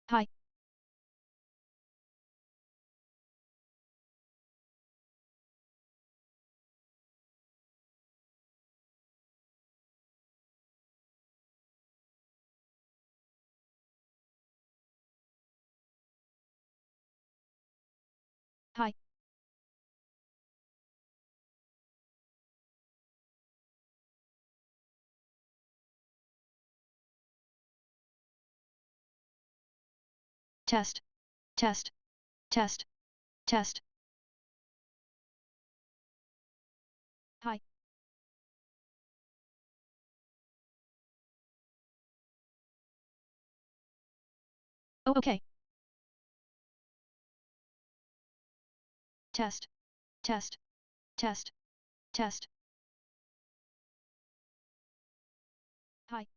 Hi. Hi. Test. Test. Test. Test. Hi. Oh, okay. Test. Test. Test. Test. Hi.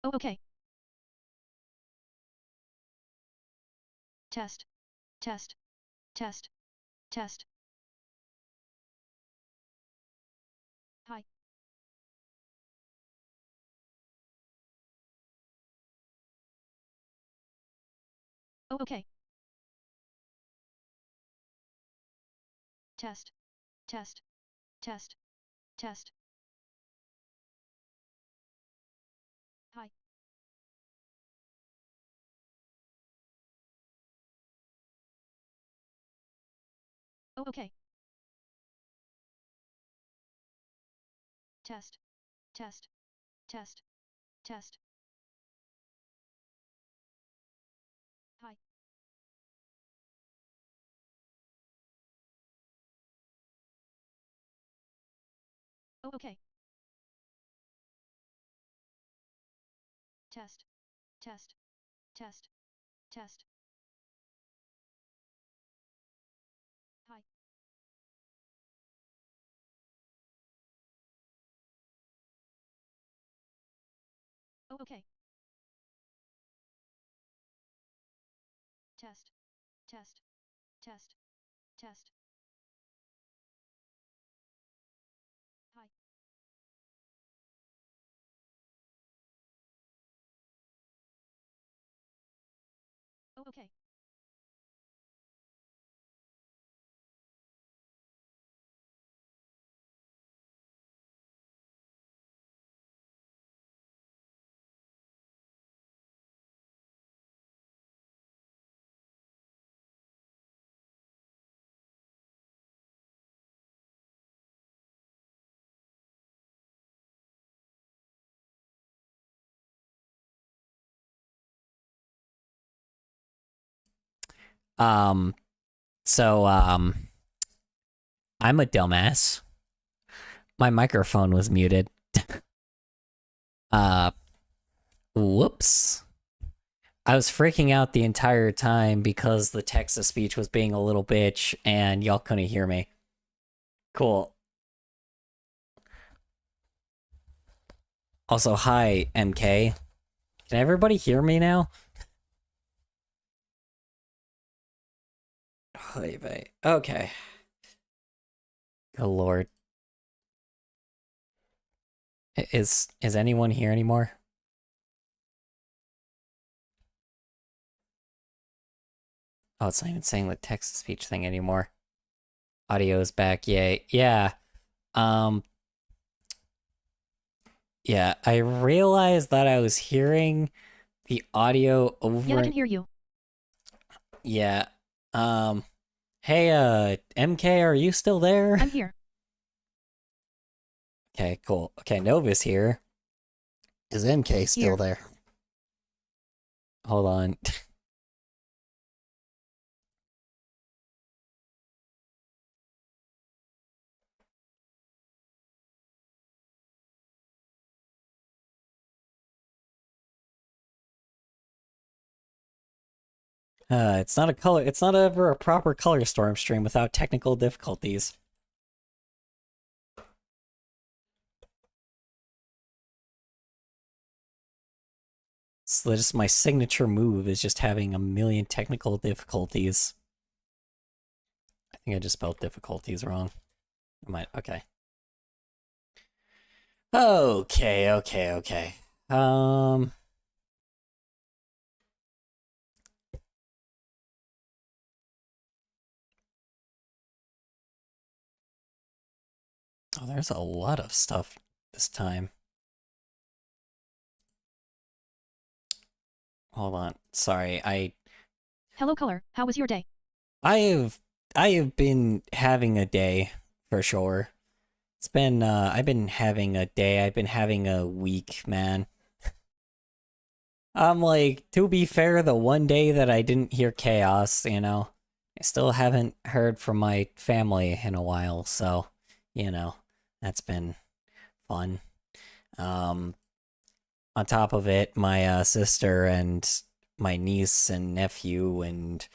Oh, okay. Test. Test. Test. Test. Hi. Oh, okay. Test. Test. Test. Test. Hi. Oh, okay. Test. Test. Test. Test. Hi. Oh, okay. Test. Test. Test. Test. Hi. Oh, okay. Test. Test. Test. Test. Hi. Oh, okay. Um, so I'm a dumbass. My microphone was muted. Uh, whoops. I was freaking out the entire time because the text to speech was being a little bitch and y'all couldn't hear me. Cool. Also, hi, MK. Can everybody hear me now? Okay. Oh lord. Is anyone here anymore? Oh, it's not even saying the text to speech thing anymore. Audio is back, yay. Um, yeah, I realized that I was hearing the audio Yeah, I over. can hear you. Yeah. Um. Hey, MK, are you still there? I'm here. Okay, cool. Okay, Nova's here. Is MK still Here. there? Hold on. It's not a color. It's not ever a proper color storm stream without technical difficulties. So just my signature move is just having a million technical difficulties. I think I just spelled difficulties wrong. I might. Okay. Okay, okay, okay. Oh, there's a lot of stuff this time. Hold on. Sorry, Hello color, how was your day? I have I have been having a day for sure. It's been I've been having a day. I've been having a week, man. I'm like, to be fair, the one day that I didn't hear chaos, I still haven't heard from my family in a while, so, that's been fun. Um, on top of it, my sister and my niece and nephew and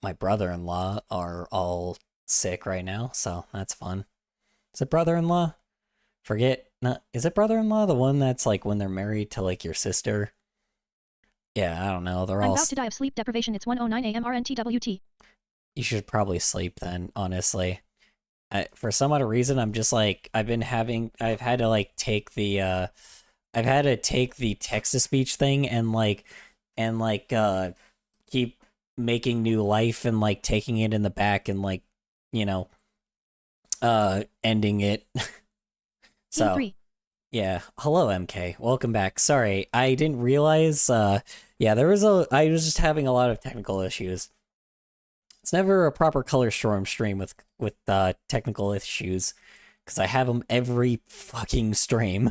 my brother-in-law are all sick right now, so that's fun. Is it brother-in-law? Forget, not, is it brother-in-law the one that's like when they're married to like your sister? Yeah, I don't know. They're I'm all. about to die of sleep deprivation. It's 1:09 a.m. RNTWT. You should probably sleep then, honestly. For some odd reason, I'm just like I've had to like take I've had to take the text to speech thing and keep making new life and like taking it in the back and like, you know, ending it. Team So 3. yeah, hello MK, welcome back. Sorry, I didn't realize. Yeah, I was just having a lot of technical issues. It's never a proper color storm stream with technical issues, because I have them every fucking stream.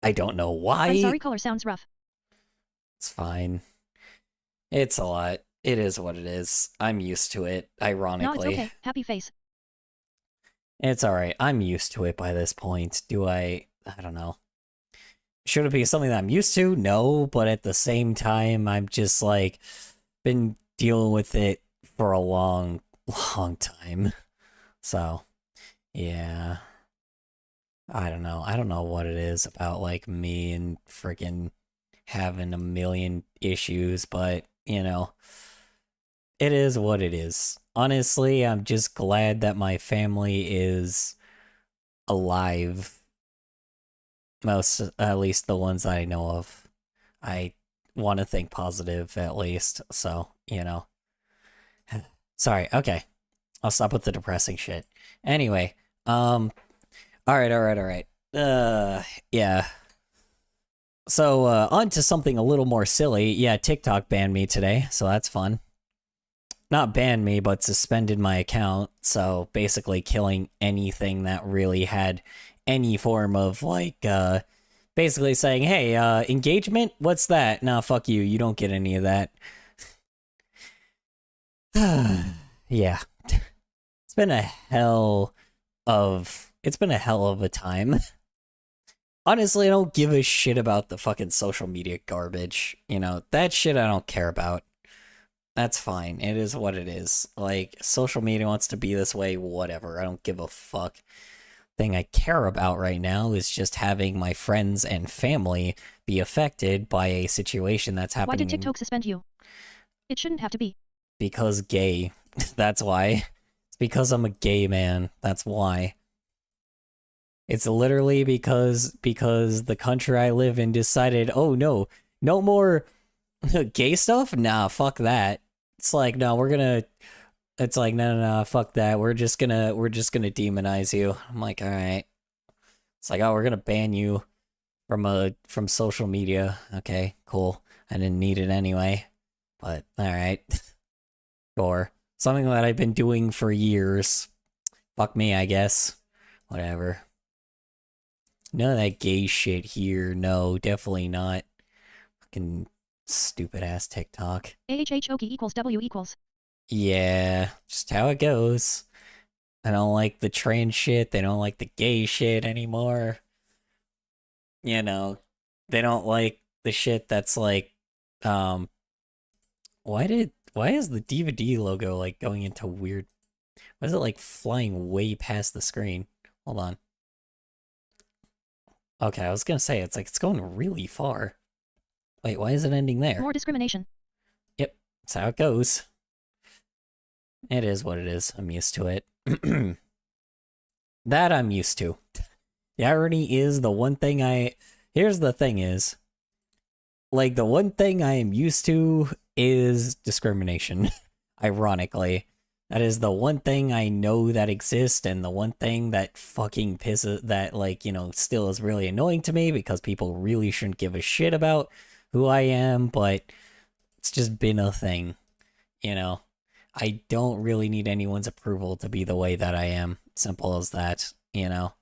I don't know why. I'm sorry color sounds rough. It's fine. It's a lot. It is what it is. I'm used to it, No, it's ironically. okay. Happy face. It's alright. I'm used to it by this point. I don't know. Should it be something that I'm used to? No, but at the same time, I'm just like, been dealing with it for a long, long time. So, yeah. I don't know. I don't know what it is about, like, me and freaking having a million issues, but, it is what it is. Honestly, I'm just glad that my family is alive. Most, at least the ones that I know of. I want to think positive, at least, so, Sorry, okay. I'll stop with the depressing shit. Anyway, alright. Yeah. So, on to something a little more silly. Yeah, TikTok banned me today, so that's fun. Not banned me, but suspended my account, so basically killing anything that really had any form of, like, basically saying, hey, engagement? What's that? Nah, fuck you, you don't get any of that. Yeah. It's been a hell of a time. Honestly, I don't give a shit about the fucking social media garbage. That shit I don't care about. That's fine. It is what it is. Like, social media wants to be this way, whatever. I don't give a fuck. Thing I care about right now is just having my friends and family be affected by a situation that's happening. Why did TikTok suspend you? It shouldn't have to be. Because gay. That's why. It's because I'm a gay man. That's why. It's literally because the country I live in decided, oh no, no more gay stuff? Nah, fuck that. It's like, no, it's like, no, fuck that. We're just gonna demonize you. I'm like, alright. It's like, oh, we're gonna ban you from social media. Okay, cool. I didn't need it anyway. But alright. Sure. Something that I've been doing for years. Fuck me, I guess. Whatever. None of that gay shit here. No, definitely not. Fucking stupid ass TikTok. AHH OK equals W equals. Yeah, just how it goes. I don't like the trans shit. They don't like the gay shit anymore. They don't like the shit that's like, why is the DVD logo like going into weird, why is it like flying way past the screen? Hold on. Okay, I was gonna say, it's like, it's going really far. Wait, why is it ending there? More discrimination. Yep, that's how it goes. It is what it is. I'm used to it. That I'm used to. The irony is the one thing here's the thing is, like, the one thing I am used to is discrimination. Ironically, that is the one thing I know that exists, and the one thing that fucking pisses, that, like, you know, still is really annoying to me, because people really shouldn't give a shit about who I am, but it's just been a thing, you know? I don't really need anyone's approval to be the way that I am. Simple as that, you know?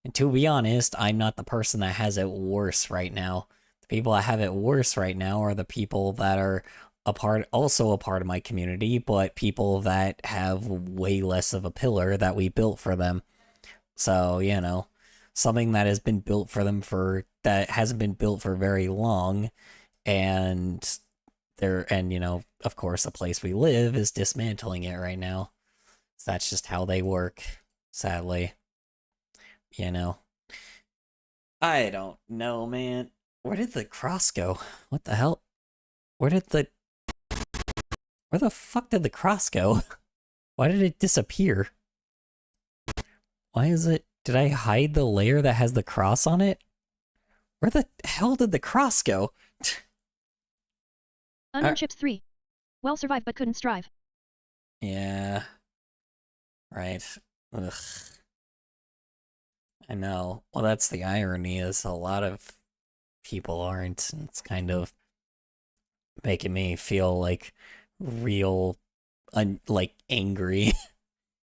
And to be honest, I'm not the person that has it worse right now. The people that have it worse right now are the people that are also a part of my community, but people that have way less of a pillar that we built for them. So, you know, something that has been built for them that hasn't been built for very long, and you know, of course, the place we live is dismantling it right now. So that's just how they work, sadly. You know. I don't know, man. Where did the cross go? What the hell? Where the fuck did the cross go? Why did it disappear? Why is it... Did I hide the layer that has the cross on it? Where the hell did the cross go? Unknown Chips 3. Well survived but couldn't strive. Yeah. Right. Ugh. I know. Well, that's the irony, is a lot of people aren't. And it's kind of making me feel like real, like, angry.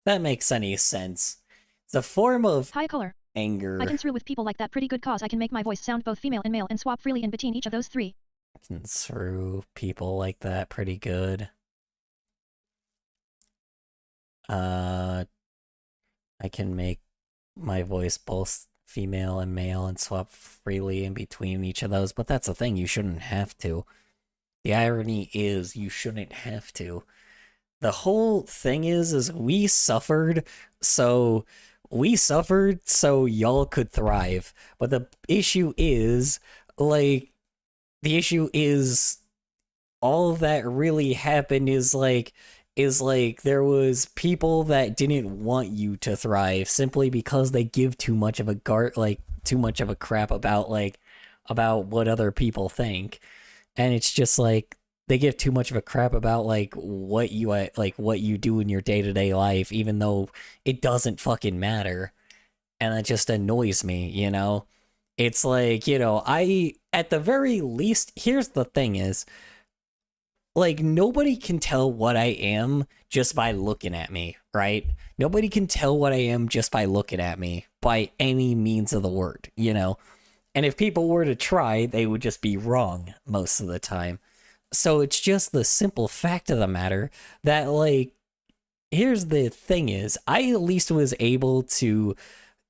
That makes any sense. It's a form of High color. anger. I can through with people like that pretty good cause I can make my voice sound both female and male and swap freely in between each of those three. I can through people like that pretty good. I can make my voice both female and male and swap freely in between each of those, but that's the thing, you shouldn't have to. The irony is you shouldn't have to. The whole thing is we suffered so y'all could thrive. But the issue is, like, all that really happened is like there was people that didn't want you to thrive simply because they give too much of a crap about what other people think. And it's just like they give too much of a crap about what you do in your day-to-day life, even though it doesn't fucking matter. And that just annoys me, you know? It's like, you know, at the very least, here's the thing is, like, nobody can tell what I am just by looking at me, right? Nobody can tell what I am just by looking at me, by any means of the word, you know? And if people were to try, they would just be wrong most of the time. So it's just the simple fact of the matter that, like, here's the thing is, I at least was able to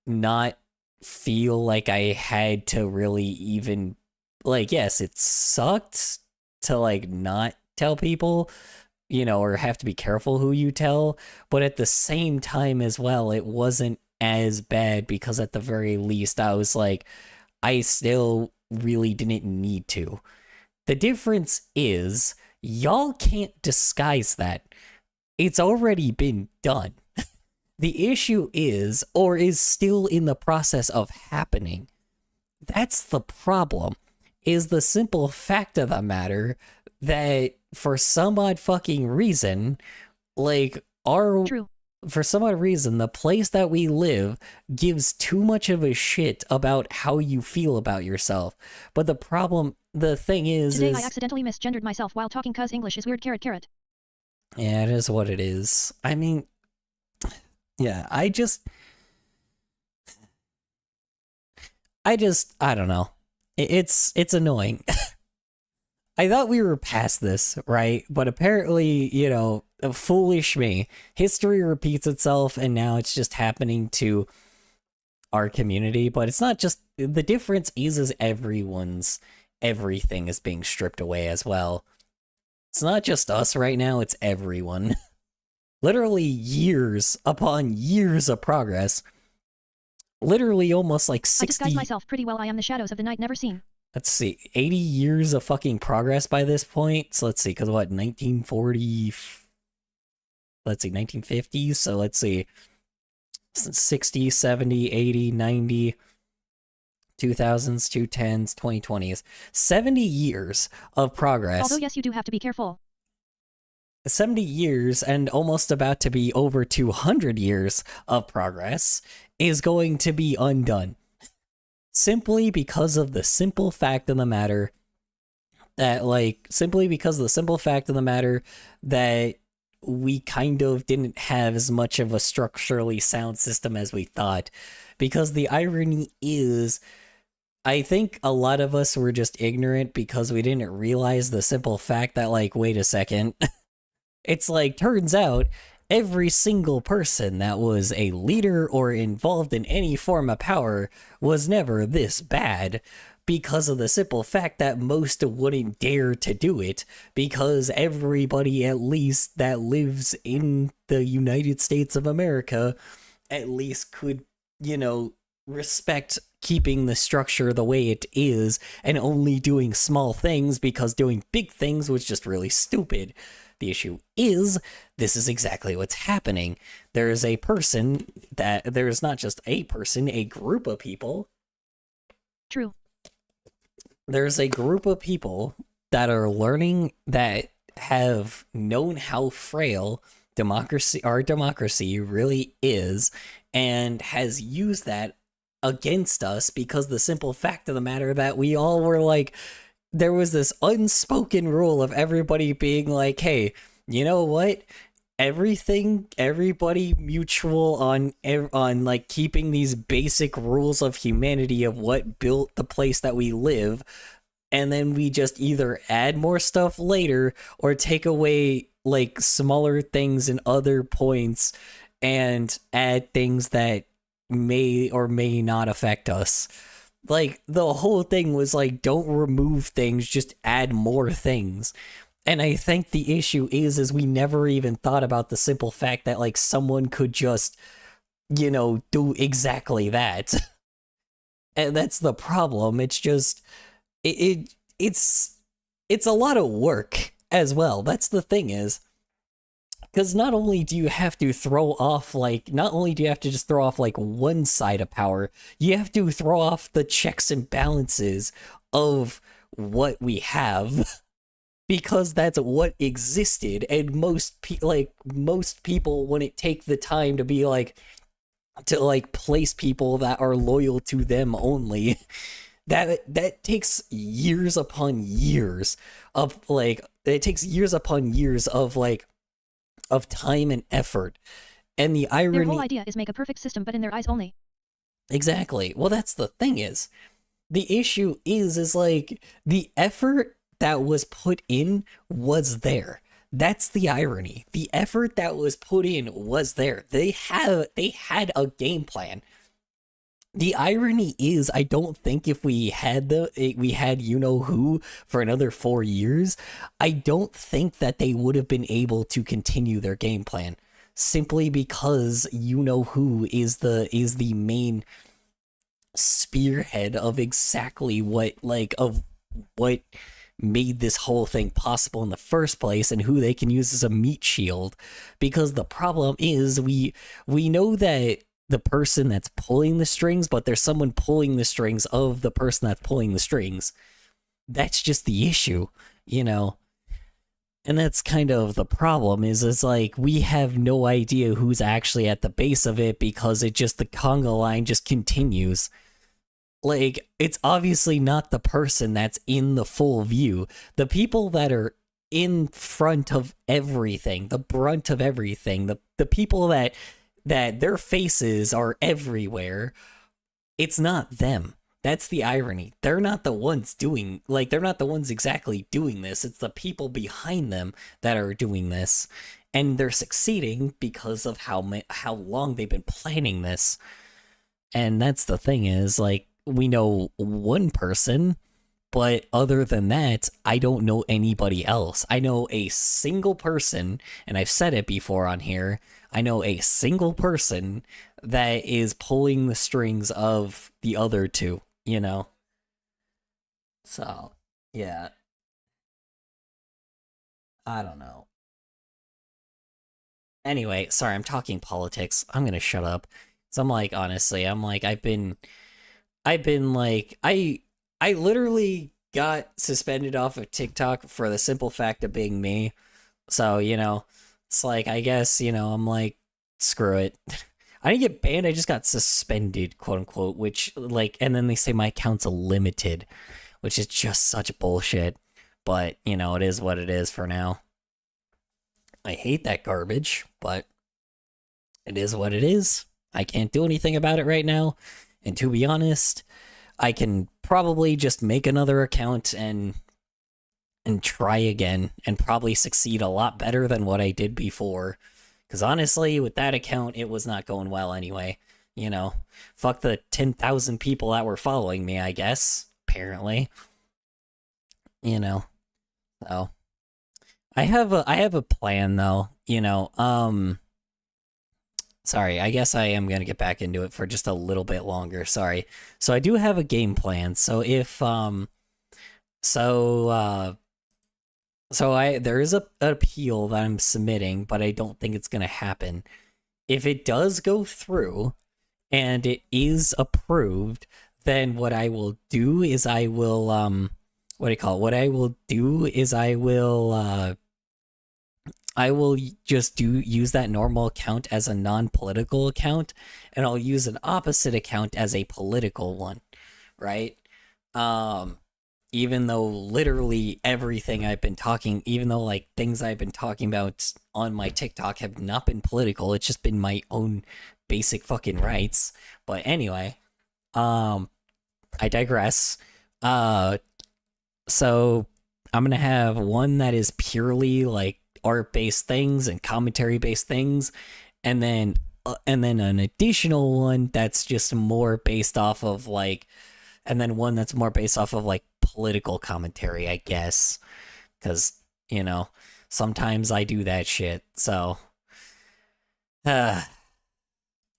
not feel like I had to really even, like, yes, it sucked to, like, not tell people, you know, or have to be careful who you tell, but at the same time as well, it wasn't as bad, because at the very least, I was like, I still really didn't need to. The difference is, y'all can't disguise that. It's already been done. The issue is, or is still in the process of happening. That's the problem, is the simple fact of the matter that for some odd fucking reason, like, True. for some odd reason, the place that we live gives too much of a shit about how you feel about yourself. But the thing is... Today I accidentally misgendered myself while talking cause English is weird, carrot. Yeah, it is what it is. I mean, yeah, I don't know. It's annoying. I thought we were past this, right? But apparently, you know, foolish me. History repeats itself, and now it's just happening to our community. But it's not just... The difference is everything is being stripped away as well. It's not just us right now, it's everyone. Literally years upon years of progress. Literally almost like 60... I disguise myself pretty well. I am the shadows of the night never seen. Let's see, 80 years of fucking progress by this point. So let's see, because what, 1940... Let's see, 1950s? So let's see, 60, 70, 80, 90... 2000s, 2010s, 2020s. 70 years of progress. Although yes, you do have to be careful. 70 years and almost about to be over 200 years of progress is going to be undone. Simply because of the simple fact of the matter that, we kind of didn't have as much of a structurally sound system as we thought. Because the irony is, I think a lot of us were just ignorant because we didn't realize the simple fact that, like, wait a second. It's like, turns out, every single person that was a leader or involved in any form of power was never this bad, because of the simple fact that most wouldn't dare to do it, because everybody, at least, that lives in the United States of America, at least could, respect keeping the structure the way it is, and only doing small things, because doing big things was just really stupid. The issue is, this is exactly what's happening. There's a person there's not just a person, a group of people. True. There's a group of people that are learning, that have known how frail our democracy really is, and has used that against us, because the simple fact of the matter that we all were like, there was this unspoken rule of everybody being like, hey, you know what? Everybody mutual on like keeping these basic rules of humanity of what built the place that we live, and then we just either add more stuff later or take away like smaller things in other points and add things that may or may not affect us. Like, the whole thing was like, don't remove things, just add more things. And I think the issue is we never even thought about the simple fact that, like, someone could just, do exactly that. And that's the problem. It's just, it's a lot of work as well. That's the thing is, because not only do you have to just throw off like one side of power, you have to throw off the checks and balances of what we have, because that's what existed, and most people wouldn't take the time to be like, to place people that are loyal to them only. That takes years upon years of of time and effort. And the irony, their whole idea is make a perfect system, but in their eyes only. Exactly. Well, that's the thing is, the issue is like, the effort that was put in was there. That's the irony. The effort that was put in was there. They had a game plan. The irony is, I don't think if we had who for another 4 years, I don't think that they would have been able to continue their game plan, simply because who is the main spearhead of exactly what made this whole thing possible in the first place, and who they can use as a meat shield. Because the problem is, we know that the person that's pulling the strings, but there's someone pulling the strings of the person that's pulling the strings. That's just the issue, And that's kind of the problem, is like, we have no idea who's actually at the base of it, because the conga line just continues. Like, it's obviously not the person that's in the full view. The people that are in front of everything, the brunt of everything, the people that their faces are everywhere, it's not them. That's the irony. They're not the ones exactly doing this. It's the people behind them that are doing this, and they're succeeding because of how long they've been planning this. And that's the thing is, like, we know one person, but other than that, I don't know anybody else. I know a single person, and I've said it before on here, I know a single person that is pulling the strings of the other two, So, yeah. I don't know. Anyway, sorry, I'm talking politics. I'm gonna shut up. So honestly, I've been I've been like I literally got suspended off of TikTok for the simple fact of being me. So, it's like I guess, I'm like screw it. I didn't get banned, I just got suspended, quote unquote, which like and then they say my account's limited, which is just such bullshit. But, it is what it is for now. I hate that garbage, but it is what it is. I can't do anything about it right now. And to be honest, I can probably just make another account and try again and probably succeed a lot better than what I did before. Because honestly, with that account, it was not going well anyway. Fuck the 10,000 people that were following me, I guess, apparently. So I have a plan though, sorry, I guess I am going to get back into it for just a little bit longer. Sorry. So I do have a game plan. So if there is an appeal that I'm submitting, but I don't think it's going to happen. If it does go through and it is approved, then what I will do is I will what do you call it? What I will do is I will just use that normal account as a non-political account, and I'll use an opposite account as a political one, right? Even though literally everything I've been talking, even though like things I've been talking about on my TikTok have not been political, it's just been my own basic fucking rights. But anyway, I digress. So I'm gonna have one that is purely like art-based things and commentary-based things, and then an additional one that's just more based off of like, and then one that's more based off of like political commentary, I guess, because sometimes I do that shit. So I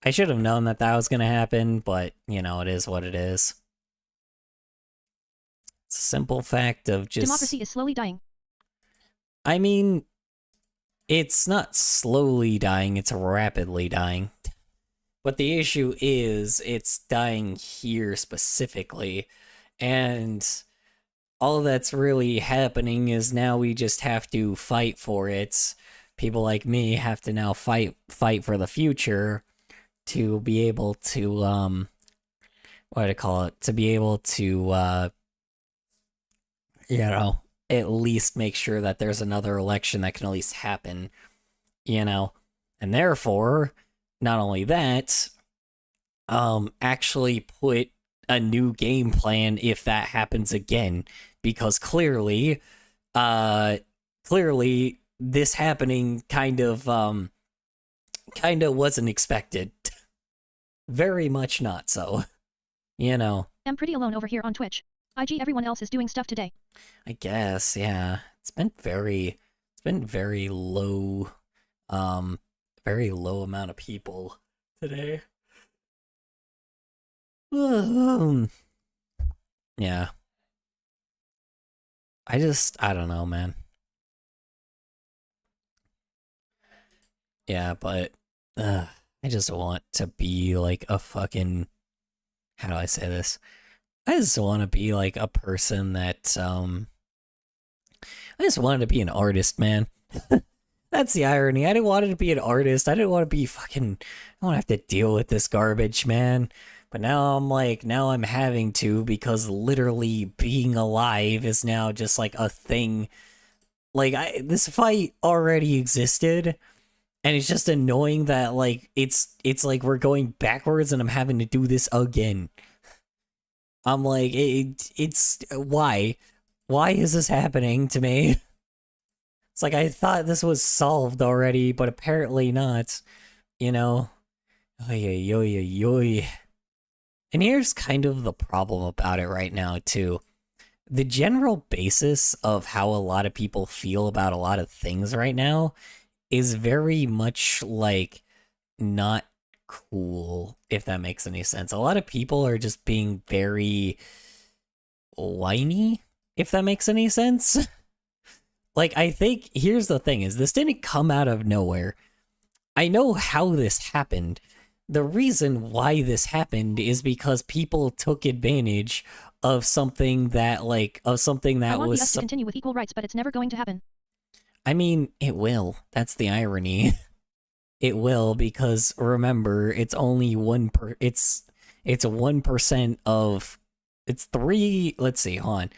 should have known that was gonna happen, but it is what it is. It's a simple fact of just democracy is slowly dying. I mean, it's not slowly dying, it's rapidly dying. But the issue is, it's dying here specifically, and all that's really happening is now we just have to fight for it. People like me have to now fight for the future to be able to, what do I call it? To be able to, at least make sure that there's another election that can at least happen, and therefore, not only that, actually put a new game plan if that happens again, because clearly this happening kind of wasn't expected. Very much not so. I'm pretty alone over here on Twitch. IG, everyone else is doing stuff today. I guess, yeah. It's been very low, very low amount of people today. Yeah. I don't know, man. Yeah, but I just want to be like a fucking, how do I say this? I just want to be like a person that I just wanted to be an artist, man. That's the irony. I didn't want to be an artist. I didn't want to be fucking, I don't have to deal with this garbage, man. But now I'm having to, because literally being alive is now just like a thing. Like, this fight already existed, and it's just annoying that like it's like we're going backwards and I'm having to do this again. I'm like, it's why is this happening to me? It's like I thought this was solved already, but apparently not. Oy, oy, oy, oy, oy. And here's kind of the problem about it right now, too. The general basis of how a lot of people feel about a lot of things right now is very much like not cool, if that makes any sense. A lot of people are just being very whiny, if that makes any sense. Like, I think, here's the thing, is this didn't come out of nowhere. I know how this happened. the reason why this happened is because people took advantage of something that I want the was US to continue with equal rights, but it's never going to happen. I mean, it will. That's the irony. It will, because remember, it's only it's 1% of it's 3, let's see, hold on.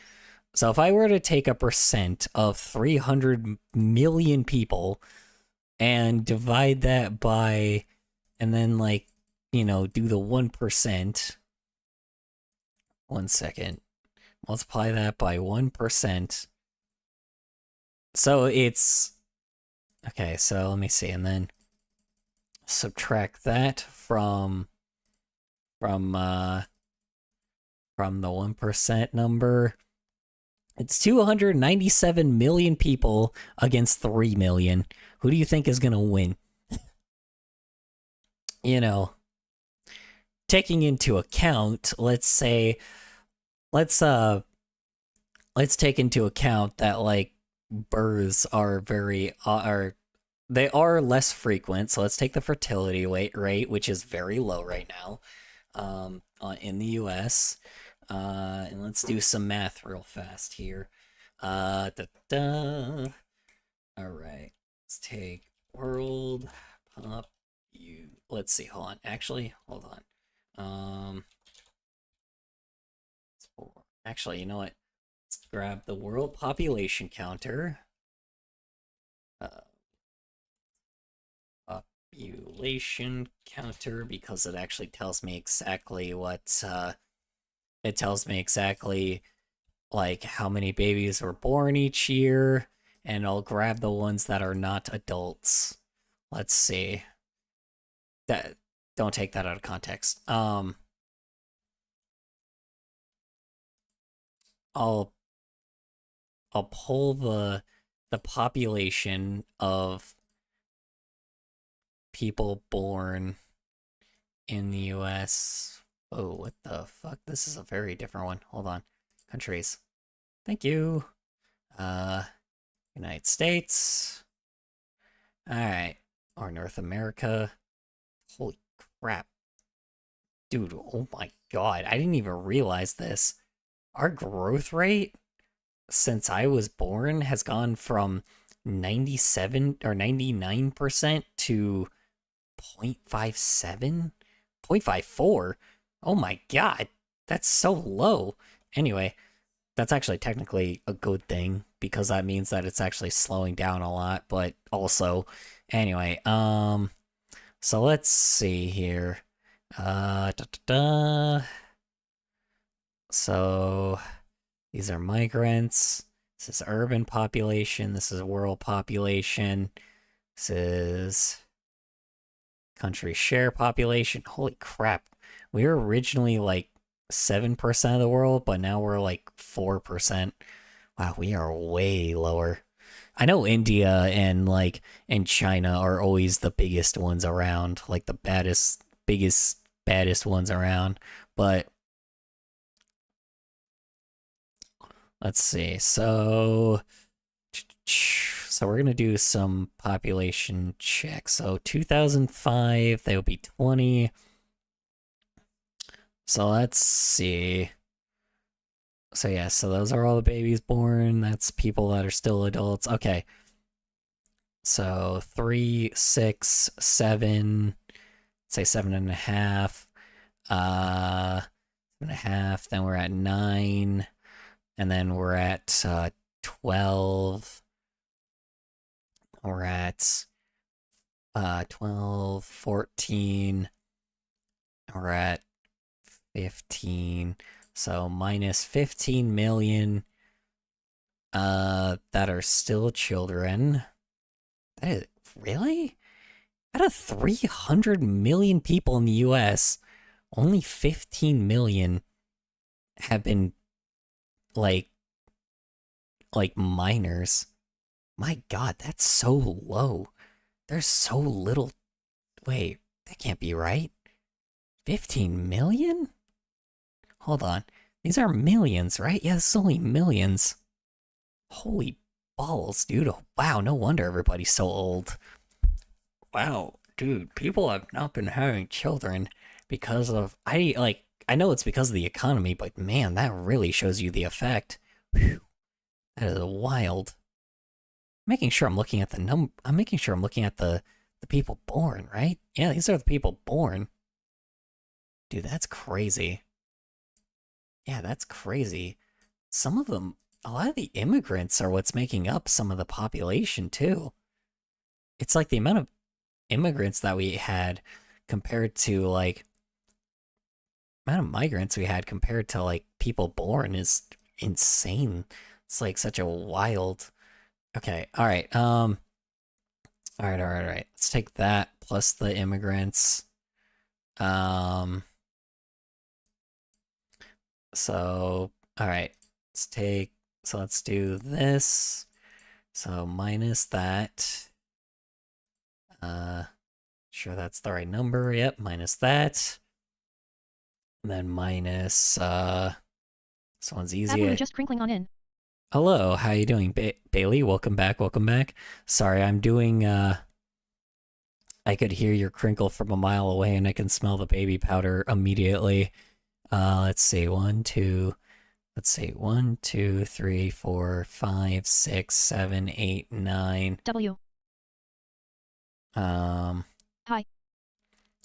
So if I were to take a percent of 300 million people and divide that by, and then like, you know, do the 1%. 1 second. Multiply that by 1%. So it's, okay, so let me see, and then subtract that from the 1% number. It's 297 million people against 3 million. Who do you think is gonna win? You know, taking into account, let's take into account that like births are they are less frequent. So let's take the fertility rate, which is very low right now, in the U.S. And let's do some math real fast here. All right, let's take world pop. Let's see. Hold on. Actually, hold on. Actually, you know what? Let's grab the world population counter. Population counter, because it actually tells me exactly what it tells me exactly like how many babies were born each year, and I'll grab the ones that are not adults. Let's see. That, don't take that out of context. I'll pull the population of people born in the US. Oh, what the fuck? This is a very different one. Hold on. Countries. Thank you. United States. Alright. Or North America. Holy crap. Dude, oh my god. I didn't even realize this. Our growth rate since I was born has gone from 97 or 99% to 0.57? 0.54? Oh my god. That's so low. Anyway, that's actually technically a good thing, because that means that it's actually slowing down a lot, but also, anyway, so let's see here. So, these are migrants. This is urban population. This is world population. This is country share population. Holy crap. We were originally like 7% of the world, but now we're like 4%. Wow, we are way lower. I know India and China are always the biggest ones around, like the baddest ones around, but let's see. So we're gonna do some population checks. So 2005, they would be 20. So let's see. So yeah, so those are all the babies born. That's people that are still adults. Okay. So 3, 6, 7, say 7.5. 7.5. Then we're at 9. And then we're at 12. We're at 12, 14. We're at 15. So minus 15 million that are still children. That is, really? Out of 300 million people in the US, only 15 million have been like minors. My god, that's so low. There's so little. Wait, that can't be right. 15 million? Hold on. These are millions, right? Yeah, this is only millions. Holy balls, dude. Wow, no wonder everybody's so old. Wow, dude, people have not been having children because of I know it's because of the economy, but man, that really shows you the effect. Whew, that is wild. Making sure I'm looking at I'm making sure I'm looking at the people born, right? Yeah, these are the people born. Dude, that's crazy. Yeah, that's crazy. Some of them, a lot of the immigrants are what's making up some of the population too. It's like the amount of immigrants that we had compared to like amount of migrants we had compared to like people born is insane. It's like such a wild. Okay, all right. All right. Let's take that plus the immigrants. So, all right. Let's do this. So minus that. Sure that's the right number. Yep, minus that. And then minus, this one's easy. Absolutely just crinkling on in. Hello, how you doing, Bailey? Welcome back. Sorry, I'm doing, I could hear your crinkle from a mile away and I can smell the baby powder immediately. Let's see, 1, 2, 3, 4, 5, 6, 7, 8, 9. W. Hi.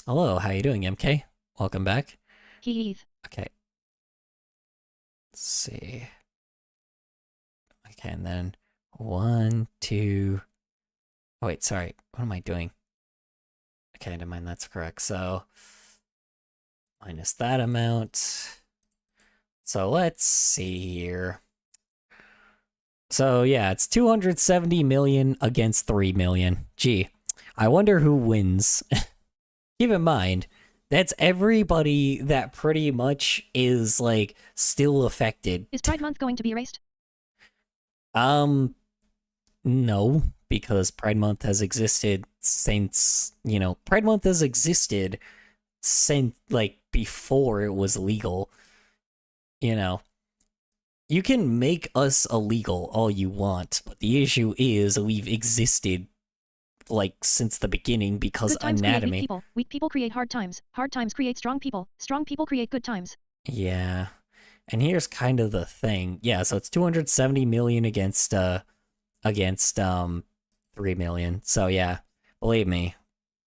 Hello, how you doing, MK? Welcome back. Heath. Okay. Let's see. Okay, and then 1, 2. Oh, wait, sorry. What am I doing? Okay, never mind, that's correct. So, minus that amount. So, let's see here. So, yeah, it's 270 million against 3 million. Gee, I wonder who wins. Keep in mind, that's everybody that pretty much is, like, still affected. Is Pride Month going to be erased? No, because Pride Month has existed since, Pride Month has existed since, like, before it was legal. You can make us illegal all you want, but the issue is we've existed, like, since the beginning because good times anatomy. Create weak people. Weak people create hard times. Hard times create strong people. Strong people create good times. Yeah. And here's kind of the thing. Yeah, so it's 270 million against 3 million. So yeah, believe me,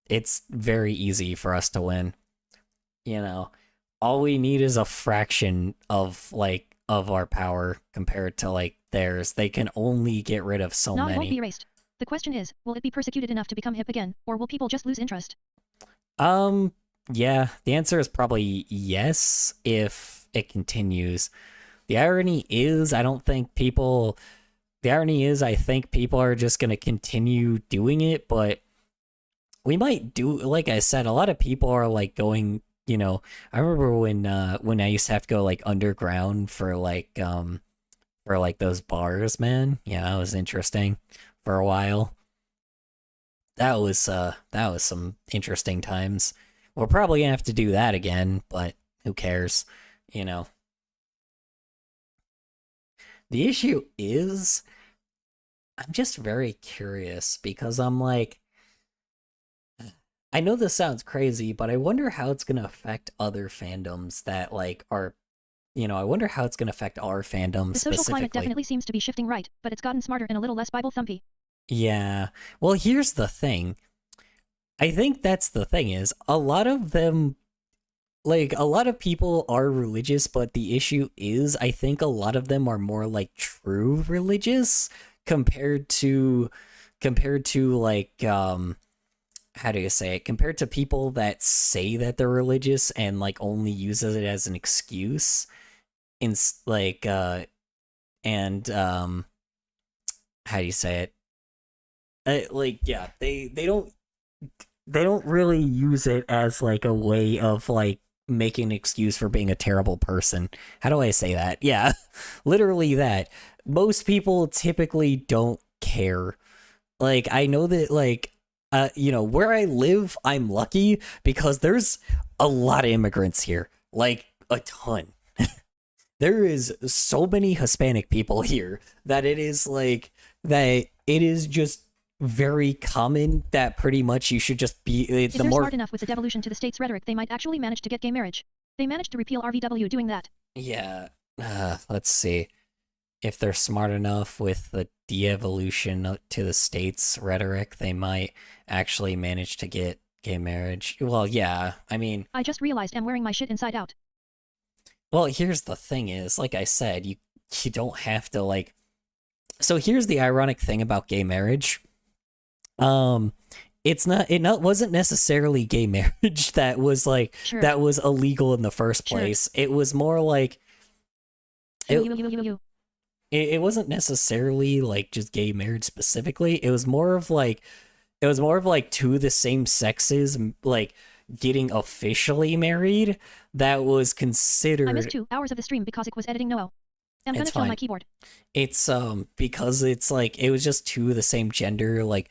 it's very easy for us to win. All we need is a fraction of our power compared to like theirs. They can only get rid of so many. It won't be erased. The question is, will it be persecuted enough to become hip again, or will people just lose interest? Yeah, the answer is probably yes if it continues. The irony is I think people are just going to continue doing it, but we might do, like I said, a lot of people are like going, I remember when I used to have to go like underground for those bars, man. Yeah, that was interesting for a while. That was some interesting times. We're probably gonna have to do that again, but who cares, The issue is, I'm just very curious because I'm like, I know this sounds crazy, but I wonder how it's gonna affect other fandoms that like are, I wonder how it's gonna affect our fandom the social specifically. climate definitely seems to be shifting right, but it's gotten smarter and a little less Bible thumpy. Yeah. Well, here's the thing. I think that's the thing is a lot of them, like a lot of people are religious, but the issue is I think a lot of them are more like true religious compared to like how do you say it? Compared to people that say that they're religious and like only uses it as an excuse in like and how do you say it? They don't really use it as like a way of like making an excuse for being a terrible person. How do I say that? Yeah, literally that. Most people typically don't care. Like, I know that like, where I live, I'm lucky because there's a lot of immigrants here, like a ton. There is so many Hispanic people here that it is like, that it is just very common that pretty much you should just be If the they're more smart enough with the devolution to the states rhetoric, they might actually manage to get gay marriage. They managed to repeal RVW doing that. yeah. Let's see if they're smart enough with the de-evolution to the states rhetoric, they might actually manage to get gay marriage. Well, yeah. I mean, I just realized I'm wearing my shit inside out. well, here's the thing is, like I said, you don't have to like. So here's the ironic thing about gay marriage. It's not wasn't necessarily gay marriage that was like Sure. that was illegal in the first Sure. place. It was more like You. it wasn't necessarily like just gay marriage specifically. It was more of like two of the same sexes like getting officially married that was considered. I missed 2 hours of the stream because it was editing Noel. I'm gonna It's kill fine. my keyboard. It's because it's like it was just two of the same gender like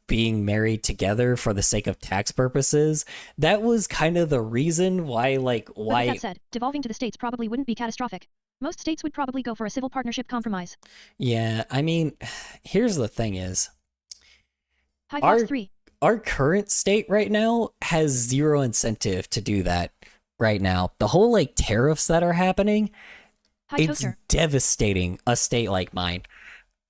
being married together for the sake of tax purposes. That was kind of the reason why But with that said, devolving to the states probably wouldn't be catastrophic. Most states would probably go for a civil partnership compromise. Yeah, I mean, here's the thing is Hi Our- Fox 3. our current state right now has zero incentive to do that right now. The whole like tariffs that are happening, Hi it's Toaster. devastating a state like mine.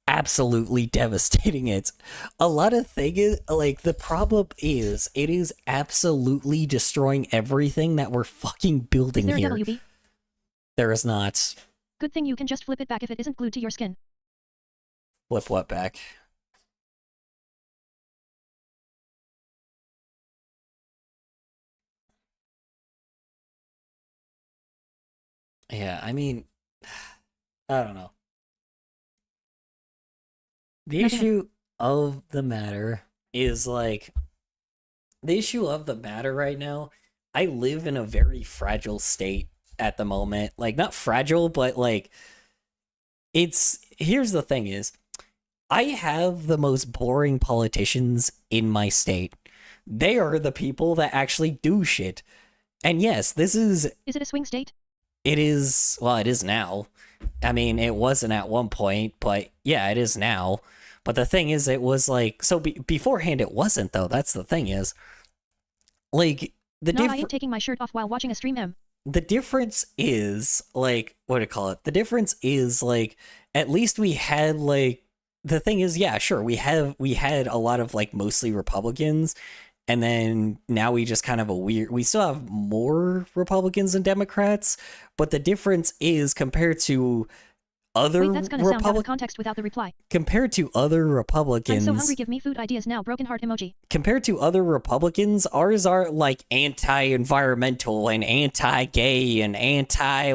Absolutely devastating it. A lot of things like the problem is it is absolutely destroying everything that we're fucking Is building there a here. WB? There is not. Good thing you can just flip it back if it isn't glued to your skin. Flip what back? Yeah, I mean, I don't know. The Nothing. issue of the matter is like the issue of the matter right now. I live in a very fragile state at the moment. Like not fragile, but like it's here's the thing is I have the most boring politicians in my state. They are the people that actually do shit. And yes, this is Is it a swing state? it is well, it is now. I mean, it wasn't at one point, but yeah, it is now. But the thing is, it was like so beforehand. It wasn't though. That's the thing is, like No, I ain't taking my shirt off while watching a stream. the difference is like what do you call it? The difference is like at least we had like the thing is yeah sure we had a lot of like mostly Republicans, and then now we just kind of we still have more Republicans than Democrats, but the difference is compared to other Wait, that's gonna sound out of Republic context without the reply. compared to other I'm Republicans so hungry, give me food ideas now, broken heart emoji. compared to other Republicans, ours are like anti-environmental and anti-gay and anti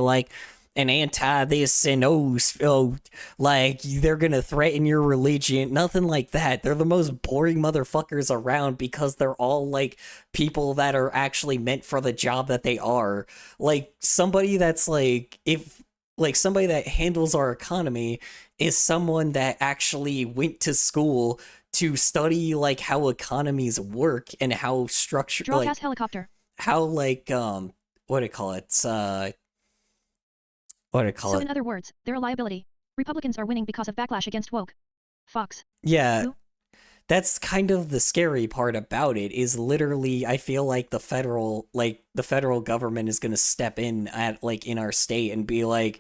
this and oh like they're gonna threaten your religion, nothing like that. They're the most boring motherfuckers around because they're all like people that are actually meant for the job that they are. Like somebody that's like if like somebody that handles our economy is someone that actually went to school to study like how economies work and how structure Draw like past helicopter. how like what do you call it what do you call So it in other words, they're a liability. Republicans are winning because of backlash against woke. Fox. yeah Who? that's kind of the scary part about it is literally I feel like the federal government is going to step in at like in our state and be like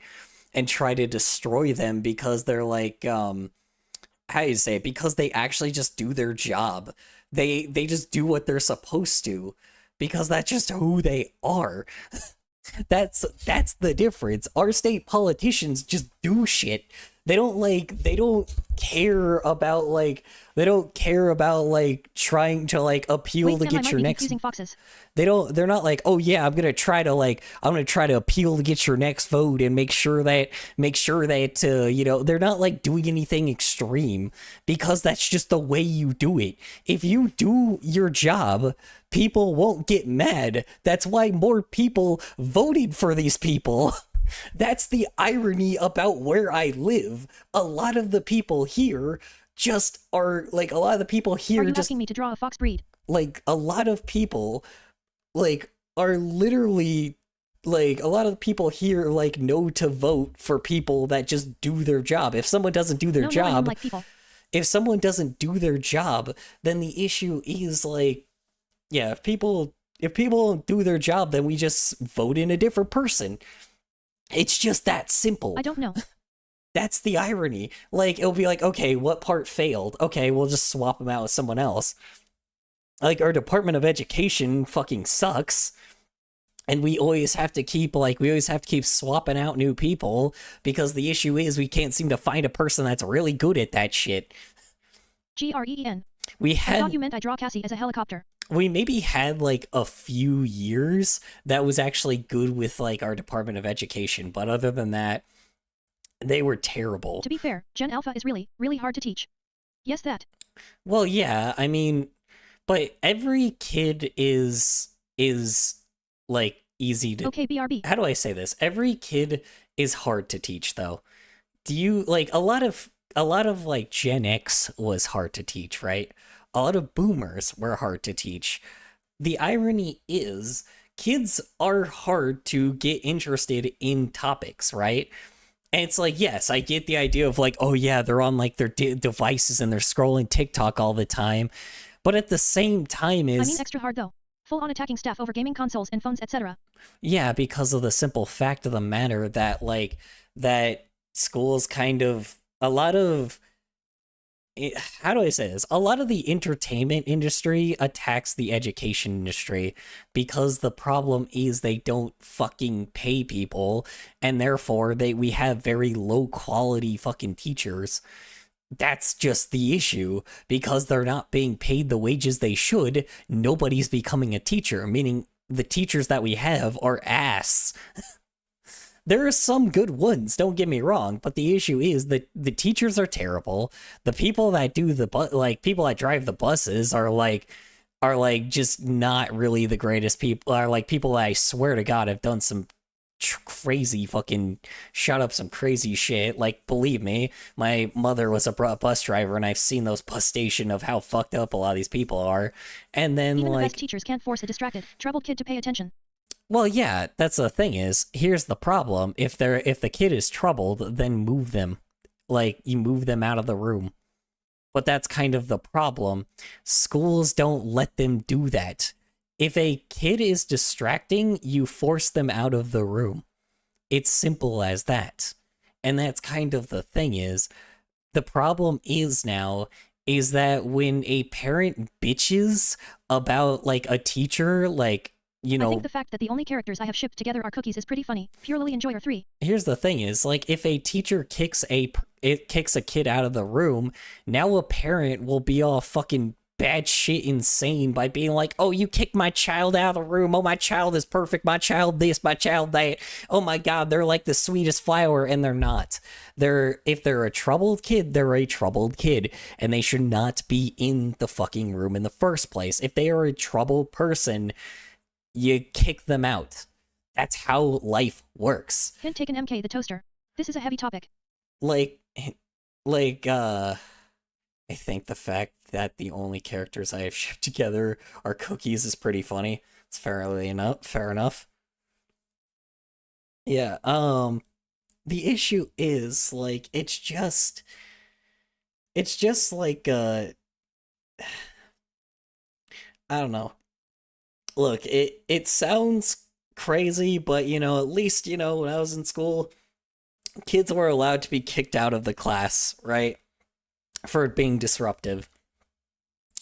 and try to destroy them because they're like how do you say it? Because they actually just do their job. They just do what they're supposed to because that's just who they are. That's the difference. Our state politicians just do shit. They don't care about like trying to like appeal Wait, to Sam, I get might your be next confusing foxes. they're not like, oh yeah, I'm gonna try to appeal to get your next vote and make sure that you know, they're not like doing anything extreme because that's just the way you do it. If you do your job, people won't get mad. That's why more people voted for these people. That's the irony about where I live. A lot of the people here just are like a lot of the people here Are you just asking me to draw a fox breed? like a lot of people like are literally like a lot of the people here like know to vote for people that just do their job. If someone doesn't do their No, I mean job, like people. if someone doesn't do their job, then the issue is like, yeah, if people don't do their job, then we just vote in a different person. It's just that simple. I don't know. That's the irony. Like, it'll be like, okay, what part failed? Okay, we'll just swap them out with someone else. Like, our Department of Education fucking sucks. And we always have to keep swapping out new people because the issue is we can't seem to find a person that's really good at that shit. GREN. We I had thought you meant I draw Cassie as a helicopter. we maybe had like a few years that was actually good with like our Department of Education, but other than that, they were terrible. To be fair, Gen Alpha is really, really hard to teach. Yes, that. Well, yeah, I mean, but every kid is like easy to Okay, BRB. How do I say this? Every kid is hard to teach though. Do you like a lot of like Gen X was hard to teach, right? A lot of boomers were hard to teach. The irony is kids are hard to get interested in topics, right? And it's like, yes, I get the idea of like, oh yeah, they're on like their devices and they're scrolling TikTok all the time. But at the same time I mean extra hard though. Full on attacking staff over gaming consoles and phones, etc. Yeah, because of the simple fact of the matter that like that schools kind of how do I say this? A lot of the entertainment industry attacks the education industry because the problem is they don't fucking pay people, and therefore we have very low quality fucking teachers. That's just the issue. Because they're not being paid the wages they should, nobody's becoming a teacher, meaning the teachers that we have are ass. There are some good ones, don't get me wrong, but the issue is that the teachers are terrible. The people that do people that drive the buses are just not really the greatest people. Are like people that I swear to God have done some crazy fucking shut up some crazy shit. Like, believe me, my mother was a bus driver and I've seen those bus station of how fucked up a lot of these people are. And then Even like the best teachers can't force a distracted, troubled kid to pay attention. well, yeah, that's the thing is, here's the problem. If the kid is troubled, then move them. Like, you move them out of the room. But that's kind of the problem. Schools don't let them do that. If a kid is distracting, you force them out of the room. It's simple as that. And that's kind of the thing is, the problem is now is that when a parent bitches about like a teacher, like, you know, I think the fact that the only characters I have shipped together are cookies is pretty funny. Pure Lily Enjoyer 3. Here's the thing is, like, if a teacher kicks a kid out of the room, now a parent will be all fucking bad shit insane by being like, oh, you kicked my child out of the room. Oh, my child is perfect. My child this, my child that. Oh my God, they're like the sweetest flower, and they're not. If they're a troubled kid, they're a troubled kid, and they should not be in the fucking room in the first place. If they are a troubled person, you kick them out. That's how life works. Hint taken MK the toaster. This is a heavy topic. I think the fact that the only characters I have shipped together are cookies is pretty funny. It's fair enough. Yeah, the issue is, like, it's just like, I don't know. Look, it sounds crazy, but, you know, at least, you know, when I was in school, kids were allowed to be kicked out of the class, right? For being disruptive.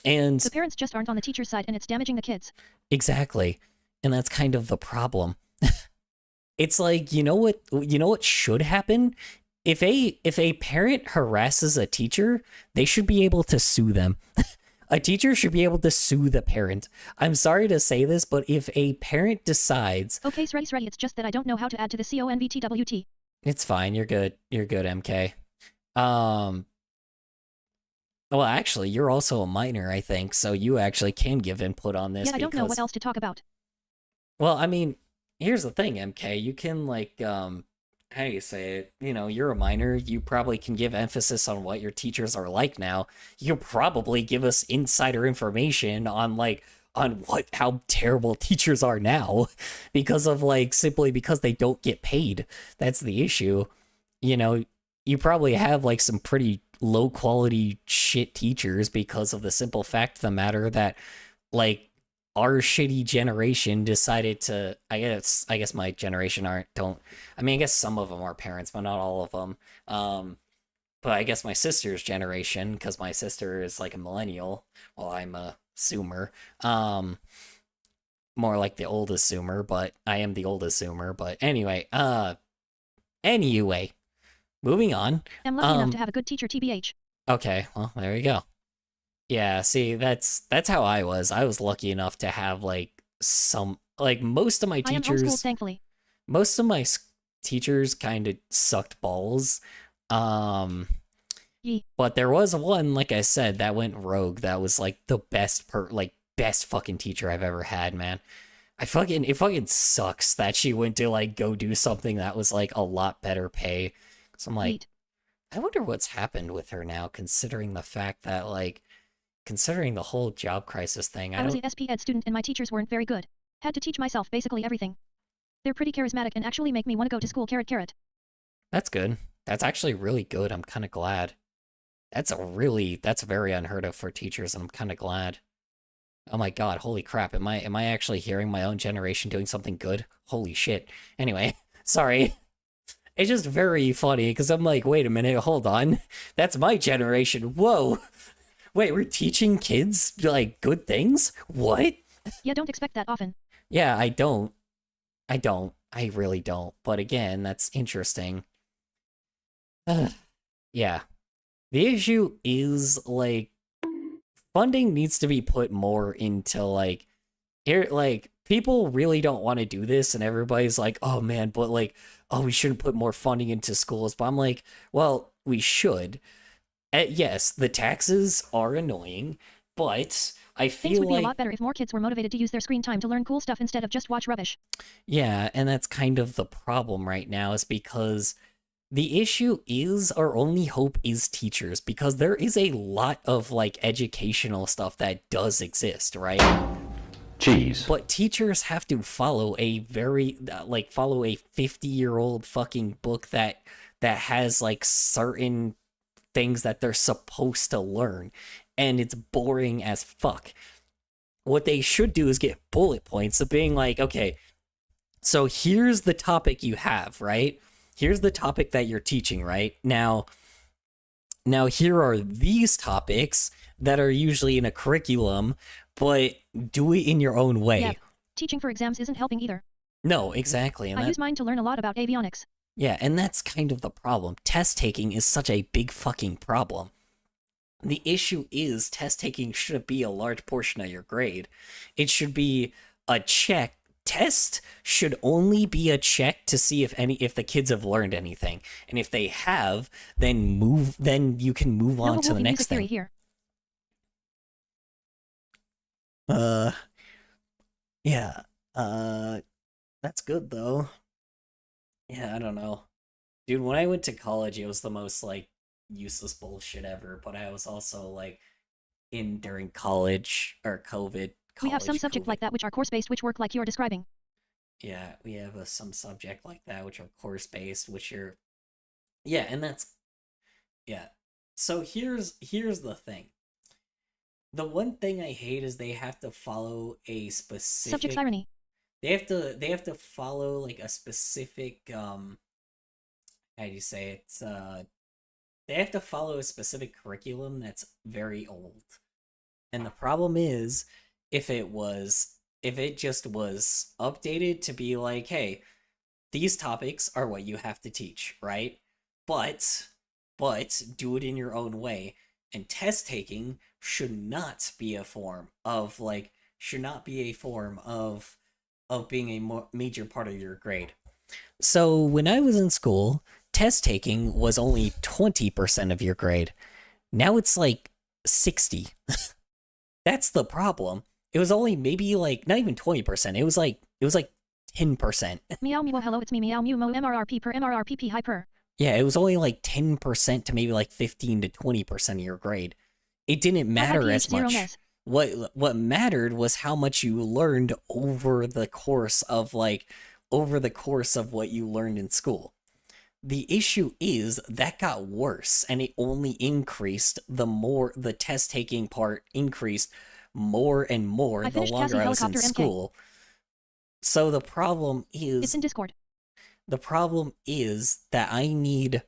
And the parents just aren't on the teacher's side and it's damaging the kids. Exactly. And that's kind of the problem. It's like, you know what should happen? If a parent harasses a teacher, they should be able to sue them. A teacher should be able to sue the parent. I'm sorry to say this, but if a parent decides... Okay, Sreddy, it's just that I don't know how to add to the CONVTWT. It's fine, you're good, MK. Well, actually, you're also a minor, I think, so you actually can give input on this. Yeah, I don't know what else to talk about. Well, I mean, here's the thing, MK. You can, like, how do you say it? You know, you're a minor. You probably can give emphasis on what your teachers are like now. You can probably give us insider information on, like, how terrible teachers are now because of, like, simply because they don't get paid. That's the issue. You know, you probably have, like, some pretty low quality shit teachers because of the simple fact of the matter that like our shitty generation decided to I guess my generation aren't don't I mean I guess some of them are parents but not all of them. But I guess my sister's generation, because my sister is like a millennial while I'm a zoomer, more like the oldest zoomer, but I am the oldest zoomer. But anyway, moving on. I'm lucky enough to have a good teacher, TBH. Okay, well, there you go. Yeah, see, that's how I was. I was lucky enough to have like some like most of my I am teachers. homeschooled, thankfully. Most of my teachers kind of sucked balls. But there was one, like I said, that went rogue. That was like the best fucking teacher I've ever had, man. It fucking sucks that she went to like go do something that was like a lot better pay. So I'm like, I wonder what's happened with her now, considering the fact that like, considering the whole job crisis thing. I was a SP Ed student and my teachers weren't very good. Had to teach myself basically everything. They're pretty charismatic and actually make me want to go to school, carrot. That's good. That's actually really good. I'm kind of glad. That's very unheard of for teachers, and I'm kind of glad. Oh my god, holy crap. Am I actually hearing my own generation doing something good? Holy shit. Anyway, sorry. It's just very funny, because I'm like, wait a minute, hold on. That's my generation. Whoa. Wait, we're teaching kids, like, good things? What? Yeah, don't expect that often. Yeah, I don't. I really don't. But again, that's interesting. Yeah. The issue is, like, funding needs to be put more into, like, people really don't want to do this, and everybody's like, oh man, but like, oh, we shouldn't put more funding into schools. But I'm like, well, we should. Yes, the taxes are annoying, but I feel things would be like a lot better if more kids were motivated to use their screen time to learn cool stuff instead of just watch rubbish. Yeah, and that's kind of the problem right now, is because the issue is our only hope is teachers, because there is a lot of like educational stuff that does exist, right? Jeez. But teachers have to follow a follow a 50-year-old fucking book that has like certain things that they're supposed to learn, and it's boring as fuck. What they should do is get bullet points of being like, okay, so here's the topic you have, right? Here's the topic that you're teaching, right? Now here are these topics that are usually in a curriculum, but do it in your own way. Yeah, teaching for exams isn't helping either. No, exactly. And I use mine to learn a lot about avionics. Yeah, and that's kind of the problem. Test taking is such a big fucking problem. The issue is test taking shouldn't be a large portion of your grade. It should be a check. Test should only be a check to see if the kids have learned anything. And if they have, then you can move on to the next thing. Here. Yeah. That's good though. Yeah, I don't know. Dude, when I went to college, it was the most, like, useless bullshit ever, but I was also, like, during college, or COVID. We have some subject like that which are course-based, which work like you're describing. Yeah, we have some subject like that which are course-based, which are... Yeah, and that's... Yeah. So here's the thing. The one thing I hate is they have to follow a specific... Subject's irony. They have to follow like a specific how do you say it? They have to follow a specific curriculum that's very old. And the problem is if it just was updated to be like, hey, these topics are what you have to teach, right? But do it in your own way. And test taking should not be a form of being a major part of your grade. So when I was in school, test taking was only 20% of your grade. Now it's like 60. That's the problem. It was only maybe like not even 20%. It was like 10%. Meow meow hello, it's me meow meow mo MRRP per MRRPP hyper. Yeah, it was only like 10% to maybe like 15 to 20% of your grade. It didn't matter as much. What mattered was how much you learned over the course of what you learned in school. The issue is that got worse, and it only increased the more the test taking part increased more and more I the finished longer Cassie I was in Helicopter MK. school. So the problem It's is in Discord. that I need,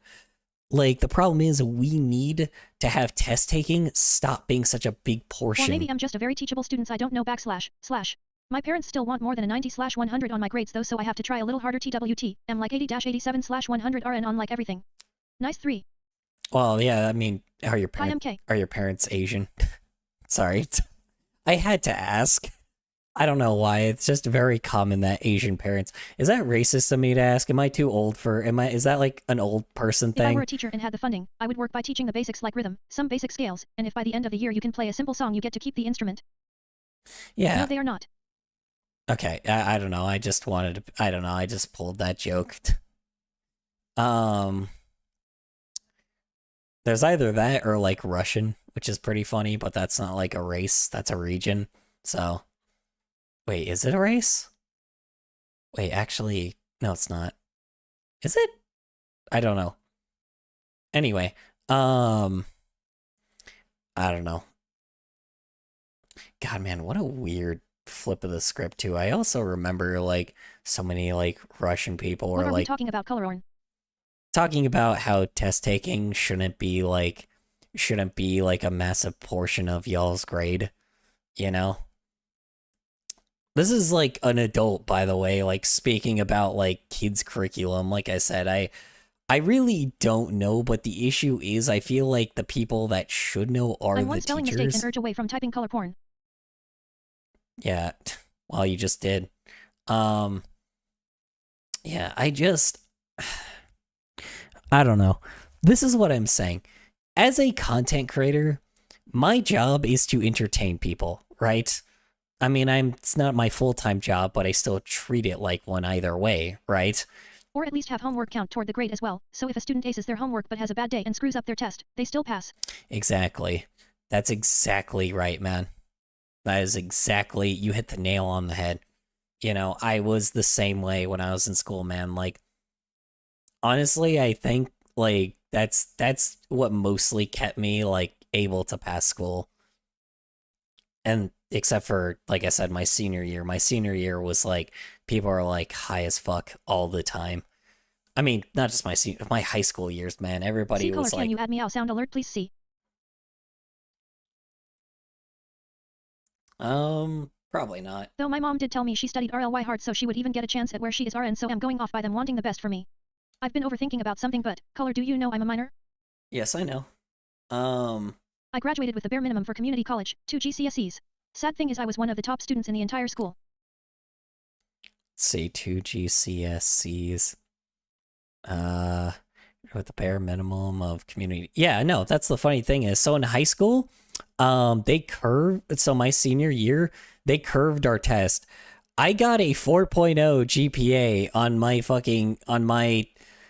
like, the problem is we need to have test taking stop being such a big portion. Or maybe I'm just a very teachable student. I don't know // My parents still want more than a 90/100 on my grades though, so I have to try a little harder. TWT. I'm like 80-87/100 RN on like everything. Nice 3. Well, yeah, I mean, Hi MK. are your parents Asian? Sorry. I had to ask. I don't know why. It's just very common that Asian parents. Is that racist of me to ask? Am I too old for is that like an old person If I thing? were a teacher and had the funding, I would work by teaching the basics like rhythm, some basic scales, and if by the end of the year you can play a simple song, you get to keep the instrument. Yeah. No, they are not. Okay, I don't know. I just wanted to, I don't know. I just pulled that joke. There's either that or like Russian, which is pretty funny, but that's not like a race. That's a region. So, wait, is it a race? Wait, actually, no, it's not. Is it? I don't know. Anyway, I don't know. God, man, what a weird flip of the script too. I also remember like so many like Russian people What were are we like talking about, Colororn? talking about how test taking shouldn't be like a massive portion of y'all's grade, you know? This is like an adult, by the way, like speaking about like kids curriculum. Like I said, I really don't know, but the issue is I feel like the people that should know are I'm the one spelling teachers. mistake and urge away from typing color porn. Yeah, well, you just did. Yeah, I don't know. This is what I'm saying. As a content creator, my job is to entertain people, right? I mean, it's not my full-time job, but I still treat it like one either way, right? Or at least have homework count toward the grade as well, so if a student aces their homework but has a bad day and screws up their test, they still pass. Exactly. That's exactly right, man. That is exactly, you hit the nail on the head. You know, I was the same way when I was in school, man. Like, honestly, I think, like, that's what mostly kept me, like, able to pass school. And except for, like I said, my senior year. My senior year was, like, people are, like, high as fuck all the time. I mean, not just my high school years, man. Everybody See color, was, can like... you add me out sound alert, please see? Probably not. Though my mom did tell me she studied RLY hard so she would even get a chance at where she is RN, so I'm going off by them wanting the best for me. I've been overthinking about something, but, Color, do you know I'm a minor? Yes, I know. I graduated with the bare minimum for community college, 2 GCSEs. Sad thing is I was one of the top students in the entire school. Let's see, 2 GCSEs. With the bare minimum of community. Yeah, no, that's the funny thing is, so in high school, they curved, so my senior year, they curved our test. I got a 4.0 GPA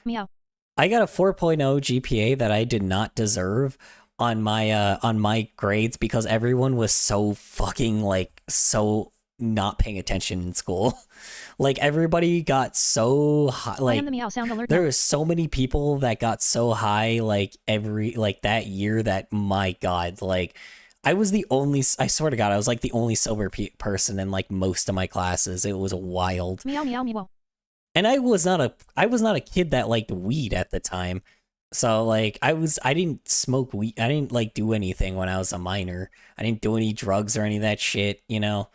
Meow. I got a 4.0 GPA that I did not deserve on my grades because everyone was so fucking like so not paying attention in school. Like everybody got so high, I like am the meow sound alert. there was so many people that got so high like that year that my god, like I swear to god I was like the only sober person in like most of my classes. It was wild. Meow meow meow. And I was not a kid that liked weed at the time. So like I didn't smoke weed. I didn't like do anything when I was a minor. I didn't do any drugs or any of that shit, you know.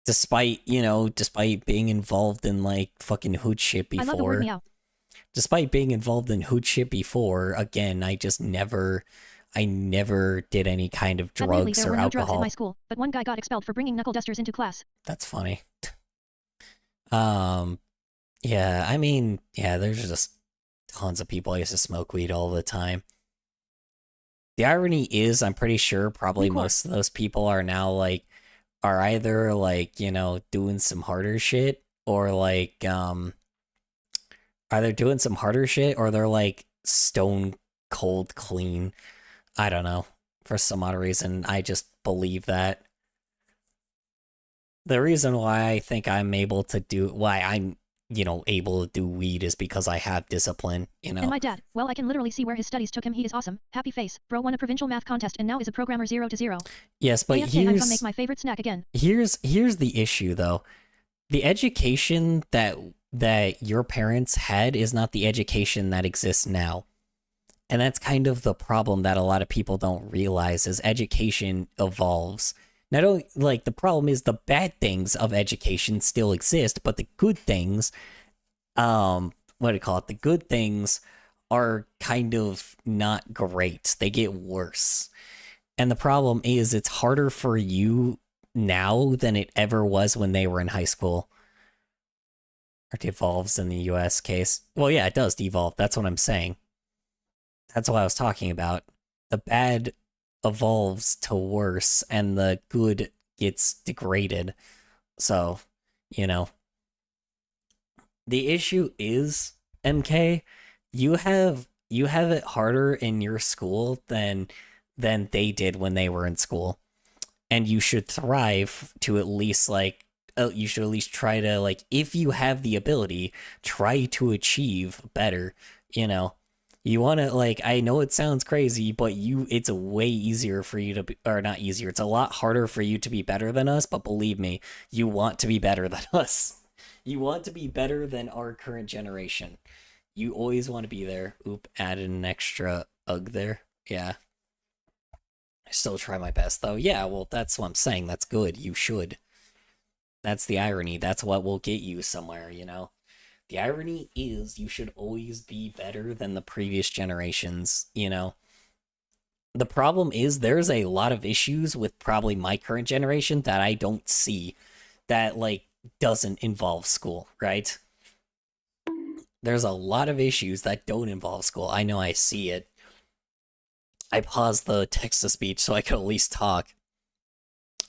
Despite being involved in like fucking hood shit before. I love the word meow. Despite being involved in hood shit before, again, I never did any kind of Admittedly, drugs there or were no drugs in alcohol. my school, but one guy got expelled for bringing knuckle dusters into class. That's funny. Yeah, I mean, yeah, there's just tons of people I used to smoke weed all the time. The irony is, I'm pretty sure probably most of those people are now like, are either like, you know, doing some harder shit or like, either doing some harder shit or they're like stone cold clean. I don't know. For some odd reason, I just believe that. The reason why I think I'm able to do, why I'm able to do weed is because I have discipline, And my dad, well, I can literally see where his studies took him. He is awesome. Happy face. Bro won a provincial math contest and now is a programmer 0 to 0. Yes, but AFK, I'm gonna make my favorite snack again. here's the issue though. The education that your parents had is not the education that exists now. And that's kind of the problem that a lot of people don't realize is education evolves. Not only like the problem is the bad things of education still exist, but the good things, what do you call it? The good things are kind of not great. They get worse. And the problem is it's harder for you now than it ever was when they were in high school. Or devolves in the US case. Well, yeah, it does devolve. That's what I'm saying. That's what I was talking about. The bad evolves to worse and the good gets degraded. So, the issue is, MK, you have it harder in your school than they did when they were in school. And you should thrive to at least you should at least try to if you have the ability, try to achieve better, You want to I know it sounds crazy, but it's way easier for you to be, or not easier. It's a lot harder for you to be better than us, but believe me, you want to be better than us. You want to be better than our current generation. You always want to be there. Oop, added an extra ugh there. Yeah. I still try my best though. Yeah, well, that's what I'm saying. That's good. You should. That's the irony. That's what will get you somewhere, The irony is you should always be better than the previous generations, The problem is there's a lot of issues with probably my current generation that I don't see that doesn't involve school, right? There's a lot of issues that don't involve school. I know I see it. I paused the text-to-speech so I could at least talk.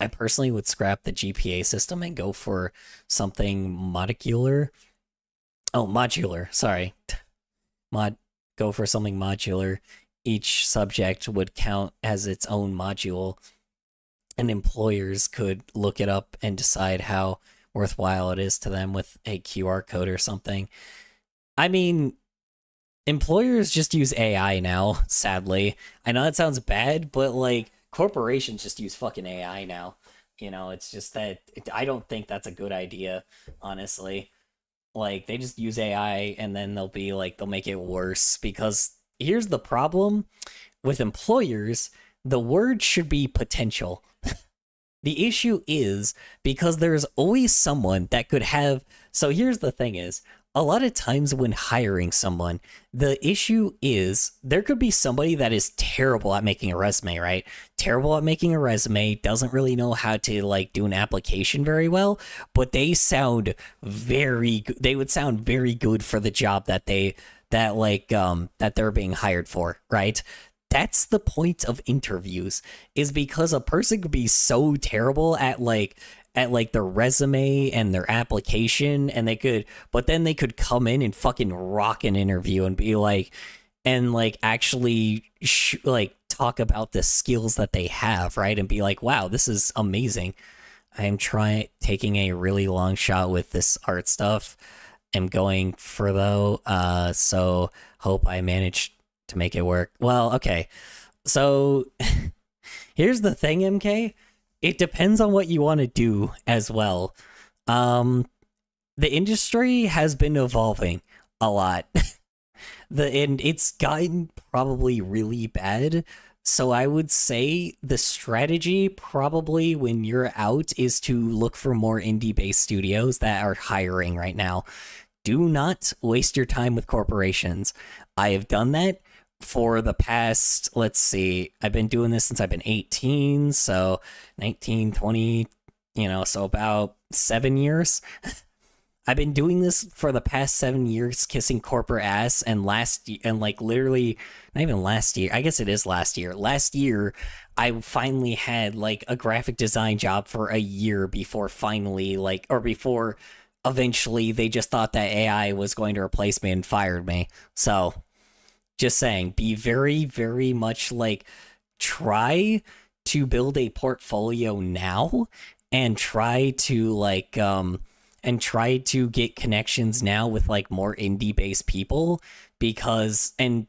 I personally would scrap the GPA system and go for something modular. Oh, modular, sorry. Go for something modular. Each subject would count as its own module, and employers could look it up and decide how worthwhile it is to them with a QR code or something. I mean, employers just use AI now, sadly. I know that sounds bad, but corporations just use fucking AI now. It's just that I don't think that's a good idea, honestly. They just use AI and then they'll make it worse, because here's the problem with employers, the word should be potential. The issue is because there's always someone that could have. So here's the thing is, a lot of times when hiring someone, the issue is there could be somebody that is terrible at making a resume, right? Terrible at making a resume, doesn't really know how to do an application very well, but they sound they would sound very good for the job that they're being hired for, right? That's the point of interviews, is because a person could be so terrible at their resume and their application, and but then they could come in and fucking rock an interview and be actually talk about the skills that they have, right? And be like, wow, this is amazing. I am taking a really long shot with this art stuff. I'm going for so hope I manage to make it work. Well, okay. So here's the thing, MK. It depends on what you want to do as well. The industry has been evolving a lot. And it's gotten probably really bad. So I would say the strategy probably when you're out is to look for more indie-based studios that are hiring right now. Do not waste your time with corporations. I have done that for the past, let's see, I've been doing this since I've been 18, so 19, 20, so about 7 years. I've been doing this for the past 7 years, kissing corporate ass, and literally, not even last year, I guess it is last year. Last year, I finally had a graphic design job for a year before finally, before eventually they just thought that AI was going to replace me and fired me. So, just saying, be very, very much try to build a portfolio now, and try to and try to get connections now with like more indie based people, and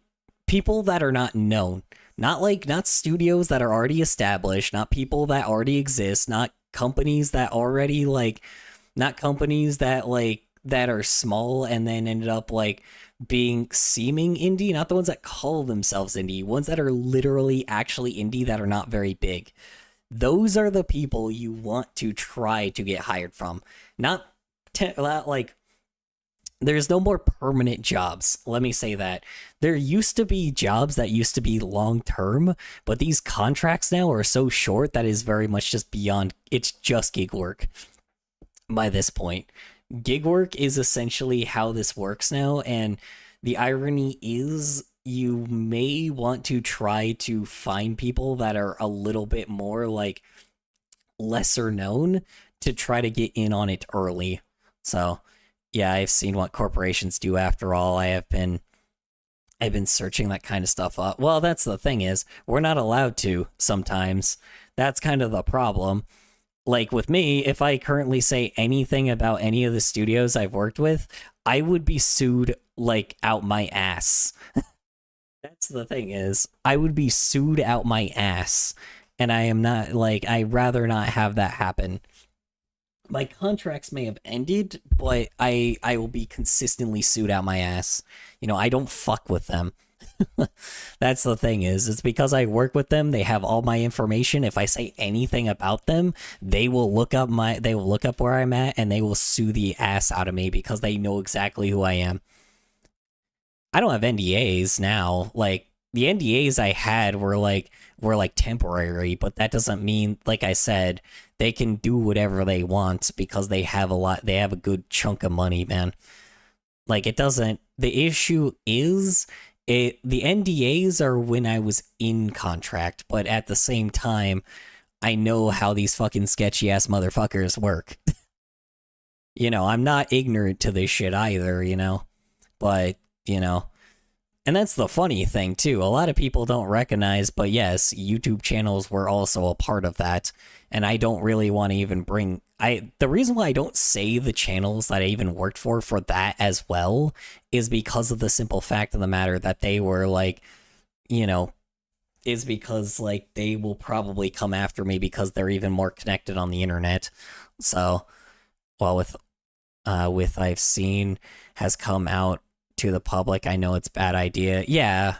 people that are not known, not studios that are already established, not people that already exist, not companies that already like, not companies that like that are small and then ended up like being seeming indie, not the ones that call themselves indie, ones that are literally actually indie that are not very big. Those are the people you want to try to get hired from. Not like, there's no more permanent jobs. Let me say that. There used to be jobs that used to be long term, but these contracts now are so short that is very much just beyond, it's just gig work by this point. Gig work is essentially how this works now, and the irony is you may want to try to find people that are a little bit more like lesser known to try to get in on it early. So yeah, I've seen what corporations do. After all, I've been searching that kind of stuff up. Well, that's the thing, is we're not allowed to sometimes. That's kind of the problem. Like with me, if I currently say anything about any of the studios I've worked with, I would be sued like out my ass. That's the thing, is I would be sued out my ass, and I am not like, I'd rather not have that happen. My contracts may have ended, but I will be consistently sued out my ass. You know, I don't fuck with them. That's the thing, is it's because I work with them, they have all my information. If I say anything about them, they will look up where I'm at, and they will sue the ass out of me because they know exactly who I am. I don't have NDAs now. Like, the NDAs I had were like temporary, but that doesn't mean, like I said, they can do whatever they want because they have a good chunk of money, man. Like, it doesn't, the issue is, the NDAs are when I was in contract, but at the same time, I know how these fucking sketchy ass motherfuckers work. You know, I'm not ignorant to this shit either, you know, but, you know, and that's the funny thing too. A lot of people don't recognize, but yes, YouTube channels were also a part of that. And I don't really want to even bring, the reason why I don't say the channels that I even worked for that as well is because of the simple fact of the matter that they were like, you know, is because like they will probably come after me because they're even more connected on the internet. So, well, with I've seen has come out to the public, I know it's a bad idea. Yeah,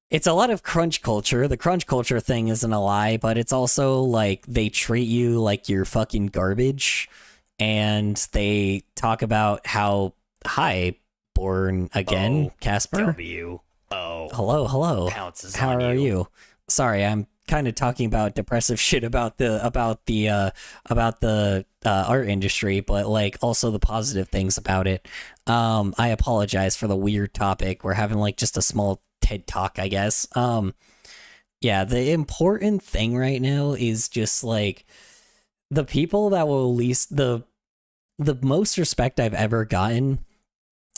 it's a lot of crunch culture. The crunch culture thing isn't a lie, but it's also like they treat you like you're fucking garbage, and they talk about how, hi, born again, Casper. W. O. Hello. Pounces How on are you. you? Sorry, I'm kind of talking about depressive shit about the art industry, but like also the positive things about it. I apologize for the weird topic. We're having like just a small TED talk, I guess. Yeah, the important thing right now is just like the people that will least the most respect I've ever gotten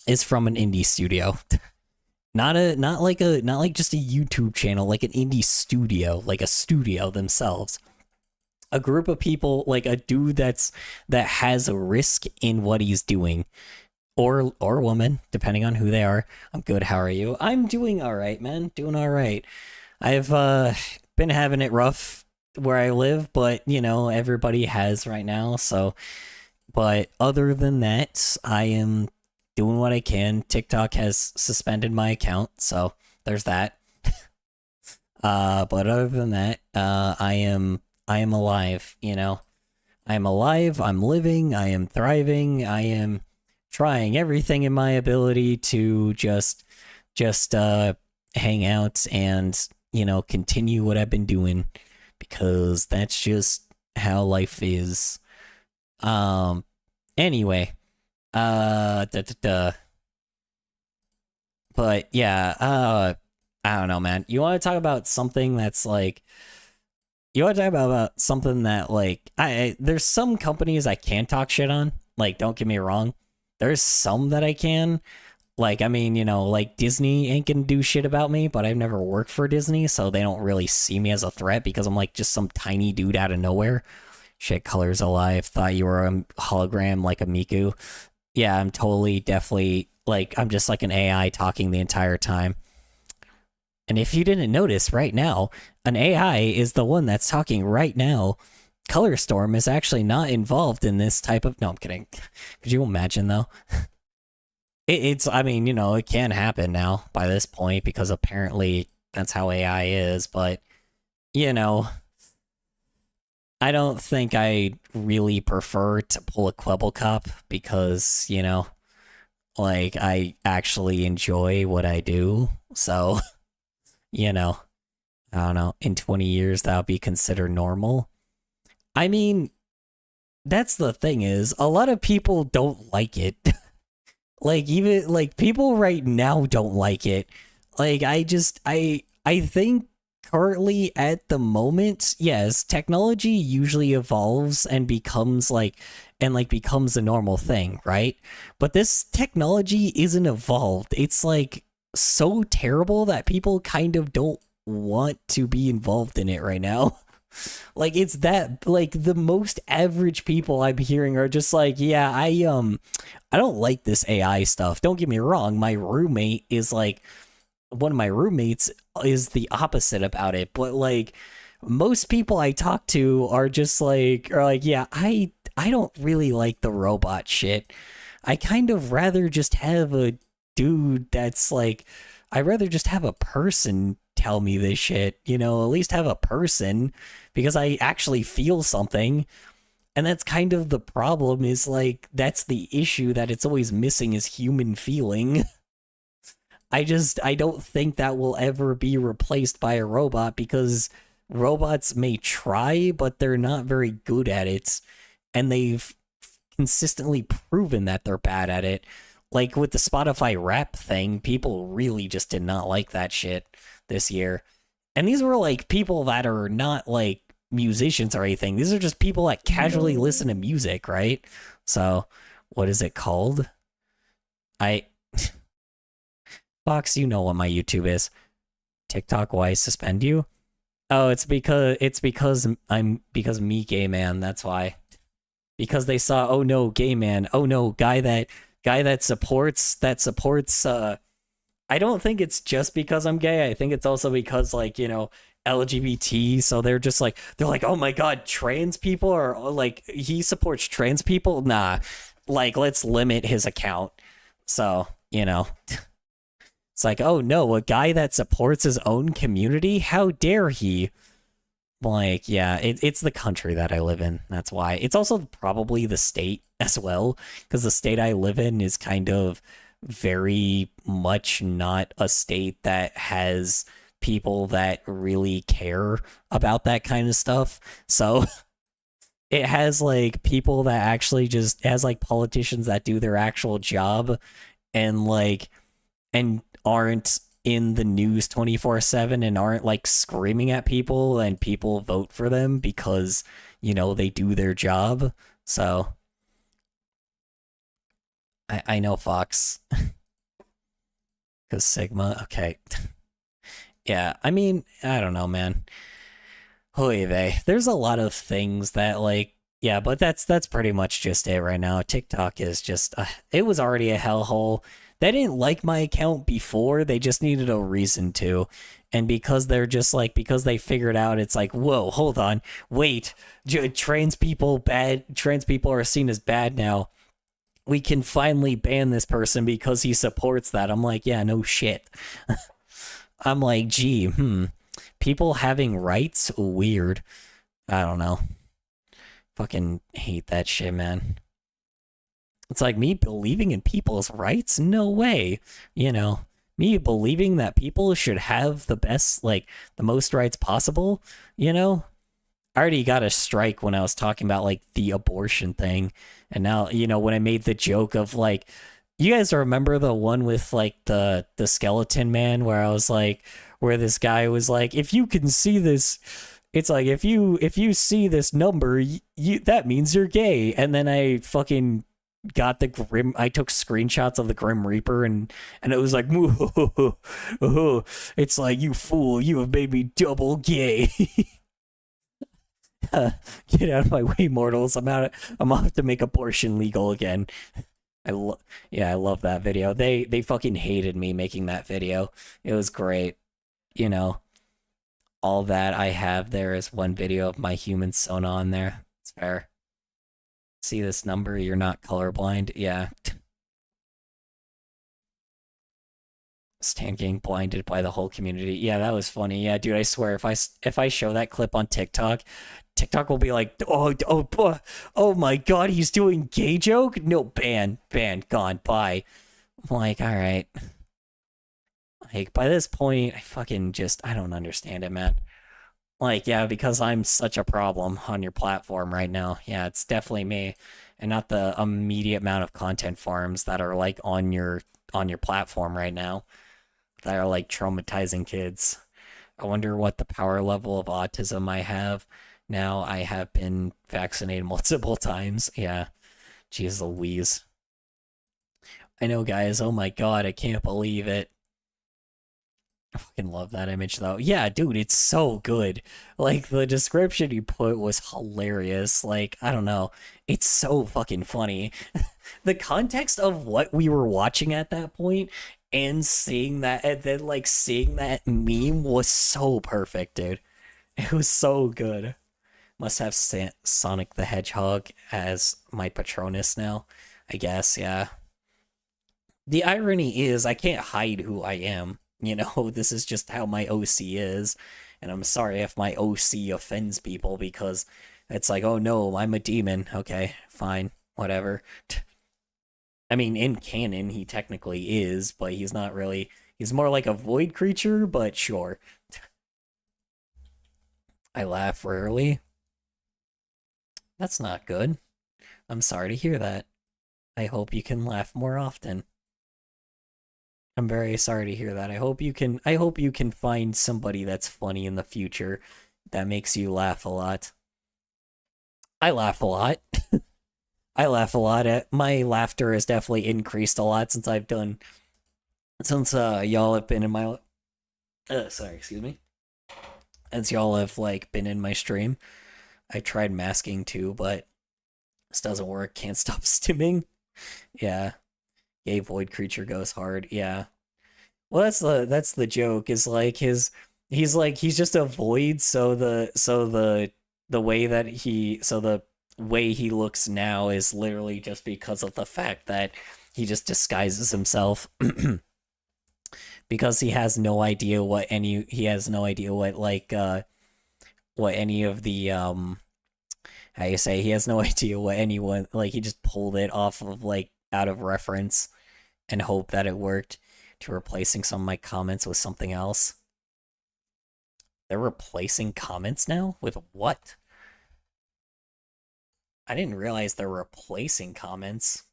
is from an indie studio. Not like just a YouTube channel, like an indie studio, like a studio themselves. A group of people, like a dude that has a risk in what he's doing. Or woman, depending on who they are. I'm good, how are you? I'm doing alright, man. Doing alright. I've been having it rough where I live, but you know, everybody has right now, so but other than that, I am doing what I can. TikTok has suspended my account, so there's that. But other than that, I am alive, you know. I am alive, I'm living, I am thriving, I am trying everything in my ability to just hang out and, you know, continue what I've been doing, because that's just how life is. Anyway, but yeah, I don't know, man. You want to talk about something that's like, something that like, there's some companies I can't talk shit on. Like, don't get me wrong. There's some that I can. Like, I mean, you know, like Disney ain't gonna do shit about me, but I've never worked for Disney, so they don't really see me as a threat because I'm like just some tiny dude out of nowhere. Shit, Color's alive. Thought you were a hologram like a Miku. Yeah, I'm totally, definitely, like, I'm just like an AI talking the entire time. And if you didn't notice right now, an AI is the one that's talking right now. Color Storm is actually not involved in this type of... No, I'm kidding. Could you imagine, though? It's, I mean, you know, it can happen now by this point because apparently that's how AI is, but, you know, I don't think I really prefer to pull a Kwebbelkop because, you know, like, I actually enjoy what I do, so, you know, I don't know, in 20 years that'll be considered normal. I mean, that's the thing is, a lot of people don't like it. Like, even, like, people right now don't like it. Like, I think currently at the moment, yes, technology usually evolves and becomes becomes a normal thing, right? But this technology isn't evolved. It's like so terrible that people kind of don't want to be involved in it right now. Like, it's that, like, the most average people I'm hearing are just like, yeah, I don't like this AI stuff. Don't get me wrong, my roommate is like, one of my roommates is the opposite about it, but like most people I talk to are just like, yeah, I don't really like the robot shit. I kind of rather just have a dude that's like, I'd rather just have a person tell me this shit, you know, at least have a person because I actually feel something. And that's kind of the problem is like, that's the issue that it's always missing is human feeling. I don't think that will ever be replaced by a robot because robots may try, but they're not very good at it. And they've consistently proven that they're bad at it. Like with the Spotify rap thing, people really just did not like that shit this year. And these were like people that are not like musicians or anything. These are just people that casually listen to music, right? So, what is it called? Fox, you know what my YouTube is. TikTok, why suspend you? Oh, it's because me gay man, that's why. Because they saw, oh no, gay man. Oh no, guy that supports I don't think it's just because I'm gay. I think it's also because, like, you know, LGBT, so they're like, oh my god, trans people are like, he supports trans people? Nah. Like, let's limit his account. So, you know. It's like, oh no, a guy that supports his own community? How dare he? Like, yeah, it's the country that I live in. That's why. It's also probably the state as well, because the state I live in is kind of very much not a state that has people that really care about that kind of stuff. So it has like people that actually just has like politicians that do their actual job and like and aren't in the news 24/7 and aren't like screaming at people and people vote for them because, you know, they do their job. So I know Fox. Because Sigma, okay. Yeah, I mean, I don't know, man. Holy vey. There's a lot of things that like, yeah, but that's pretty much just it right now. TikTok is just, it was already a hellhole. They didn't like my account before, they just needed a reason to. And because they're just like, because they figured out, it's like, whoa, hold on, wait, trans people are seen as bad now. We can finally ban this person because he supports that. I'm like, yeah, no shit. I'm like, gee, people having rights? Weird. I don't know. Fucking hate that shit, man. It's like me believing in people's rights? No way. You know, me believing that people should have the best, like, the most rights possible, you know? I already got a strike when I was talking about, like, the abortion thing. And now, you know, when I made the joke of, like, you guys remember the one with, like, the skeleton man where I was like, where this guy was like, if you can see this, it's like, if you see this number, you that means you're gay. And then I fucking got I took screenshots of the Grim Reaper and it was like, it's like, you fool, you have made me double gay. Get out of my way, mortals. I'm off to make abortion legal again. Yeah, I love that video. They fucking hated me making that video. It was great. You know, all that I have there is one video of my human Sona on there. It's fair. See this number? You're not colorblind. Yeah. Stan getting blinded by the whole community. Yeah, that was funny. Yeah, dude, I swear if I show that clip on TikTok, TikTok will be like, oh my god, he's doing gay joke? No, ban, gone, bye. I'm like, all right. Like, by this point, I don't understand it, man. Like, yeah, because I'm such a problem on your platform right now. Yeah, it's definitely me, and not the immediate amount of content farms that are like on your platform right now that are like traumatizing kids. I wonder what the power level of autism I have now. I have been vaccinated multiple times. Yeah, jeez Louise. I know, guys. Oh my god, I can't believe it. I fucking love that image though. Yeah, dude, it's so good. Like, the description you put was hilarious. Like, I don't know. It's so fucking funny. The context of what we were watching at that point and seeing that, and then like seeing that meme was so perfect, dude. It was so good. Must have Sonic the Hedgehog as my Patronus now, I guess, yeah. The irony is I can't hide who I am. You know, this is just how my OC is. And I'm sorry if my OC offends people, because it's like, oh no, I'm a demon. Okay, fine, whatever. I mean, in canon, he technically is, but he's not really. He's more like a void creature, but sure. I laugh rarely. That's not good. I'm sorry to hear that. I hope you can laugh more often. I'm very sorry to hear that. I hope you can find somebody that's funny in the future that makes you laugh a lot. I laugh a lot. I laugh a lot. My laughter has definitely increased a lot since y'all have been in my sorry, excuse me. As y'all have like been in my stream. I tried masking too, but this doesn't work. Can't stop stimming. Yeah. Gay void creature goes hard. Yeah. Well, that's the joke. Is like he's just a void. So the way he looks now is literally just because of the fact that he just disguises himself. Because he has no idea what any of the how you say, he has no idea what anyone, like, he just pulled it off of like out of reference and hope that it worked, to replacing some of my comments with something else. They're replacing comments now? With what? I didn't realize they're replacing comments.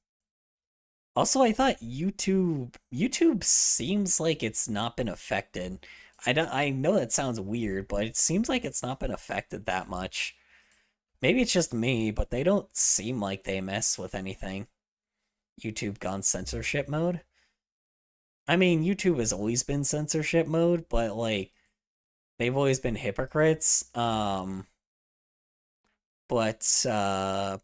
Also, I thought YouTube seems like it's not been affected. I know that sounds weird, but it seems like it's not been affected that much. Maybe it's just me, but they don't seem like they mess with anything. YouTube gone censorship mode? I mean, YouTube has always been censorship mode, but like, they've always been hypocrites. But I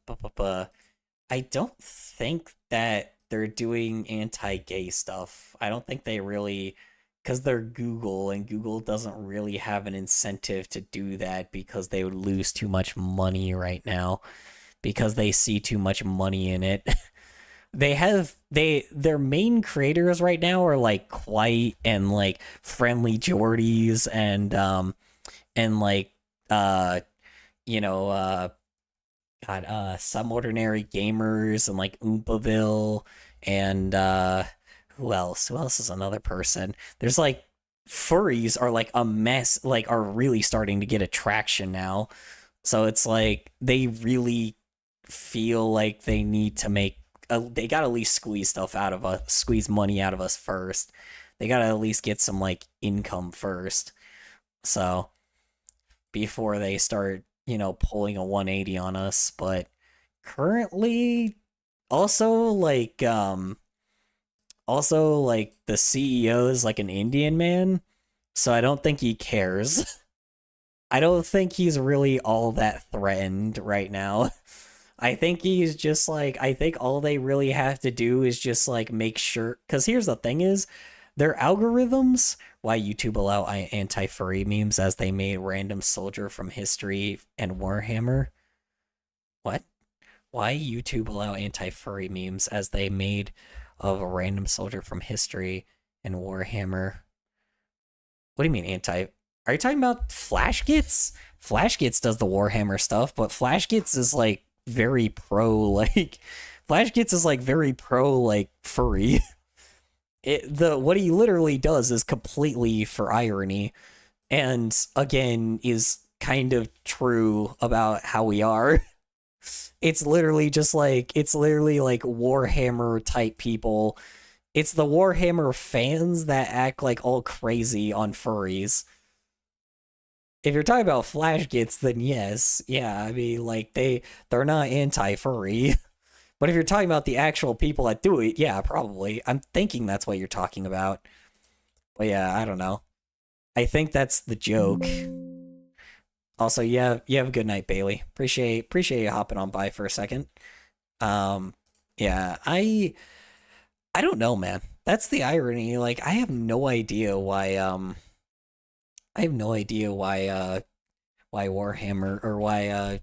don't think that they're doing anti-gay stuff. I don't think they really, because they're Google, and Google doesn't really have an incentive to do that, because they would lose too much money right now, because they see too much money in it. Their main creators right now are like Quiet and like Friendly Jordies and like Some Ordinary Gamers and like Oompaville and who else? Who else is another person? There's like furries are like a mess, like are really starting to get attraction now. So it's like they really feel like they need to make they gotta at least squeeze money out of us first. They gotta at least get some like income first. So before they start, pulling a 180 on us. But currently, also like the CEO is like an Indian man, so I don't think he cares. I don't think he's really all that threatened right now. I think he's just like, I think all they really have to do is just like make sure, because here's the thing is, their algorithms, why YouTube allow anti-furry memes as they made random soldier from history and Warhammer. What? Why YouTube allow anti-furry memes as they made of a random soldier from history and Warhammer? What do you mean anti? Are you talking about Flashgits? Flashgits does the Warhammer stuff, but Flashgits is like very pro like Flashgits is like very pro like furry. What he literally does is completely for irony, and again is kind of true about how we are. It's literally like Warhammer type people. It's the Warhammer fans that act like all crazy on furries. If you're talking about Flashgits, then yes, yeah, I mean, like, they're not anti-furry. But if you're talking about the actual people that do it, yeah, probably. I'm thinking that's what you're talking about. But yeah, I don't know. I think that's the joke. Also, yeah, you have a good night, Bailey. Appreciate you hopping on by for a second. Yeah, I don't know, man. That's the irony. Like, I have no idea why why Warhammer or why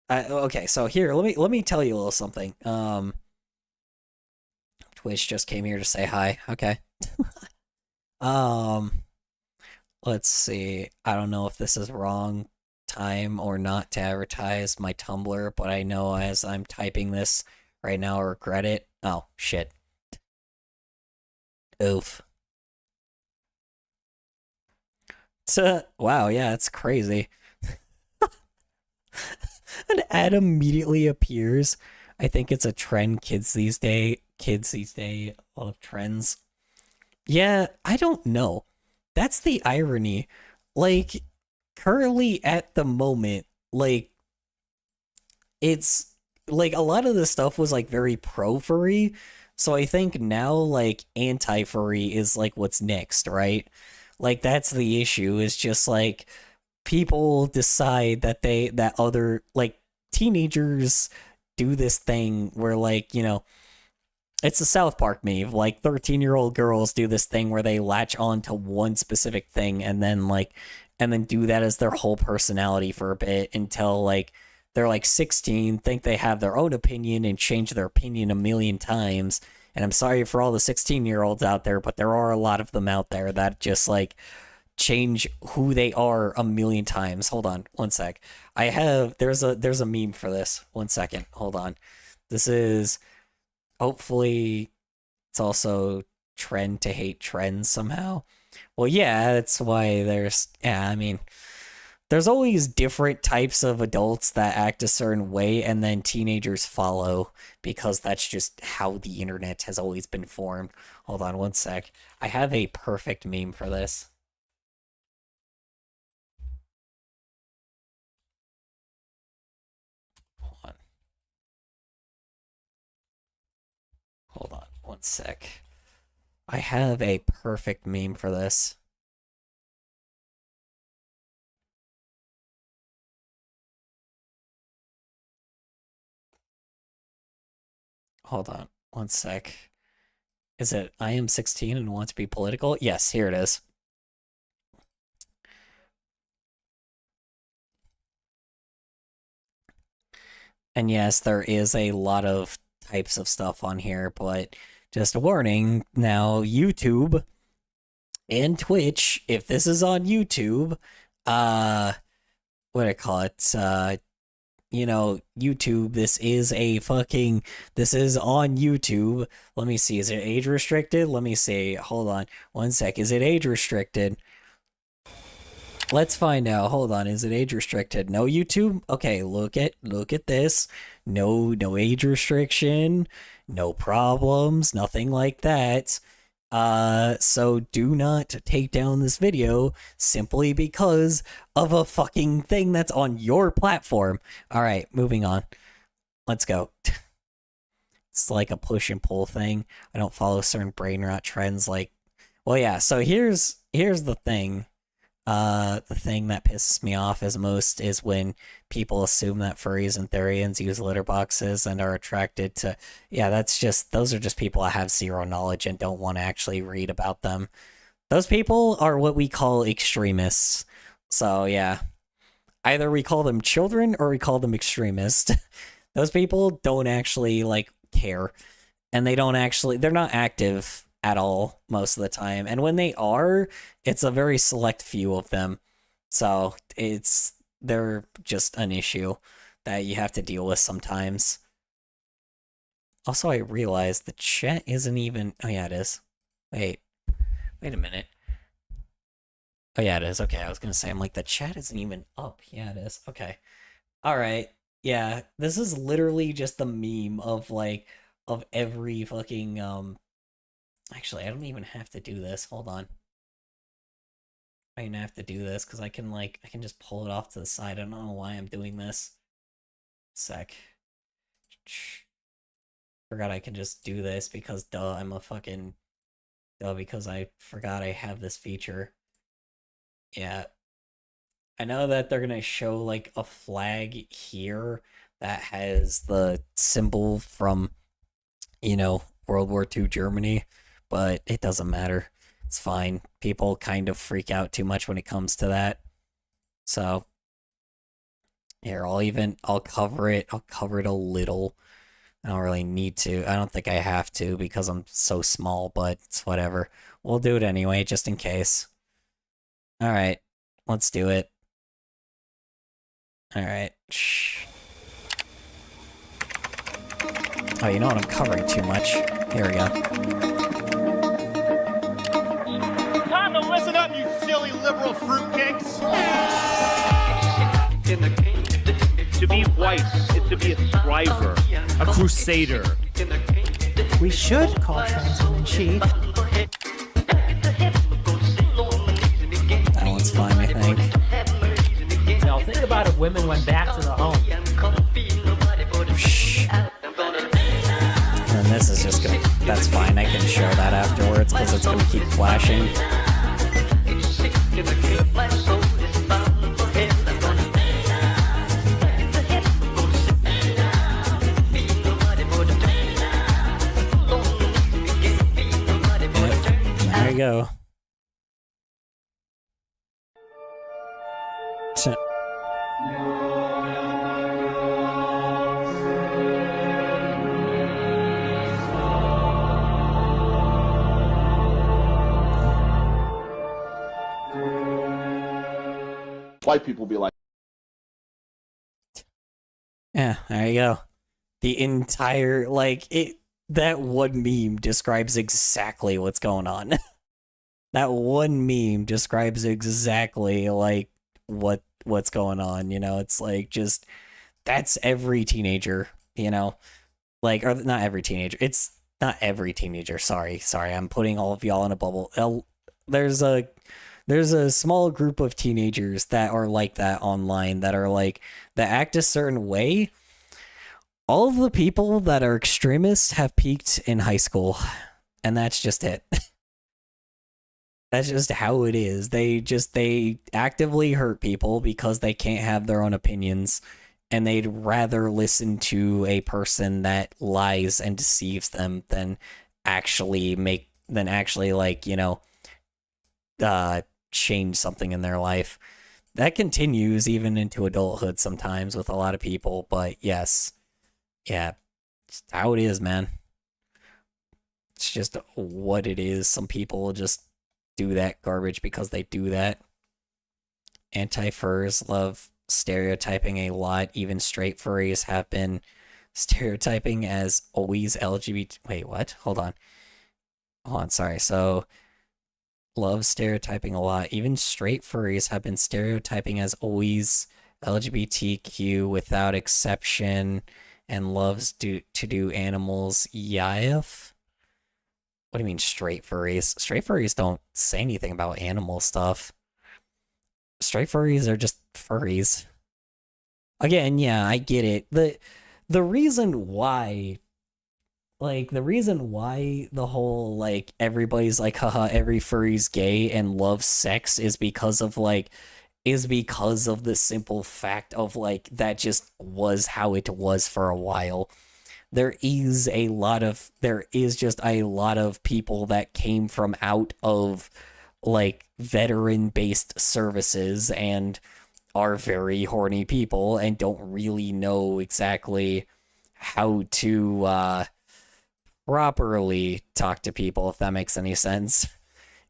okay, so here, let me tell you a little something. Twitch just came here to say hi. Okay. Let's see. I don't know if this is wrong time or not to advertise my Tumblr, but I know as I'm typing this right now I regret it. Oh, shit. Oof. Wow, yeah, it's crazy. An ad immediately appears. I think it's a trend kids these days love trends. Yeah, I don't know. That's the irony. Like, currently at the moment, like, it's like a lot of the stuff was like very pro furry. So I think now like anti furry is like what's next, right? Like that's the issue, is just like people decide that other like teenagers do this thing where like, you know, it's a South Park meme. Like 13-year-old girls do this thing where they latch on to one specific thing and then do that as their whole personality for a bit until like they're like 16, think they have their own opinion and change their opinion a million times. And I'm sorry for all the 16-year-olds out there, but there are a lot of them out there that just like change who they are a million times. Hold on, one sec. There's a meme for this. 1 second. Hold on. This is hopefully it's also trend to hate trends somehow. Well, yeah, that's why I mean, there's always different types of adults that act a certain way and then teenagers follow because that's just how the internet has always been formed. Hold on 1 sec. I have a perfect meme for this. Hold on 1 sec. I have a perfect meme for this. Hold on 1 sec. Is it I am 16 and want to be political? Yes, here it is. And yes, there is a lot of types of stuff on here, but just a warning, now YouTube and Twitch, if this is on YouTube, what do I call it? You know, YouTube, this is on YouTube. Let me see, is it age restricted? Let me see, hold on 1 sec. Is it age restricted? Let's find out. Hold on, is it age restricted? No, YouTube? Okay, look at this. No age restriction, no problems, nothing like that. So do not take down this video simply because of a fucking thing that's on your platform. All right, moving on. Let's go. It's like a push and pull thing. I don't follow certain brain rot trends like, well, yeah, so here's the thing. The thing that pisses me off as most is when people assume that furries and therians use litter boxes and are attracted to. Yeah, those are just people that have zero knowledge and don't want to actually read about them. Those people are what we call extremists. So yeah, either we call them children or we call them extremists. Those people don't actually like care, and they're not active at all most of the time. And when they are, it's a very select few of them. So they're just an issue that you have to deal with sometimes. Also, I realized the chat isn't even. Oh yeah, it is. Wait a minute. Oh yeah, it is. Okay, I was gonna say, I'm like, the chat isn't even up. Yeah, it is. Okay. Alright. Yeah, this is literally just the meme of every fucking actually, I don't even have to do this. Hold on. I don't have to do this because I can just pull it off to the side. I don't know why I'm doing this. Sec. Forgot I can just do this because because I forgot I have this feature. Yeah. I know that they're gonna show like a flag here that has the symbol from, World War II Germany, but it doesn't matter. It's fine. People kind of freak out too much when it comes to that. So here, I'll cover it. I'll cover it a little. I don't really need to. I don't think I have to because I'm so small, but it's whatever. We'll do it anyway, just in case. Alright, let's do it. Alright. Shh. Oh, you know what? I'm covering too much. Here we go. Time to listen up, you silly liberal fruitcakes! To be white is to be a striver, a crusader. We should call trans women she. That one's fine, I think. Now think about if women went back to the home. Shh. And this is just gonna. That's fine, I can show that afterwards because it's gonna keep flashing. There you go. White people be like, yeah, there you go. The entire, that one meme describes exactly what's going on. That one meme describes exactly, what's going on, it's just, that's every teenager, or not every teenager, it's not every teenager, sorry, I'm putting all of y'all in a bubble. There's a small group of teenagers that are like that online, that are that act a certain way. All of the people that are extremists have peaked in high school, and that's just it. That's just how it is. They actively hurt people because they can't have their own opinions, and they'd rather listen to a person that lies and deceives them than actually change something in their life. That continues even into adulthood sometimes with a lot of people, but yes. Yeah, it's how it is, man. It's just what it is. Some people just do that garbage because they do that. Anti-furs love stereotyping a lot. Even straight furries have been stereotyping as always LGBT. Wait, what? Hold on, sorry. So, love stereotyping a lot. Even straight furries have been stereotyping as always LGBTQ without exception, and loves to do animals. Yaif? What do you mean straight furries? Straight furries don't say anything about animal stuff. Straight furries are just furries. Again, yeah, I get it. The reason why like the reason why the whole like everybody's like haha every furry's gay and loves sex is because of the simple fact of like that just was how it was for a while. There is just a lot of people that came from out of like veteran based services and are very horny people and don't really know exactly how to properly talk to people, if that makes any sense.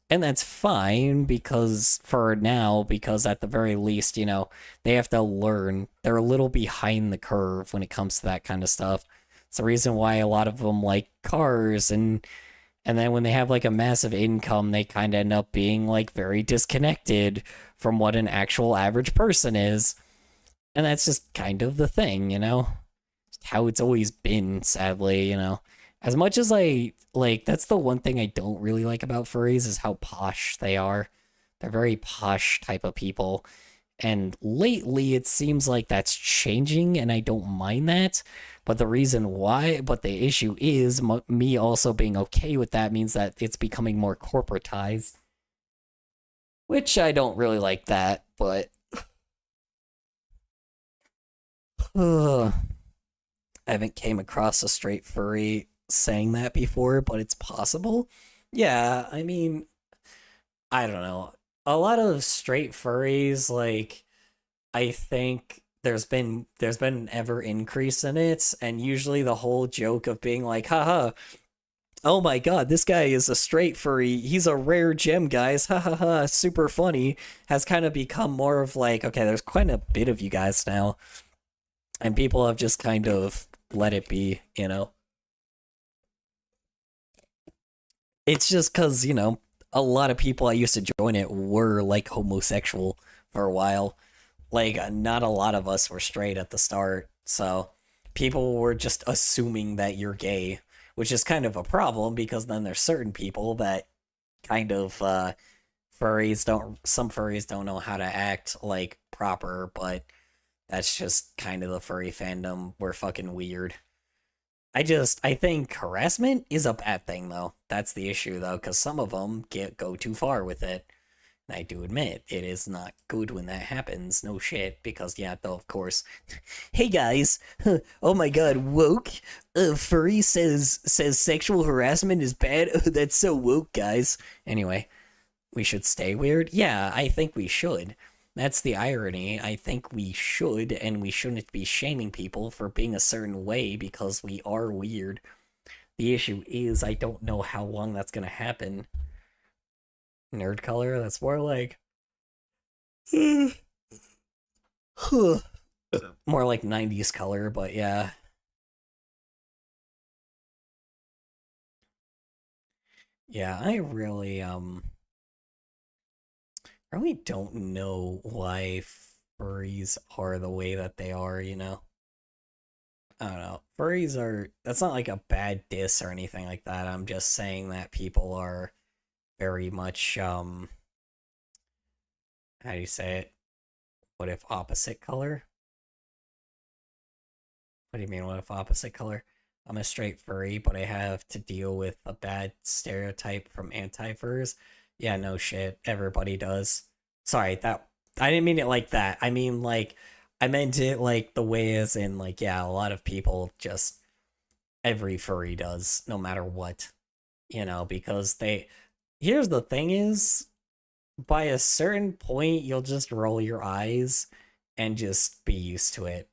And that's fine because at the very least, they have to learn. They're a little behind the curve when it comes to that kind of stuff. It's the reason why a lot of them like cars, and then when they have like a massive income, they kind of end up being like very disconnected from what an actual average person is. And that's just kind of the thing, how it's always been, sadly, As much as that's the one thing I don't really like about furries is how posh they are. They're very posh type of people. And lately it seems like that's changing and I don't mind that. But the issue is me also being okay with that means that it's becoming more corporatized. Which I don't really like that, but I haven't came across a straight furry saying that before, but it's possible. Yeah, I mean, I don't know. A lot of straight furries, like, I think there's been an ever increase in it, and usually the whole joke of being like, haha, oh my god, this guy is a straight furry, he's a rare gem, guys, ha ha ha, super funny, has kind of become more of like, okay, there's quite a bit of you guys now, and people have just kind of let it be, It's just because, a lot of people I used to join it were, like, homosexual for a while. Like, not a lot of us were straight at the start, so people were just assuming that you're gay, which is kind of a problem, because then there's certain people that kind of, some furries don't know how to act, like, proper, but that's just kind of the furry fandom. We're fucking weird. I think harassment is a bad thing, though. That's the issue, though, because some of them go too far with it. And I do admit, it is not good when that happens, no shit, because, yeah, though, of course. Hey, guys! Oh my god, woke? Furry says sexual harassment is bad? Oh, that's so woke, guys. Anyway, we should stay weird? Yeah, I think we should. That's the irony. I think we should, and we shouldn't be shaming people for being a certain way because we are weird. The issue is, I don't know how long that's gonna happen. Nerd color? That's more like... more like 90s color, but yeah. Yeah, I really don't know why furries are the way that they are, I don't know. Furries are... That's not like a bad diss or anything like that. I'm just saying that people are very much, how do you say it? What if opposite color? What do you mean, what if opposite color? I'm a straight furry, but I have to deal with a bad stereotype from anti-furs. Yeah, no shit. Everybody does. Sorry, I didn't mean it like that. I mean, like, I meant it like the way as in, like, yeah, a lot of people just... Every furry does, no matter what. Because they... Here's the thing is, by a certain point, you'll just roll your eyes and just be used to it.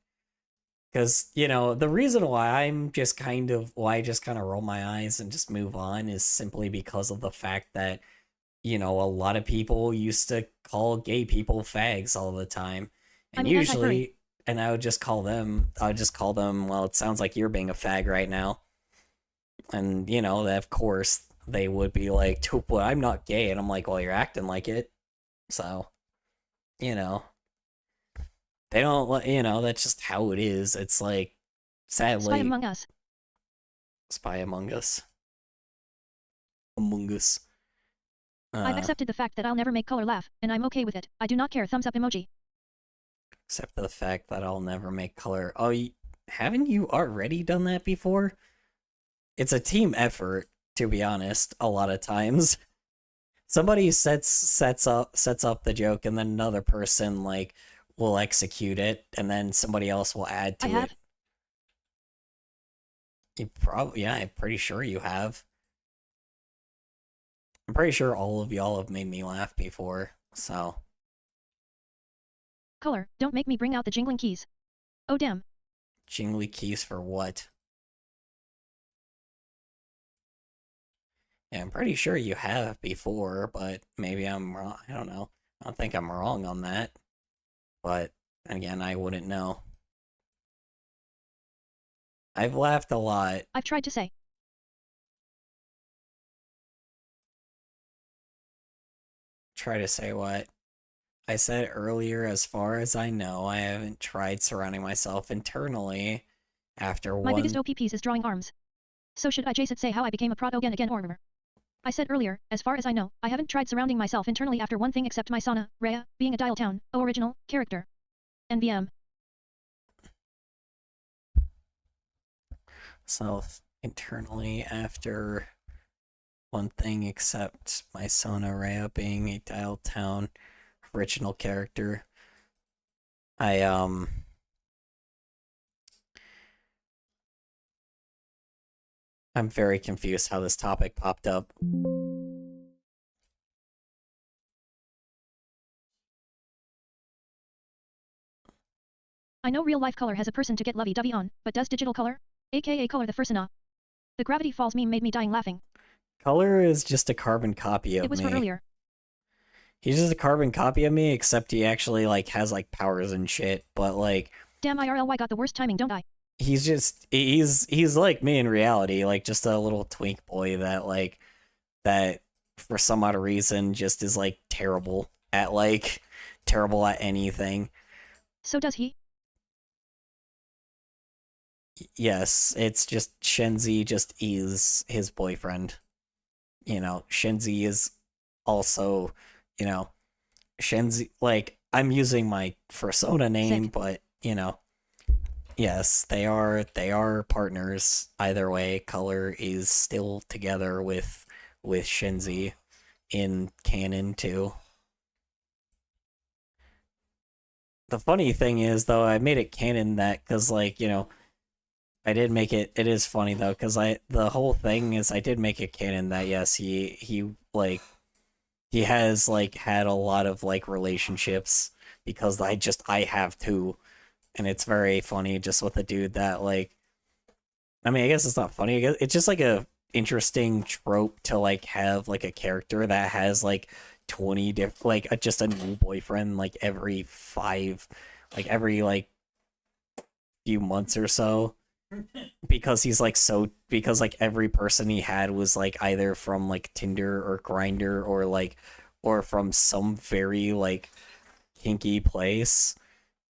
Because, the reason why I just kind of roll my eyes and just move on is simply because of the fact that, a lot of people used to call gay people fags all the time. And usually, and I would just call them, well, it sounds like you're being a fag right now. And, that of course, they would be like, well, I'm not gay. And I'm like, well, you're acting like it. So, they don't, that's just how it is. It's like, sadly... Spy Among Us. Spy Among Us. Among Us. I've accepted the fact that I'll never make color laugh, and I'm okay with it. I do not care. Thumbs up emoji. Except for the fact that I'll never make color... Oh, haven't you already done that before? it's a team effort, to be honest, a lot of times. Somebody sets up the joke and then another person like will execute it and then somebody else will add to I have. it. You probably, yeah, I'm pretty sure you have. I'm pretty sure all of y'all have made me laugh before, so. Color, don't make me bring out the jingling keys. Oh damn. Jingly keys for what? Yeah, I'm pretty sure you have before, but maybe I'm wrong. I don't know. I don't think I'm wrong on that. But, again, I wouldn't know. I've laughed a lot. I've tried to say. Try to say what? I said earlier, as far as I know, I haven't tried surrounding myself internally after My one... biggest OPPs is drawing arms. So should I just say how I became a prot again or... I said earlier, as far as I know, I haven't tried surrounding myself internally after one thing except my Sana, Rhea, being a Dial Town, original, character. NVM. So, internally after one thing except my Sona Rhea being a Dial Town original character, I'm very confused how this topic popped up. I know real life color has a person to get lovey-dovey on, but does digital color? AKA color the fursona. The Gravity Falls meme made me dying laughing. Color is just a carbon copy of me. It was for earlier. He's just a carbon copy of me, except he actually like has like powers and shit, but like... Damn IRLY got the worst timing, don't I? He's like me in reality, like just a little twink boy that for some odd reason just is like terrible at anything. So does he? Yes, it's just Shenzi just is his boyfriend. You know, Shenzi is also, you know, Shenzi, like, I'm using my Fursona name, Sick. but, you know, yes, they are partners. Either way, Color is still together with Shenzi in canon too. The funny thing is, though, I made it canon that because, like, you know, I did make it. It is funny though, because the whole thing is I did make it canon that yes, he has like had a lot of like relationships because I have two, and it's very funny just with a dude that like. I mean, I guess it's not funny. I guess it's just like a interesting trope to like have like a character that has like 20 different like just a new boyfriend like every few months or so. Because he's like because like every person he had was like either from like Tinder or Grindr or from some very like kinky place,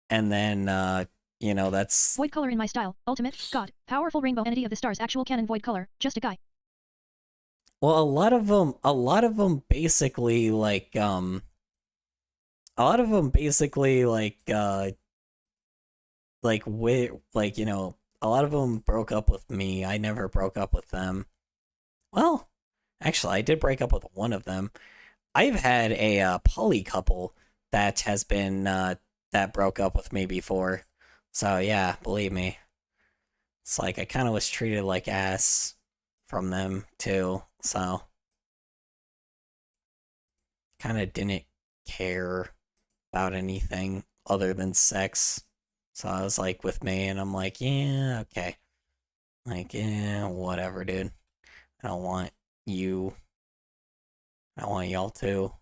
and then you know that's Void color in my style, ultimate, god, powerful rainbow entity of the stars, actual canon void color, just a guy. well a lot of them basically like you know. A lot of them broke up with me. I never broke up with them. Well, actually, I did break up with one of them. I've had a poly couple that has been that broke up with me before. So yeah, believe me. It's like I kind of was treated like ass from them too. So kind of didn't care about anything other than sex. So I was like with me, and I'm like, yeah, okay. Like, yeah, whatever, dude. I don't want you. I don't want y'all too.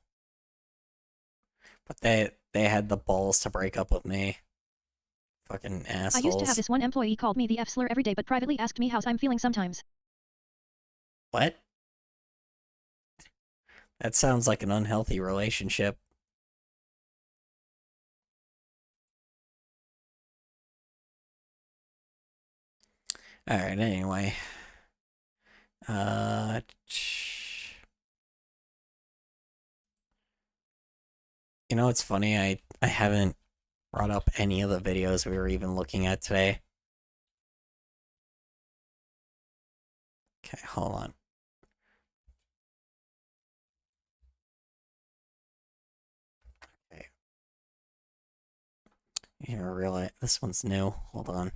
But they had the balls to break up with me. Fucking assholes. I used to have this one employee called me the F slur every day but privately asked me how I'm feeling sometimes. What? That sounds like an unhealthy relationship. Alright, anyway. You know, it's funny, I haven't brought up any of the videos we were even looking at today. Okay, hold on. Okay. You realize this one's new. Hold on.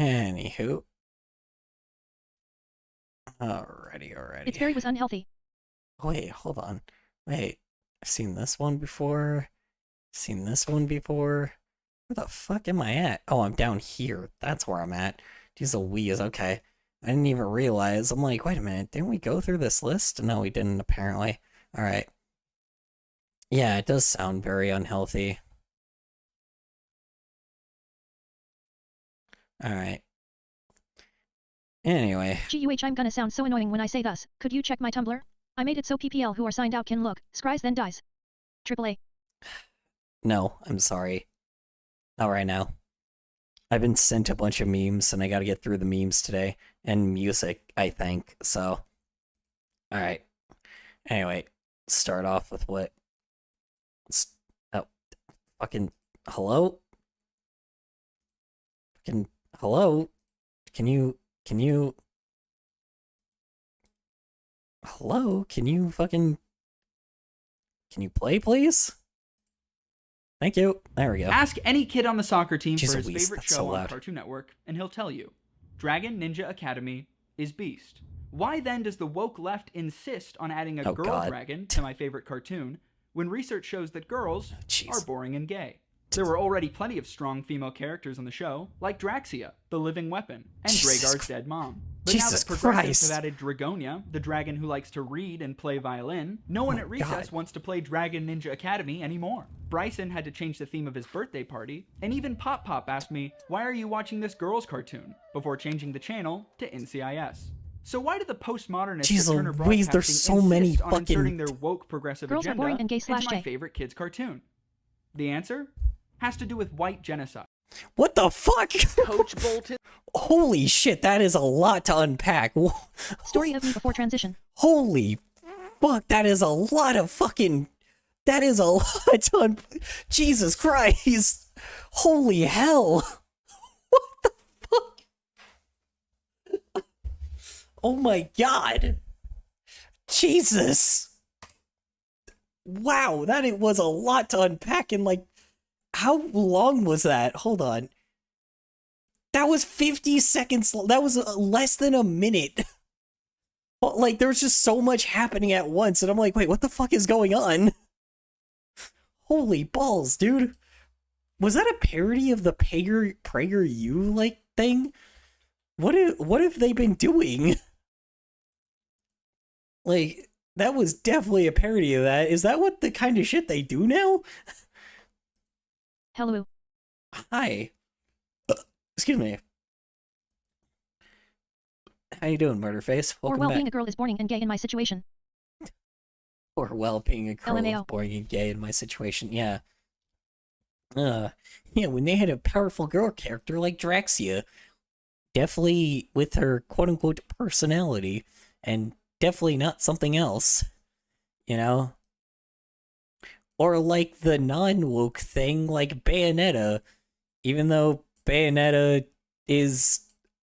Anywho. Alrighty. Its berry was unhealthy. Wait, hold on. Wait, I've seen this one before. Seen this one before. Where the fuck am I at? Oh, I'm down here. That's where I'm at. Jeez Louise, okay. I didn't even realize. I'm like, wait a minute, didn't we go through this list? No, we didn't, apparently. Alright. Yeah, it does sound very unhealthy. Alright. Anyway. GUH, I'm gonna sound so annoying when I say thus. Could you check my Tumblr? I made it so PPL who are signed out can look. Scries then dies. AAA. No, I'm sorry. Not right now. I've been sent a bunch of memes, and I gotta get through the memes today. And music, I think, so... Alright. Anyway, start off with what... Oh, fucking... Hello? Fucking... Hello? Can you... Hello? Can you fucking... Can you play, please? Thank you. There we go. Ask any kid on the soccer team Jeez for his Louise, favorite that's so show on loud. Cartoon Network, and he'll tell you. Dragon Ninja Academy is Beast. Why then does the woke left insist on adding a girl God. dragon to my favorite cartoon, when research shows that girls Jeez. are boring and gay? There were already plenty of strong female characters on the show, like Draxia, the living weapon, and Jesus Dragar's dead mom. But now Jesus that progressives Christ. have added Dragonia, the dragon who likes to read and play violin, no one Oh, at recess God. wants to play Dragon Ninja Academy anymore. Bryson had to change the theme of his birthday party, and even Pop Pop asked me, "Why are you watching this girls' cartoon?" before changing the channel to NCIS. So why do the postmodernists Jeez at Turner Louise, there's Broadcasting so many insist on fucking- inserting their woke progressive Girls are agenda boring and gay into my /J. favorite kids' cartoon? The answer has to do with white genocide. What the fuck? Coach Bolton. Holy shit, that is a lot to unpack. Story of me before transition. Holy fuck, that is a lot of fucking... That is a lot to Jesus Christ. Holy hell. What the fuck? Oh my god. Jesus. Wow, that it was a lot to unpack in like... How long was that? Hold on. That was 50 seconds. That was less than a minute. But like, there was just so much happening at once, and I'm like, wait, what the fuck is going on? Holy balls, dude. Was that a parody of the PragerU like thing? What have they been doing? Like, that was definitely a parody of that. Is that what the kind of shit they do now? Hello. Hi. Excuse me. How you doing, Murderface? Or Welcome well, back. being a girl is boring and gay in my situation. Or well, being a girl is LMAO. boring and gay in my situation. Yeah. Yeah, when they had a powerful girl character like Draxia, definitely with her quote-unquote personality, and definitely not something else, you know? Or like the non-woke thing like Bayonetta, even though Bayonetta is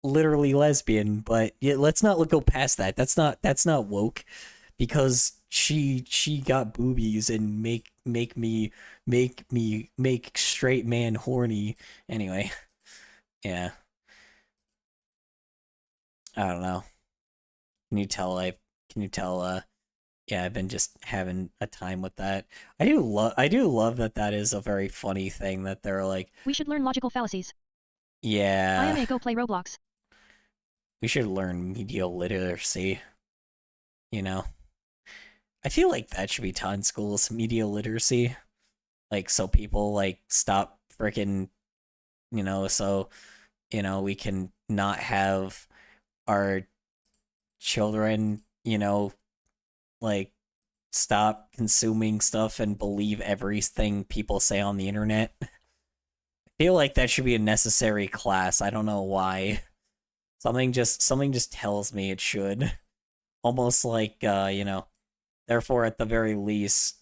literally lesbian, but yeah, let's not go past that. That's not woke, because she got boobies and make straight man horny. Anyway, yeah. I don't know. Can you tell? Yeah, I've been just having a time with that. I do love that is a very funny thing that they're like, We should learn logical fallacies. yeah. I may go play Roblox. We should learn media literacy. You know? I feel like that should be taught in schools, media literacy. Like, so people, like, stop freaking, so, we can not have our children, you know, like stop consuming stuff and believe everything people say on the internet. I feel like that should be a necessary class. I don't know why. Something just tells me it should. Almost like, you know, therefore at the very least,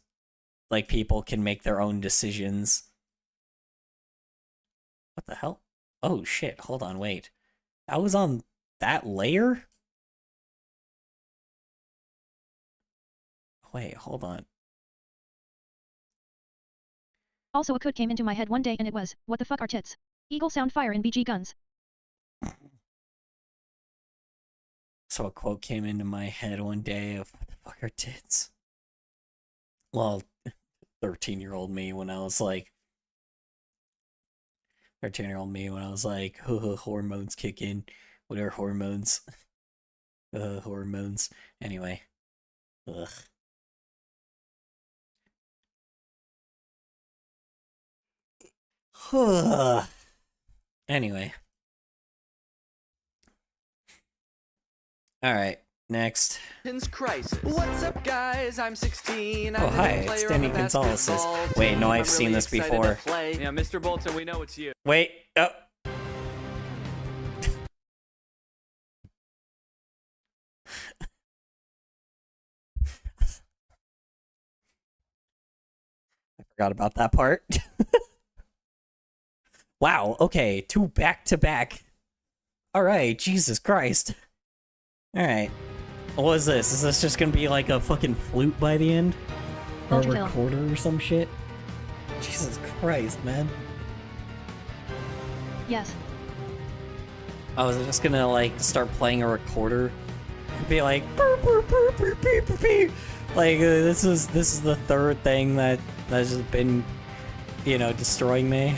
like, people can make their own decisions. What the hell? Oh shit, hold on, wait. I was on that layer? Wait, hold on. Also a quote came into my head one day and it was, what the fuck are tits? Eagle sound fire in BG guns. So a quote came into my head one day of, what the fuck are tits? Well, 13-year-old me when I was like... 13-year-old me when I was like, hormones kick in. What are hormones? Hormones. Anyway. Ugh. Anyway. Alright, next. Crisis. What's up, guys? I'm 16. Oh, hi, it's Danny Gonzalez. Wait, no, I've seen this before. Yeah, Mr. Bolton, we know it's you. Wait, oh. I forgot about that part. Wow, okay, 2 back-to-back. Alright, Jesus Christ. Alright. What is this? Is this just gonna be like a fucking flute by the end? Or a Ultra kill. recorder or some shit? Jesus Christ, man. Yes. I was just gonna like start playing a recorder and be like "Burr, burr, burr, burr, burr, burr, burr." Like this is the third thing that's just been, you know, destroying me.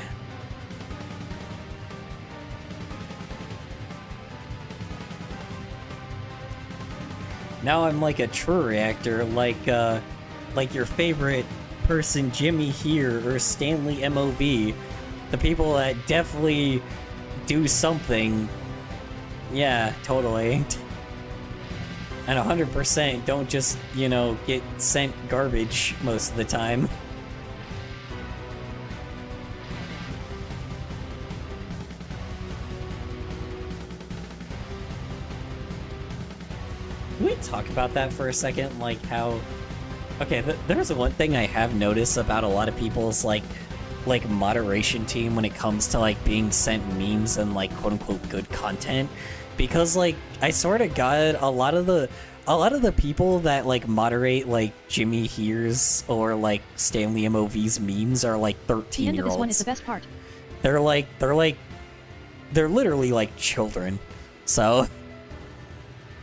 Now I'm like a true reactor, like your favorite person, Jimmy here, or Stanley MOV. The people that definitely do something. Yeah, totally. And 100% don't just, you know, get sent garbage most of the time. Can we talk about that for a second? Like how... Okay, there's one thing I have noticed about a lot of people's, like moderation team when it comes to, like, being sent memes and, like, quote-unquote good content. Because, like, I sort of got a lot of the people that, like, moderate, like, Jimmy Here's or, like, Stanley MOV's memes are, like, 13-year-olds. The end of this one is the best part. They're literally, like, children. So...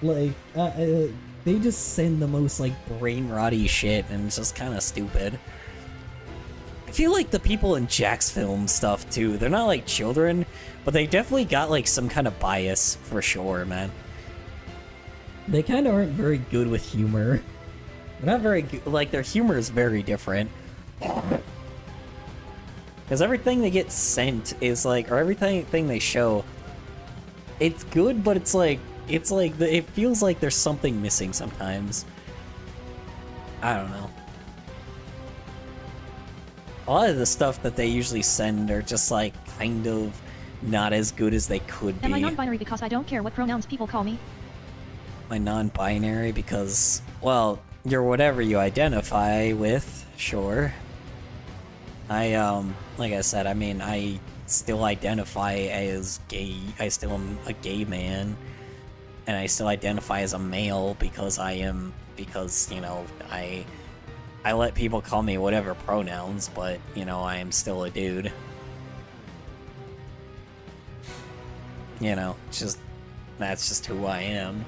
Like, they just send the most, like, brain-rotty shit, and it's just kind of stupid. I feel like the people in Jack's film stuff, too, they're not, like, children, but they definitely got, like, some kind of bias, for sure, man. They kind of aren't very good with humor. They're not very good, like, their humor is very different. Because everything they get sent is, like, or everything they show, it's good, but it's like, it feels like there's something missing sometimes. I don't know. A lot of the stuff that they usually send are just, like, kind of not as good as they could be. Am I non-binary because I don't care what pronouns people call me? My non-binary because, well, you're whatever you identify with, sure. Like I said, I mean, I still identify as gay. I still am a gay man. And I still identify as a male because you know, I let people call me whatever pronouns, but, you know, I am still a dude. You know, that's just who I am.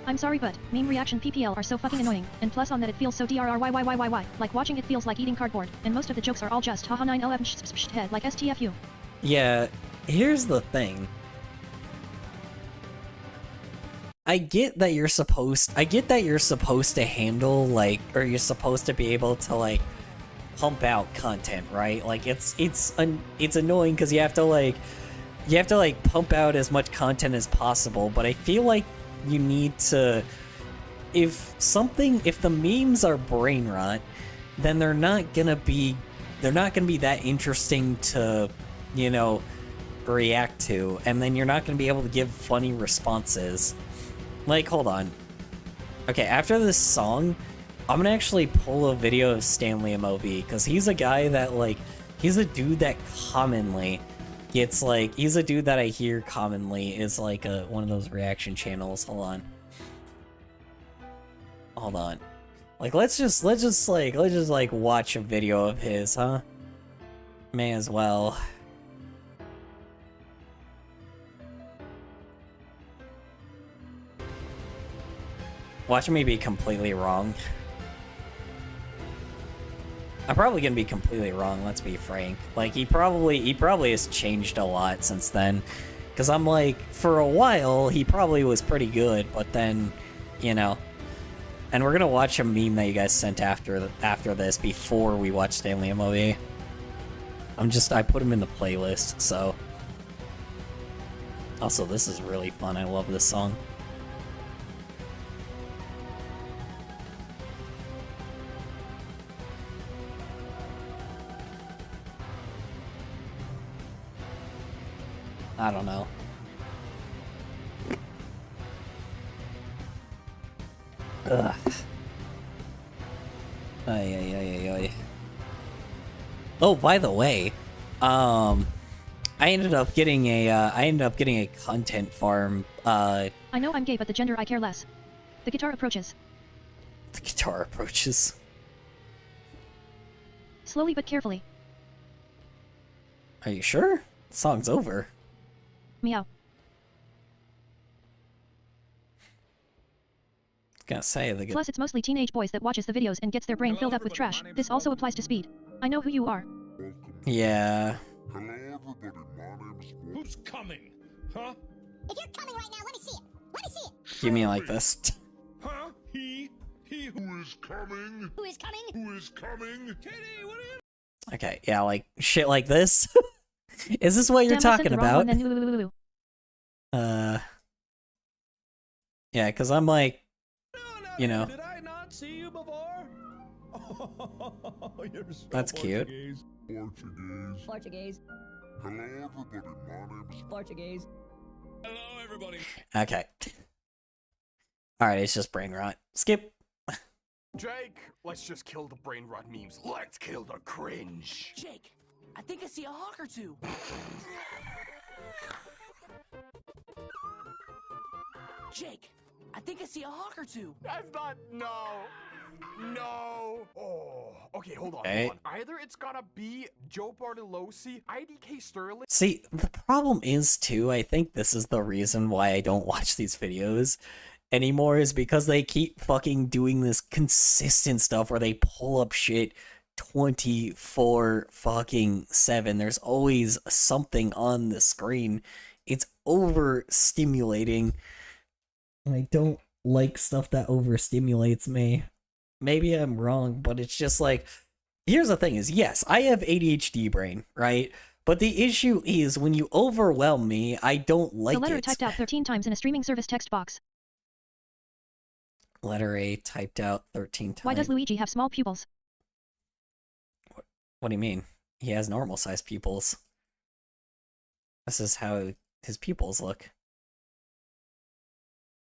I'm sorry but, meme reaction PPL are so fucking annoying, and plus on that it feels so DRRYYYYY, like watching it feels like eating cardboard, and most of the jokes are all just haha 9LF head like STFU. Yeah, here's the thing. I get that you're supposed to handle, like, or you're supposed to be able to, like, pump out content, right? Like, it's annoying because you have to, like, you have to like pump out as much content as possible, but I feel like you need to, if the memes are brain rot, then they're not gonna be that interesting to, you know, react to, and then you're not gonna be able to give funny responses. Like, hold on. Okay, after this song, I'm gonna actually pull a video of Stanley MOV, because he's a guy that, like, he's a dude that commonly gets, like, he's a dude that I hear commonly is, like, one of those reaction channels. Hold on. Like, let's just watch a video of his, huh? May as well. Watch me be completely wrong. I'm probably gonna be completely wrong, let's be frank. Like, he probably has changed a lot since then. Because I'm like, for a while, he probably was pretty good, but then, you know. And we're gonna watch a meme that you guys sent after this, before we watch Stanley MOV. I put him in the playlist, so. Also, this is really fun, I love this song. I don't know. Ugh. Ay. Oh, by the way, I ended up getting a content farm. I know I'm gay, but the gender I care less. The guitar approaches. The guitar approaches. Slowly but carefully. Are you sure? The song's over. Meow. Gonna say the Plus, it's mostly teenage boys that watches the videos and gets their brain filled up with trash. This also applies to speed. I know who you are. Yeah. Hello, everybody. My name's... Who's coming? Huh? If you're coming right now, let me see it. Let me see it. You mean like this? Huh? He who is coming? Who is coming? Who is coming? Kitty, what are you... Okay, yeah, like shit like this. Is this what you're Damn, I said talking the wrong about? one, then Yeah, because I'm like, you know. Did I not see you before? Oh, you're so That's cute. Portuguese. Hello, everybody. My name's... Portuguese. Hello, everybody. Okay. Alright, it's just brain rot. Skip. Jake, let's just kill the brain rot memes. Let's kill the cringe. Jake, I think I see a hawk or two. Jake, I think I see a hawk or two. That's not... No. Oh. Okay, hold on. Okay. Either it's gonna be Joe Bartolozzi, IDK Sterling... See, the problem is, too, I think this is the reason why I don't watch these videos anymore, is because they keep fucking doing this consistent stuff where they pull up shit 24 fucking 7. There's always something on the screen. It's overstimulating. I don't like stuff that overstimulates me. Maybe I'm wrong, but it's just like, here's the thing is, yes, I have ADHD brain, right? But the issue is when you overwhelm me, I don't like it. The letter typed out 13 times in a streaming service text box. Letter A typed out 13 times. Why does Luigi have small pupils? What do you mean? He has normal sized pupils. This is how his pupils look.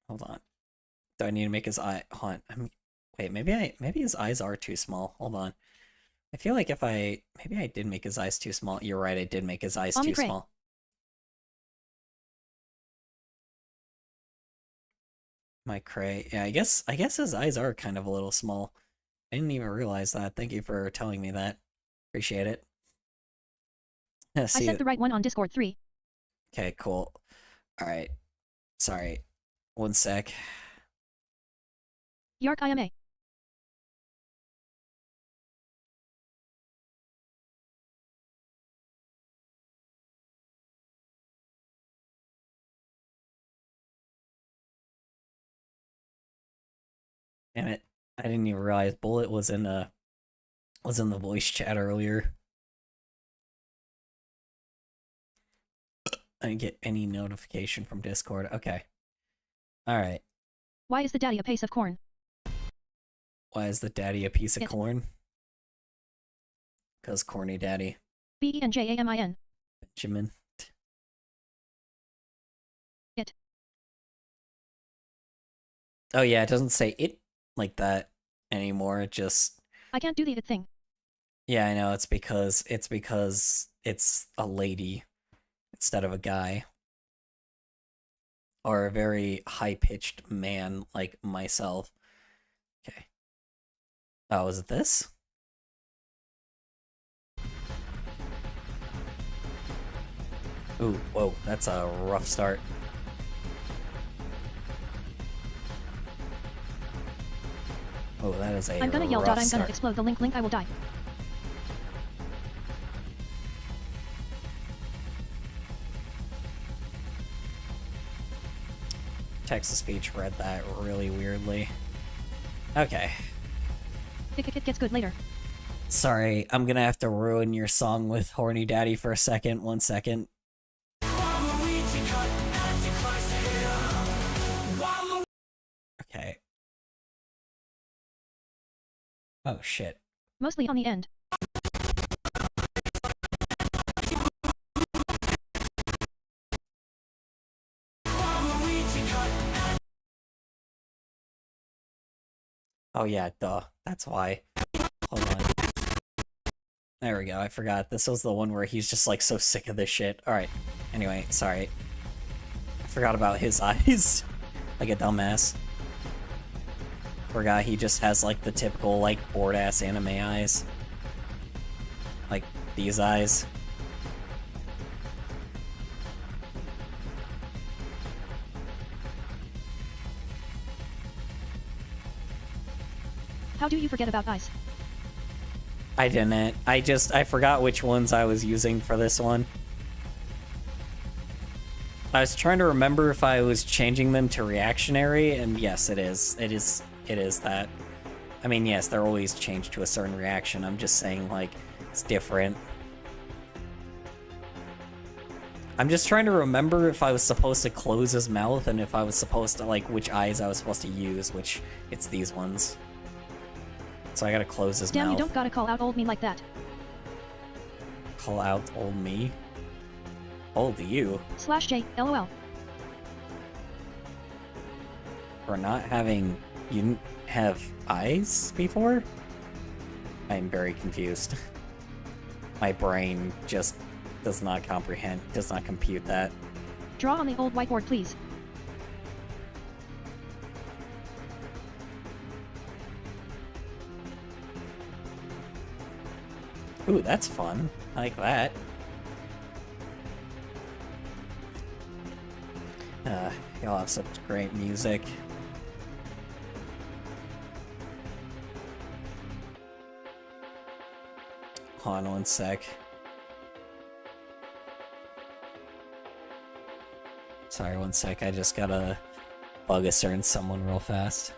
Hold on. Do I need to make his eye haunt? Wait, maybe his eyes are too small. Hold on. I feel like maybe I did make his eyes too small. You're right, I did make his eyes too small. My cray. Yeah, I guess his eyes are kind of a little small. I didn't even realize that. Thank you for telling me that. Appreciate it. I sent the right one on Discord 3. Okay, cool. Alright. Sorry. One sec. Yark IMA. Damn it. I didn't even realize Bullet was in the voice chat earlier. I didn't get any notification from Discord. Okay. Alright. Why is the daddy a piece of corn? Why is the daddy a piece of It. corn? Because corny daddy. BENJAMIN. Benjamin. It. Oh yeah, it doesn't say it like that anymore. It just... I can't do the it thing. Yeah, I know. It's because it's a lady instead of a guy. Or a very high-pitched man like myself. Okay. Oh, is it this? Ooh, whoa, that's a rough start. Oh, that is a I'm gonna yell. rough I'm start. gonna explode. The link. I will die. Text-to-speech read that really weirdly. Okay. It gets good later. Sorry, I'm gonna have to ruin your song with Horny Daddy for a second. 1 second. Okay. Oh shit. Mostly on the end. Oh yeah, duh. That's why. Hold on. There we go, I forgot. This was the one where he's just like so sick of this shit. Alright. Anyway, sorry. I forgot about his eyes. Like a dumbass. Forgot he just has like the typical like bored ass anime eyes. Like these eyes. How do you forget about eyes? I didn't. I forgot which ones I was using for this one. I was trying to remember if I was changing them to reactionary, and yes, it is. It is that. I mean, yes, they're always changed to a certain reaction. I'm just saying, like, it's different. I'm just trying to remember if I was supposed to close his mouth and if I was supposed to, like, which eyes I was supposed to use, which it's these ones. So I gotta close his Damn, mouth. you don't gotta call out old me like that. Call out old me? Old you? /J, LOL. For not having... You didn't have eyes before? I'm very confused. My brain just does not comprehend, does not compute that. Draw on the old whiteboard, please. Ooh, that's fun. I like that. Y'all have such great music. Hold on 1 sec. Sorry, 1 sec. I just gotta bug a certain someone real fast.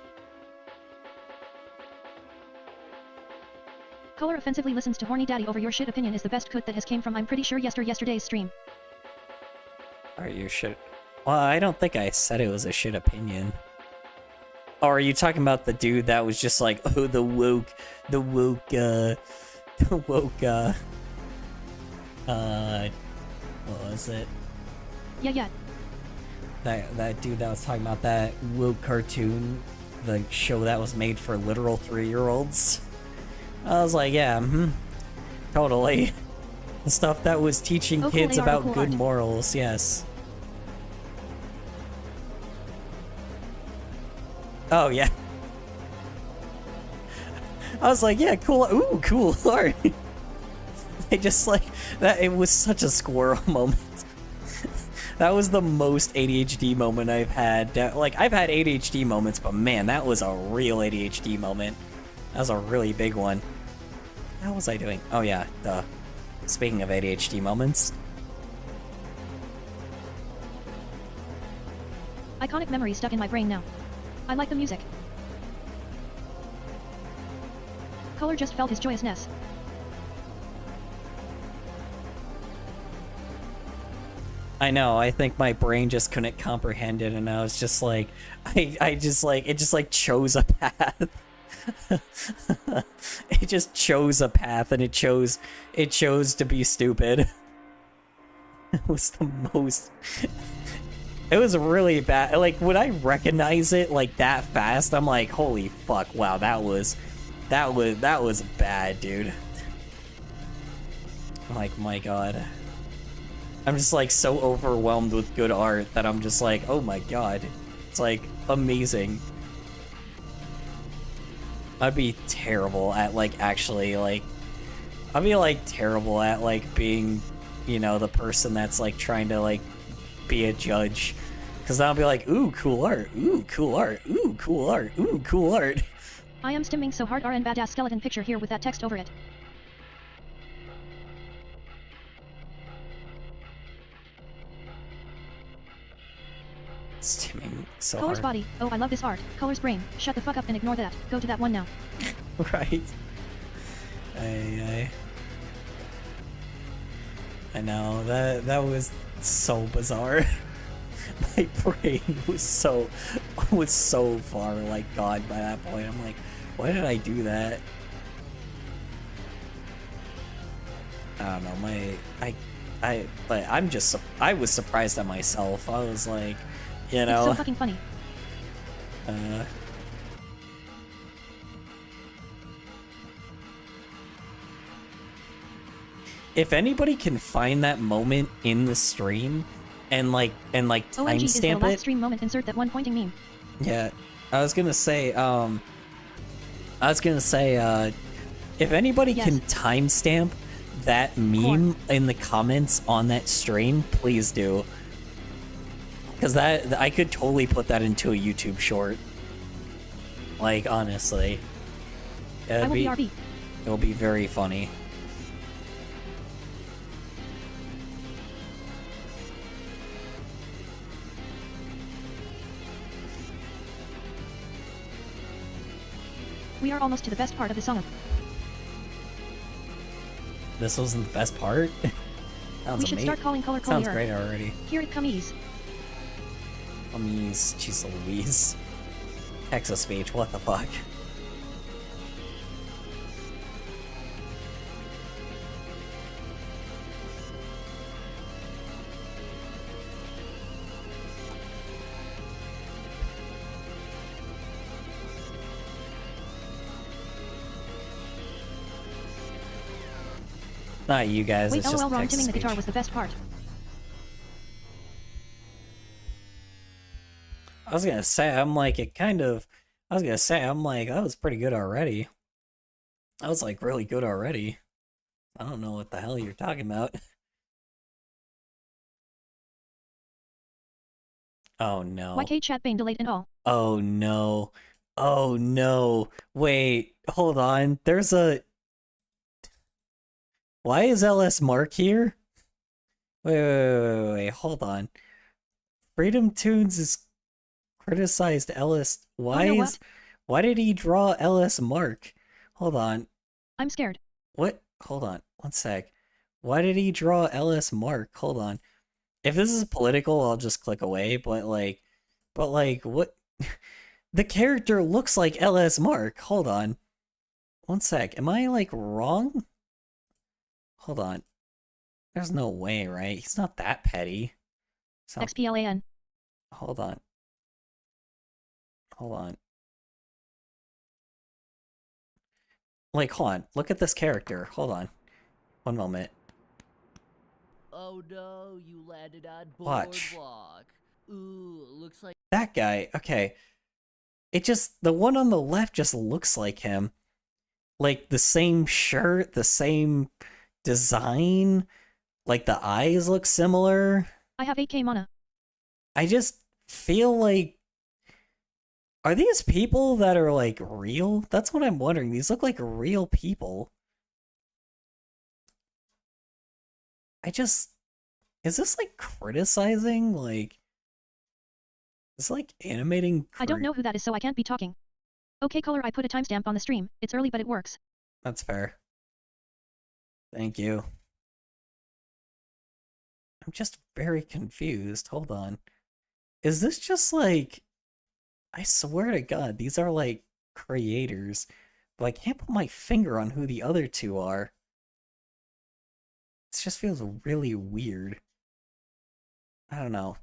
Color offensively listens to Horny Daddy over your shit opinion is the best cut that has came from I'm pretty sure yesterday's stream. Are you shit? Well, I don't think I said it was a shit opinion. Or are you talking about the dude that was just like, oh, the woke, what was it? Yeah. That dude that was talking about that woke cartoon, the show that was made for literal 3-year-olds. I was like, yeah, totally. The stuff that was teaching cool kids AR, about cool good art. morals, yes. Oh, yeah. I was like, yeah, cool. Ooh, cool art. I just like that. It was such a squirrel moment. That was the most ADHD moment I've had. Like, I've had ADHD moments, but man, that was a real ADHD moment. That was a really big one. How was I doing? Oh, yeah, duh. Speaking of ADHD moments. Iconic memory stuck in my brain now. I like the music. Color just felt his joyousness. I know, I think my brain just couldn't comprehend it, and I was just like, I just like, it just like chose a path. It just chose a path, and it chose to be stupid. It was the most, it was really bad. Like, when I recognize it like that fast, I'm like, holy fuck, wow, that was bad, dude. I'm like, my god. I'm just like so overwhelmed with good art that I'm just like, oh my god. It's like amazing. I'd be terrible at like actually like, I'd be like terrible at like being, you know, the person that's like trying to like be a judge. Cause then I'll be like, ooh, cool art, ooh, cool art, ooh, cool art, ooh, cool art. I am stimming so hard RN badass skeleton picture here with that text over it. Stimming so Colors hard. body. Oh, I love this art. Colors brain. Shut the fuck up and ignore that. Go to that one now. Right. I know, that was so bizarre. My brain was so far like gone by that point. I'm like, why did I do that? I don't know, I was surprised at myself. I was like, you know. It's so fucking funny. If anybody can find that moment in the stream and like OMG is the timestamp last it. stream moment, insert that one pointing meme. Yeah. I was gonna say, if anybody Yes. can timestamp that meme in the comments on that stream, please do. Because that, I could totally put that into a YouTube short. Like, honestly. I will be RB. It'll be very funny. We are almost to the best part of the song. This wasn't the best part? Sounds We should start calling color Sounds collier. great already. Here it comes. Jeez Louise. Texas speech, what the fuck? Not you guys, Wait, it's just LOL, wrong. Texas Timming the speech. guitar was the best part. I was gonna say, I'm like, that was pretty good already. That was like really good already. I don't know what the hell you're talking about. Oh no. YK chat bane delayed and all. Oh no. Oh no. Wait, hold on. There's a... Why is LS Mark here? Wait, hold on. Freedom Tunes is criticized Ellis. Why did he draw LS Mark? Hold on. I'm scared. What? Hold on. One sec. Why did he draw LS Mark? Hold on. If this is political, I'll just click away, but like, what? The character looks like LS Mark. Hold on. One sec. Am I like wrong? Hold on. There's no way, right? He's not that petty. So, XPLAN. hold on. Hold on. Like, hold on. Look at this character. Hold on. One moment. Oh no, you landed on Watch. boardwalk. Ooh, looks like That guy. Okay. It just... The one on the left just looks like him. Like, the same shirt, the same design. Like, the eyes look similar. I have 8k mana. I just feel like... Are these people that are, like, real? That's what I'm wondering. These look like real people. Is this, like, criticizing? Like... Is like, animating... I don't know who that is, so I can't be talking. Okay, color, I put a timestamp on the stream. It's early, but it works. That's fair. Thank you. I'm just very confused. Hold on. Is this just like... I swear to God, these are like creators, but I can't put my finger on who the other two are. This just feels really weird. I don't know.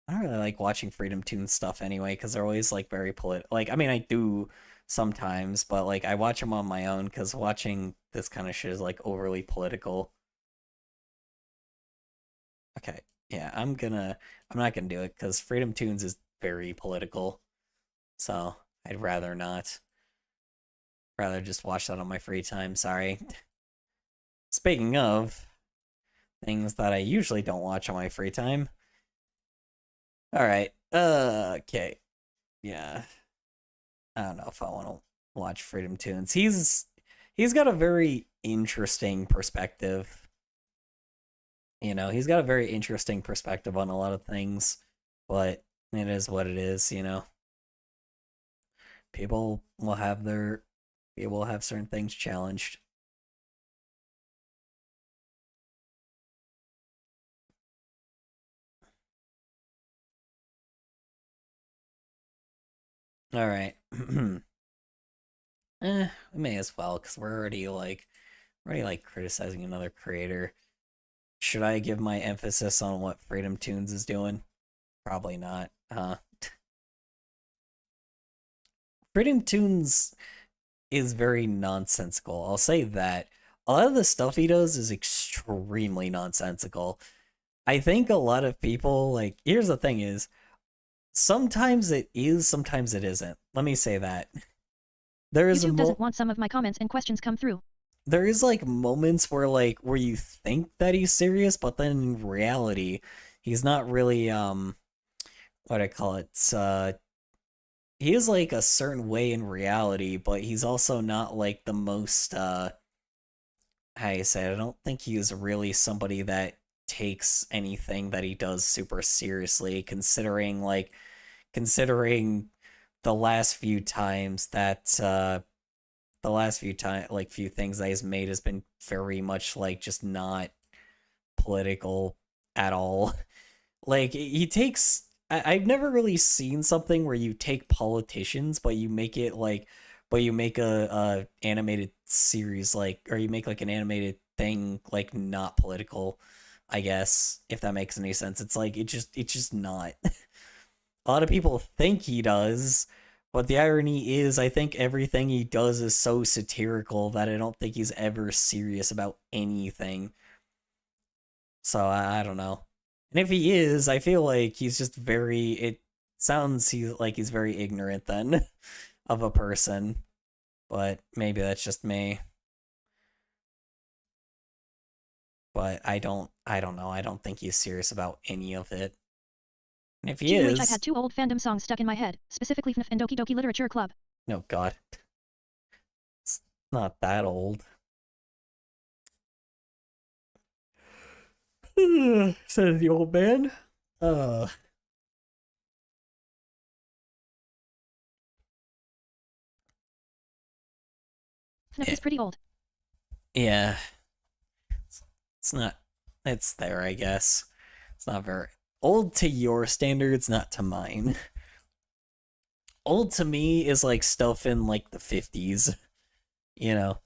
I don't really like watching Freedom Toons stuff anyway, because they're always like very political. Like, I mean, I do sometimes, but like I watch them on my own because watching this kind of shit is like overly political. Okay, yeah, I'm not gonna do it because Freedom Toons is very political. So I'd rather not. Rather just watch that on my free time, sorry. Speaking of things that I usually don't watch on my free time. Alright, okay. Yeah. I don't know if I want to watch Freedom Toons. He's got a very interesting perspective. You know, he's got a very interesting perspective on a lot of things, but it is what it is, you know. People will have certain things challenged. All right. We may as well, because we're already like criticizing another creator. Should I give my emphasis on what Freedom Toons is doing? Probably not. Freedom Toons is very nonsensical. I'll say that. A lot of the stuff he does is extremely nonsensical. I think a lot of people, like, here's the thing is, sometimes it is, sometimes it isn't. Let me say that. There is YouTube doesn't want some of my comments and questions come through. There is like moments where you think that he's serious, but then in reality, he's not really what I call it. He is like a certain way in reality, but he's also not like the most how you say it. I don't think he is really somebody that takes anything that he does super seriously, considering the last few times that few things that he's made has been very much like just not political at all. Like he takes I've never really seen something where you take politicians but you make it like you make a animated series or you make like an animated thing like not political, I guess, if that makes any sense. It's like it's just not. A lot of people think he does, but the irony is I think everything he does is so satirical that I don't think he's ever serious about anything. So I don't know. And if he is, I feel like he's just it sounds like he's very ignorant then of a person. But maybe that's just me. But I don't know. I don't think he's serious about any of it. And if he is... I've had 2 old fandom songs stuck in my head, specifically FNAF and Doki Doki Literature Club. Oh god. It's not that old. Says the old man. FNAF is pretty old. Yeah. It's not... It's there, I guess. It's not very... Old to your standards, not to mine. Old to me is like stuff in like the 50s. You know?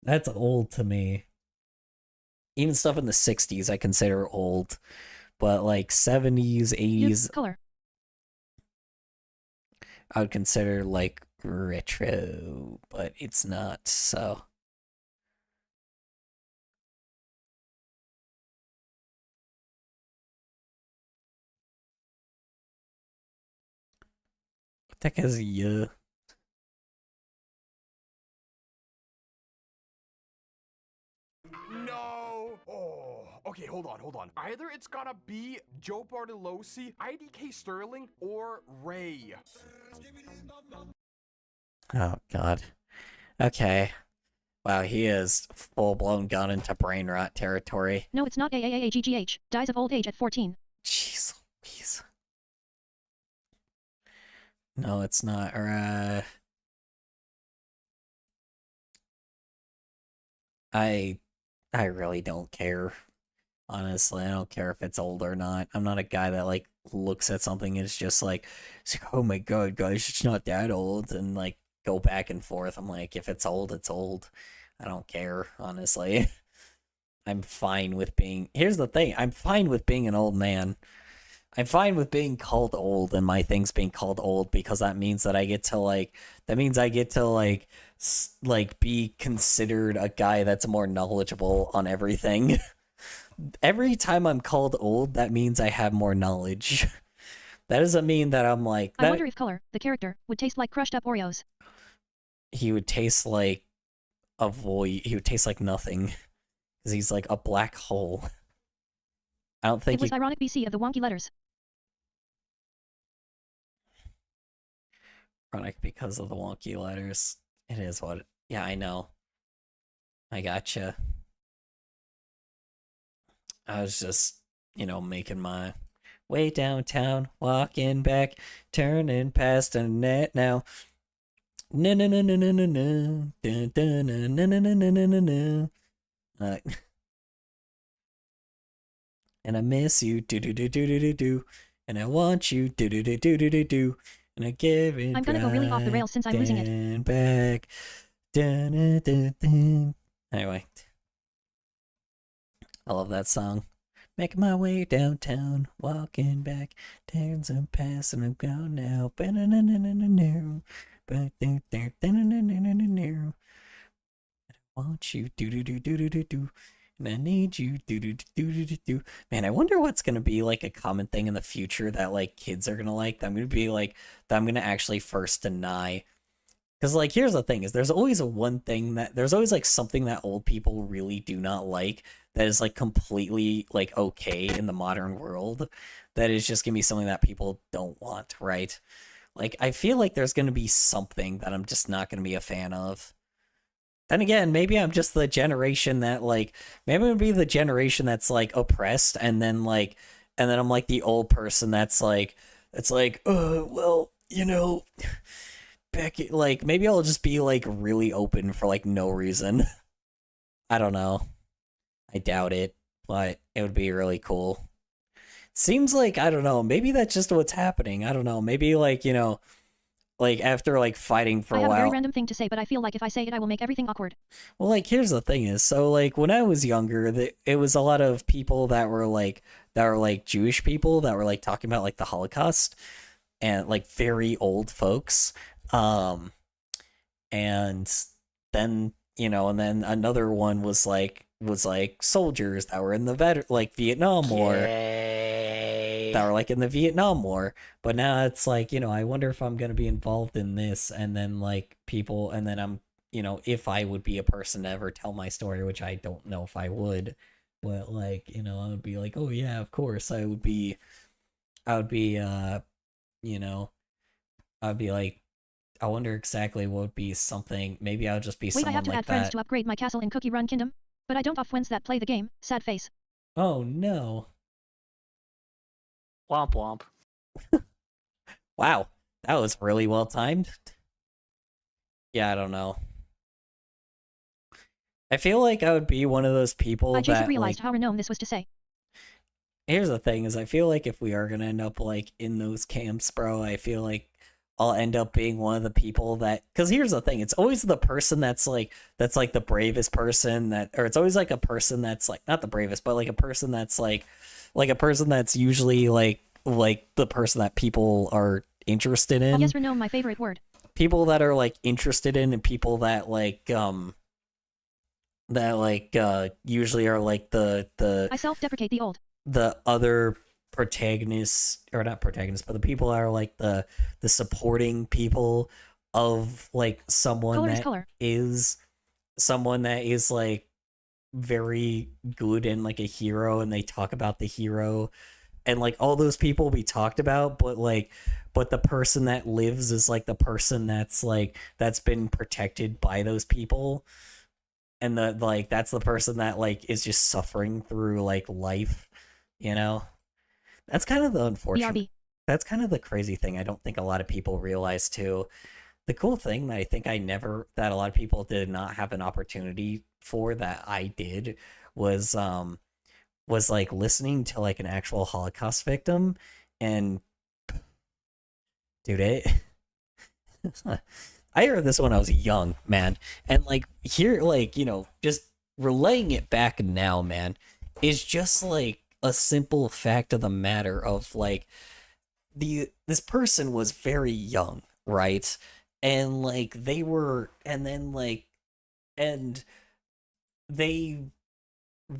That's old to me. Even stuff in the 60s I consider old. But like 70s, 80s... Color. I would consider like retro, but it's not, so... What the heck is yeah? No! Oh, okay, hold on. Either it's gotta be Joe Bartolosi, IDK Sterling, or Ray. Oh, God. Okay. Wow, he is full-blown gone into brain rot territory. No, it's not AAAGGH. Dies of old age at 14. Jeez Louise. No, it's not. I really don't care. Honestly, I don't care if it's old or not. I'm not a guy that like looks at something and it's just like, oh my god, guys, it's not that old, and like go back and forth. I'm like, if it's old, it's old. I don't care, honestly. I'm fine with being. Here's the thing, I'm fine with being an old man. I'm fine with being called old and my things being called old because that means that I get to like be considered a guy that's more knowledgeable on everything. Every time I'm called old, that means I have more knowledge. That doesn't mean that I'm like... I wonder if Color, the character, would taste like crushed up Oreos. He would taste like a void. He would taste like nothing. Because he's like a black hole. I don't think it was ironic BC of the wonky letters. Ironic because of the wonky letters. It is what... Yeah, I know. I gotcha. I was just, you know, making my way downtown, walking back, turning past a net now. No no no no no no no, dun dun no no no no no no no. And I miss you, do do do do do do do, and I want you, do do do do do do do, and I give it. I'm gonna go really off the rails since I'm losing it. And back, dun dun dun dun. Anyway. I love that song. Making my way downtown, walking back, turns and pass, and I'm gone now. I want you, do do do do do do do, and I need you, do do do do do do. Man, I wonder what's gonna be like a common thing in the future that like kids are gonna like. That I'm gonna be like that I'm gonna actually first deny. Because, like, here's the thing, is there's always there's always, like, something that old people really do not like that is, like, completely, like, okay in the modern world that is just gonna be something that people don't want, right? Like, I feel like there's gonna be something that I'm just not gonna be a fan of. Then again, maybe I'm just the generation that, like, maybe I'm gonna be the generation that's, like, oppressed, and then I'm, like, the old person that's, like, well, you know... Becky, like, maybe I'll just be, like, really open for, like, no reason. I don't know. I doubt it, but it would be really cool. Seems like, I don't know, maybe that's just what's happening. I don't know, maybe, like, you know, like, after, like, fighting for a while... I have a very random thing to say, but I feel like if I say it, I will make everything awkward. Well, like, here's the thing is, so, like, when I was younger, it was a lot of people that were, like, Jewish people that were, like, talking about, like, the Holocaust, and, like, very old folks. And then, you know, and then another one was like soldiers that were in the Vietnam War. Yay. That were like in the Vietnam War. But now it's like, you know, I wonder if I'm gonna be involved in this, and then like people, and then I'm, you know, if I would be a person to ever tell my story, which I don't know if I would, but like, you know, I would be like, oh yeah, of course I would be, you know, I'd be like, I wonder exactly what would be something. Maybe I'll just be someone like that. Wait, I have to add friends to upgrade my castle in Cookie Run Kingdom, but I don't have friends that play the game. Sad face. Oh no. Womp womp. Wow, that was really well timed. Yeah, I don't know. I feel like I would be one of those people I just that realized like, how random this was to say. Here's the thing is I feel like if we are gonna end up like in those camps, bro, I feel like I'll end up being one of the people that, because here's the thing, it's always the person that's like the bravest person that, or it's always like a person that's like, not the bravest, but like a person that's like a person that's usually like the person that people are interested in. Yes or no, my favorite word. People that are like interested in, and people that usually are like the I self-deprecate the old. The other protagonists, or not protagonists, but the people that are like the supporting people of like someone is someone that is like very good and like a hero, and they talk about the hero, and like all those people we talked about, but the person that lives is like the person that's been protected by those people, and that's the person that like is just suffering through like life, you know. That's kind of the unfortunate. BRB. That's kind of the crazy thing I don't think a lot of people realize too. The cool thing that I think that a lot of people did not have an opportunity for that I did was was like listening to like an actual Holocaust victim, and dude, I heard this when I was young, man, and like here, like, you know, just relaying it back now, man, is just like a simple fact of the matter of like this person was very young, right? And like they were, and then like, and they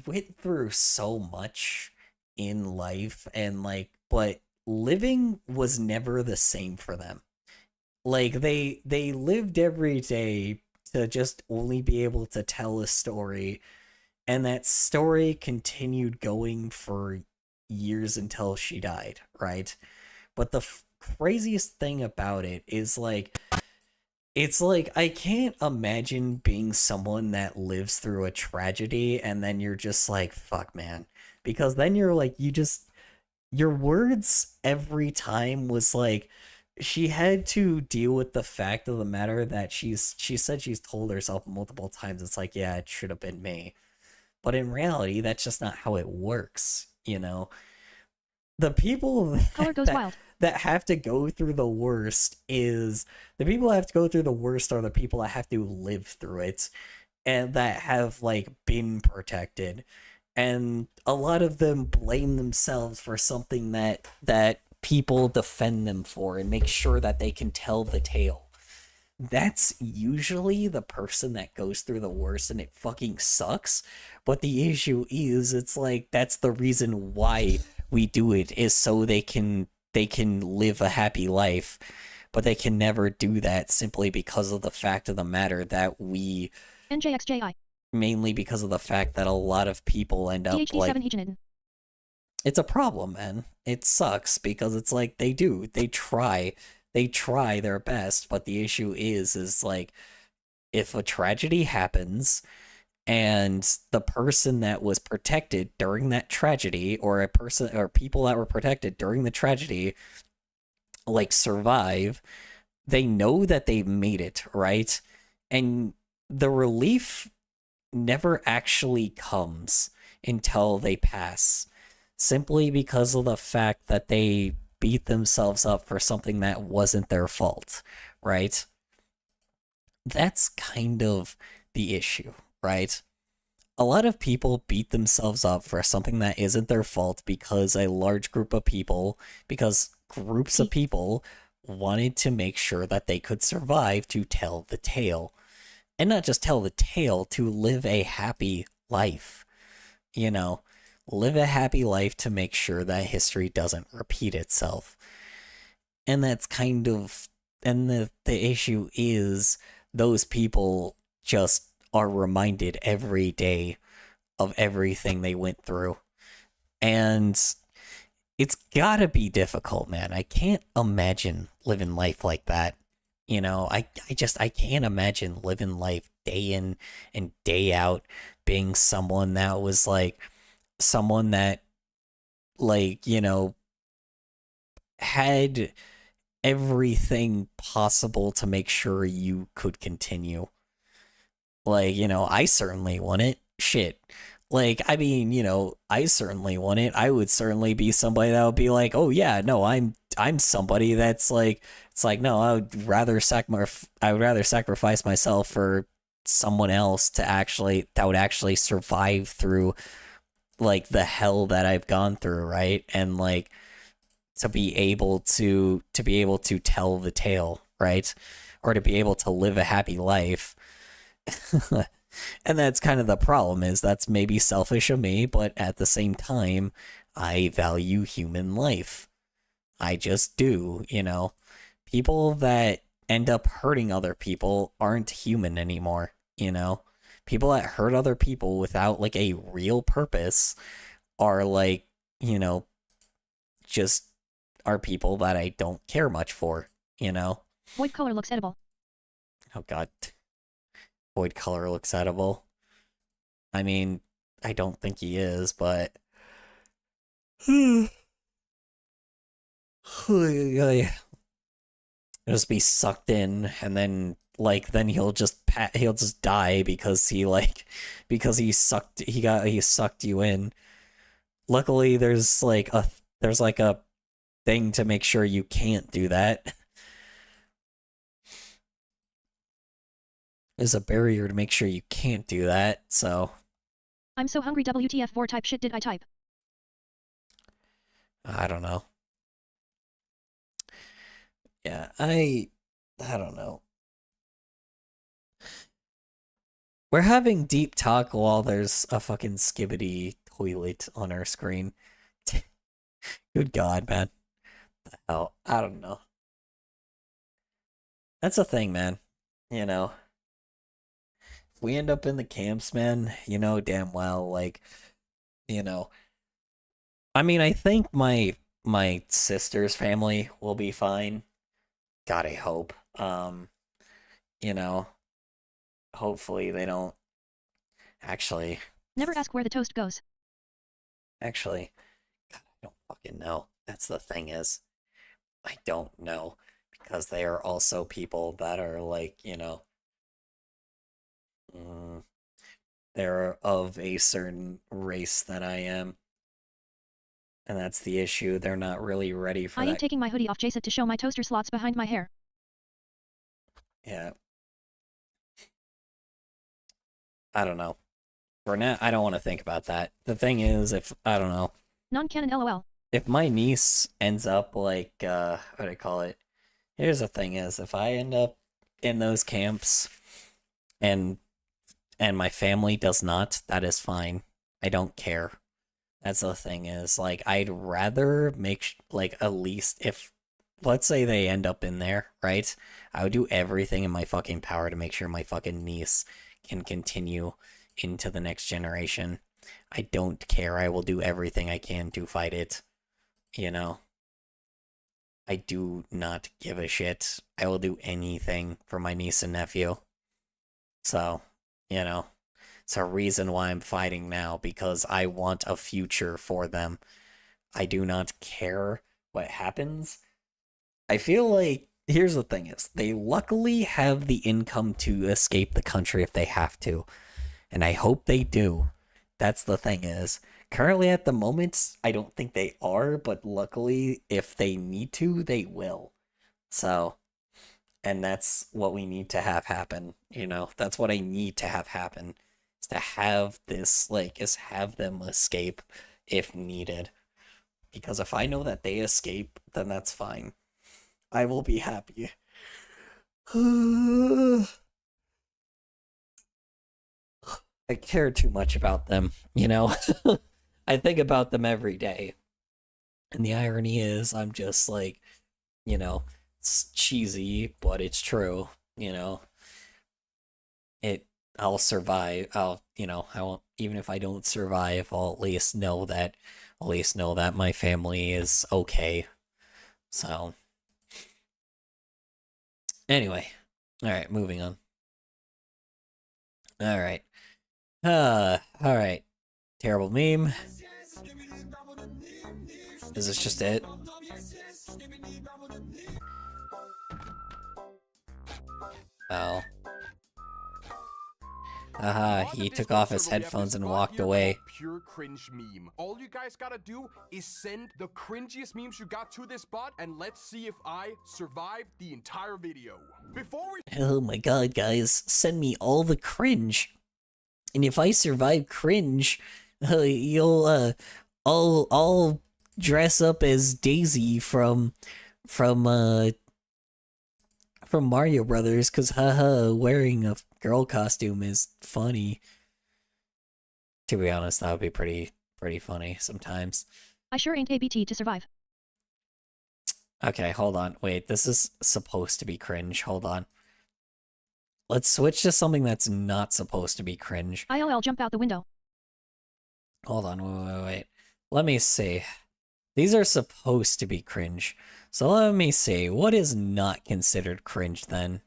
went through so much in life, and like, but living was never the same for them. Like they lived every day to just only be able to tell a story, and that story continued going for years until she died, right? But the craziest thing about it is like, it's like, I can't imagine being someone that lives through a tragedy and then you're just like, fuck, man. Because then you're like, your words every time was like, she had to deal with the fact of the matter that she said she's told herself multiple times, it's like, yeah, it should have been me. But in reality, that's just not how it works, you know? The people that have to go through the worst is the people that have to go through the worst are the people that have to live through it and that have like been protected. And a lot of them blame themselves for something that people defend them for and make sure that they can tell the tale. That's usually the person that goes through the worst and it fucking sucks. But the issue is, it's like, that's the reason why we do it, is so they can live a happy life. But they can never do that simply because of the fact of the matter that we... NJXJI. Mainly because of the fact that a lot of people end up like... It's a problem, man. It sucks because it's like they try their best, but the issue is like, if a tragedy happens and the person that was protected during that tragedy, or people that were protected during the tragedy, like, survive, they know that they made it, right? And the relief never actually comes until they pass, simply because of the fact that they beat themselves up for something that wasn't their fault, right? That's kind of the issue, right? A lot of people beat themselves up for something that isn't their fault because groups of people wanted to make sure that they could survive to tell the tale. And not just tell the tale, to live a happy life, you know? Live a happy life to make sure that history doesn't repeat itself. And that's kind of... And the issue is, those people just are reminded every day of everything they went through. And it's gotta be difficult, man. I can't imagine living life like that. You know, I can't imagine living life day in and day out, being someone that was like... someone that, like, you know, had everything possible to make sure you could continue. Like, you know, I certainly want it. Shit. Like, I mean, you know, I certainly want it. I would certainly be somebody that would be like, oh yeah, no, I'm somebody that's like, it's like, no, I would rather sacrifice myself for someone else that would actually survive through like the hell that I've gone through, right? And like to be able to tell the tale, right? Or to be able to live a happy life. And that's kind of the problem, is that's maybe selfish of me, but at the same time, I value human life. I just do, you know. People that end up hurting other people aren't human anymore, you know. People that hurt other people without like a real purpose are like, you know, just are people that I don't care much for, you know. Void color looks edible. Oh god. Void color looks edible. I mean, I don't think he is, but just be sucked in, and then he'll just die because he sucked you in. Luckily, there's like a thing to make sure you can't do that. There's a barrier to make sure you can't do that, so... I'm so hungry. WTF4 type shit did I type? I don't know. Yeah, I don't know. We're having deep talk while there's a fucking skibbity toilet on our screen. Good God, man. What the hell? I don't know. That's a thing, man. You know. If we end up in the camps, man, you know damn well, like, you know. I mean, I think my sister's family will be fine. God, I hope. You know, hopefully they don't actually. Never ask where the toast goes. Actually, God, I don't fucking know. That's the thing is, I don't know because they are also people that are like, you know, they're of a certain race that I am. And that's the issue. They're not really ready for that. I am taking my hoodie off, Jason, to show my toaster slots behind my hair. Yeah. I don't know. For now, I don't want to think about that. The thing is, I don't know. Non-canon LOL. If my niece ends up like, what do I call it? Here's the thing is, if I end up in those camps and my family does not, that is fine. I don't care. That's the thing is, like, I'd rather make, like, at least if, let's say they end up in there, right? I would do everything in my fucking power to make sure my fucking niece can continue into the next generation. I don't care. I will do everything I can to fight it. You know? I do not give a shit. I will do anything for my niece and nephew. So, you know. It's a reason why I'm fighting now, because I want a future for them. I do not care what happens. I feel like, here's the thing is, they luckily have the income to escape the country if they have to. And I hope they do. That's the thing is, currently at the moment, I don't think they are, but luckily, if they need to, they will. So, and that's what we need to have happen, you know? That's what I need to have happen. To have this, like, is have them escape if needed. Because if I know that they escape, then that's fine. I will be happy. I care too much about them, you know? I think about them every day. And the irony is, I'm just like, you know, it's cheesy, but it's true, you know? I'll survive. You know, I won't, even if I don't survive, I'll at least know that my family is okay. So, anyway, all right, moving on. All right, all right. Terrible meme. Is this just it? Oh. Haha, he took off his headphones and walked away. Pure cringe meme. All you guys gotta do is send the cringiest memes you got to this bot, and let's see if I survive the entire video. Before we— Oh my god, guys, send me all the cringe. And if I survive cringe, you'll I'll dress up as Daisy from Mario Brothers, cause haha, wearing a girl costume is funny. To be honest, that would be pretty funny sometimes. I sure ain't ABT to survive. Okay, hold on. Wait, this is supposed to be cringe. Hold on. Let's switch to something that's not supposed to be cringe. ILL jump out the window. Hold on, wait. Let me see. These are supposed to be cringe. So let me see. What is not considered cringe then?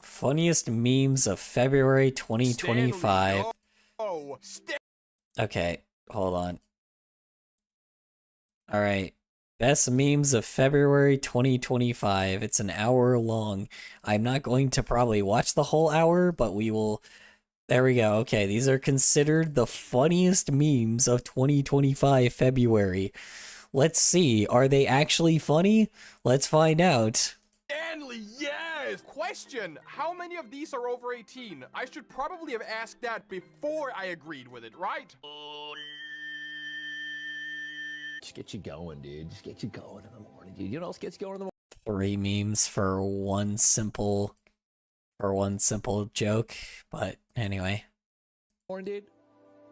Funniest memes of February 2025. Okay, hold on. Alright. Best memes of February 2025. It's an hour long. I'm not going to probably watch the whole hour, but we will There we go. Okay, these are considered the funniest memes of 2025 February. Let's see, are they actually funny? Let's find out. Stanley, yes! Question, how many of these are over 18? I should probably have asked that before I agreed with it, right? Just get you going, dude. Just get you going in the morning, dude. You know what else gets you going in the morning? 3 memes for one simple joke, but anyway. Morning, dude.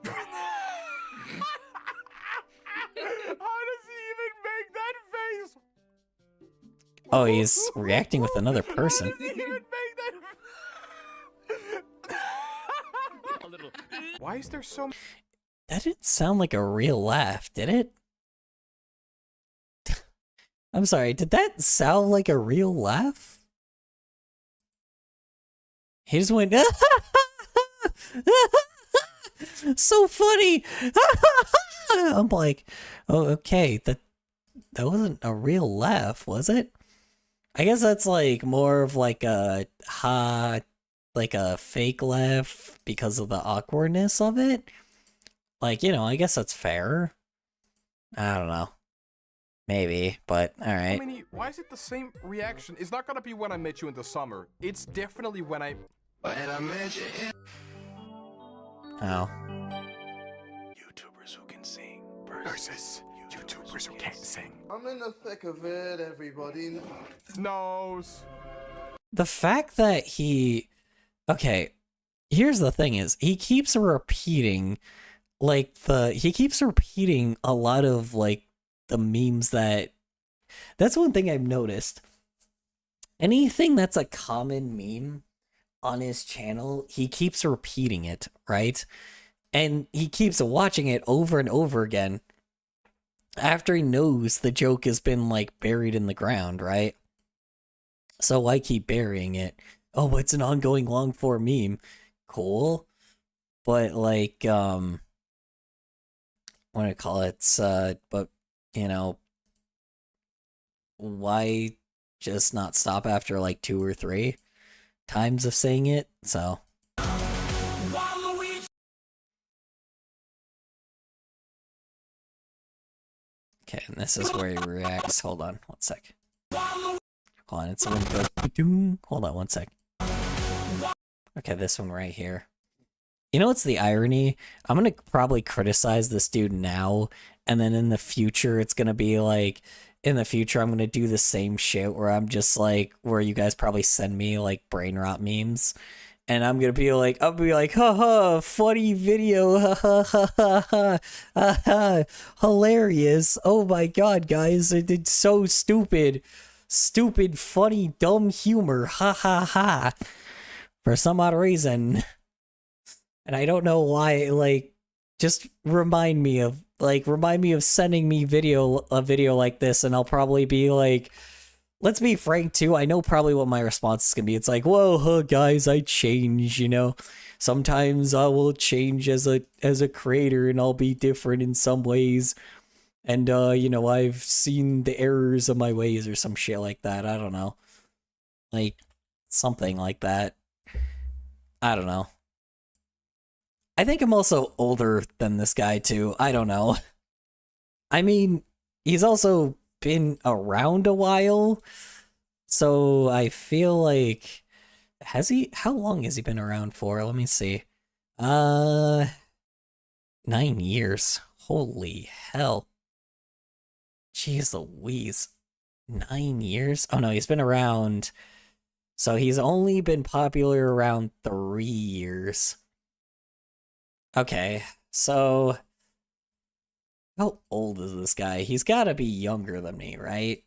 How does he even make that face? Oh, he's reacting with another person. How does he even make that? Why is there so? That didn't sound like a real laugh, did it? I'm sorry, did that sound like a real laugh? He just went, so funny. I'm like, oh, okay, that wasn't a real laugh, was it? I guess that's like more of like a like a fake laugh because of the awkwardness of it. Like, you know, I guess that's fair. I don't know. Maybe, but alright. Why is it the same reaction? It's not gonna be when I met you in the summer. It's definitely when I met you. Oh. YouTubers who can sing versus YouTubers who can't sing. I'm in the thick of it, everybody knows. The fact that he... Okay, here's the thing is, he keeps repeating, like, he keeps repeating a lot of, like, the memes that... That's one thing I've noticed. Anything that's a common meme on his channel, he keeps repeating it, right? And he keeps watching it over and over again after he knows the joke has been, like, buried in the ground, right? So why keep burying it? Oh, it's an ongoing long-form meme. Cool. But, like, what do I call it? But, you know, why just not stop after, like, 2 or 3 times of saying it? So... Okay, and this is where he reacts. Hold on, one sec. Hold on, it's when it goes... Hold on, one sec. Okay, this one right here. You know what's the irony? I'm gonna probably criticize this dude now, and then in the future, it's gonna be like... In the future, I'm gonna do the same shit where I'm just like... Where you guys probably send me, like, brain rot memes. And I'm gonna be like, haha, funny video, haha, hilarious. Oh my god, guys, it's so stupid. Stupid, funny, dumb humor, ha ha ha. For some odd reason. And I don't know why, like, just remind me of sending me a video like this, and I'll probably be like, let's be frank too, I know probably what my response is gonna be. It's like, whoa, guys, I change, you know? Sometimes I will change as a creator, and I'll be different in some ways. And, you know, I've seen the errors of my ways, or some shit like that. I don't know. Like, something like that. I don't know. I think I'm also older than this guy, too. I don't know. I mean, he's also been around a while, so I feel like... Has he... How long has he been around for? Let me see. 9 years. Holy hell. Jeez Louise. 9 years? Oh no, he's been around... So he's only been popular around 3 years. Okay, so... How old is this guy? He's gotta be younger than me, right?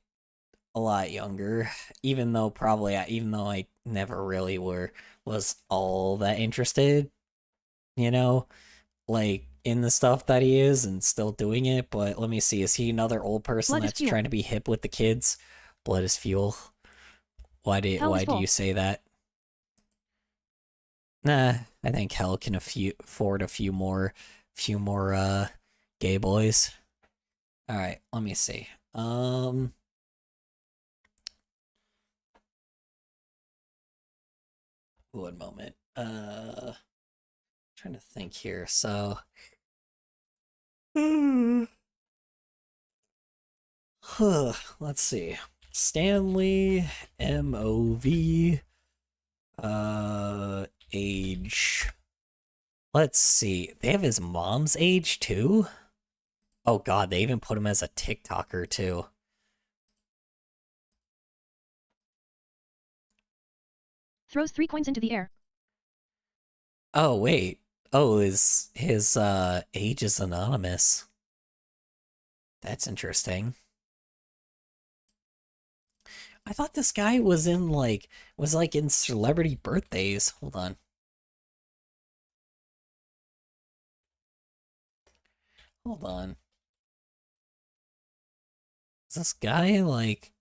A lot younger. Even though I never really was all that interested, you know? Like, in the stuff that he is and still doing it, but let me see, is he another old person that's trying to be hip with the kids? Blood is fuel. Why do you say that? Nah, I think hell can afford a few more gay boys. Alright, let me see. One moment. Trying to think here. So, let's see. Stanley MOV age. Let's see. They have his mom's age too? Oh god, they even put him as a TikToker too. Throws 3 coins into the air. Oh wait. Oh, his age is anonymous. That's interesting. I thought this guy was in in celebrity birthdays. Hold on. Hold on. Is this guy like...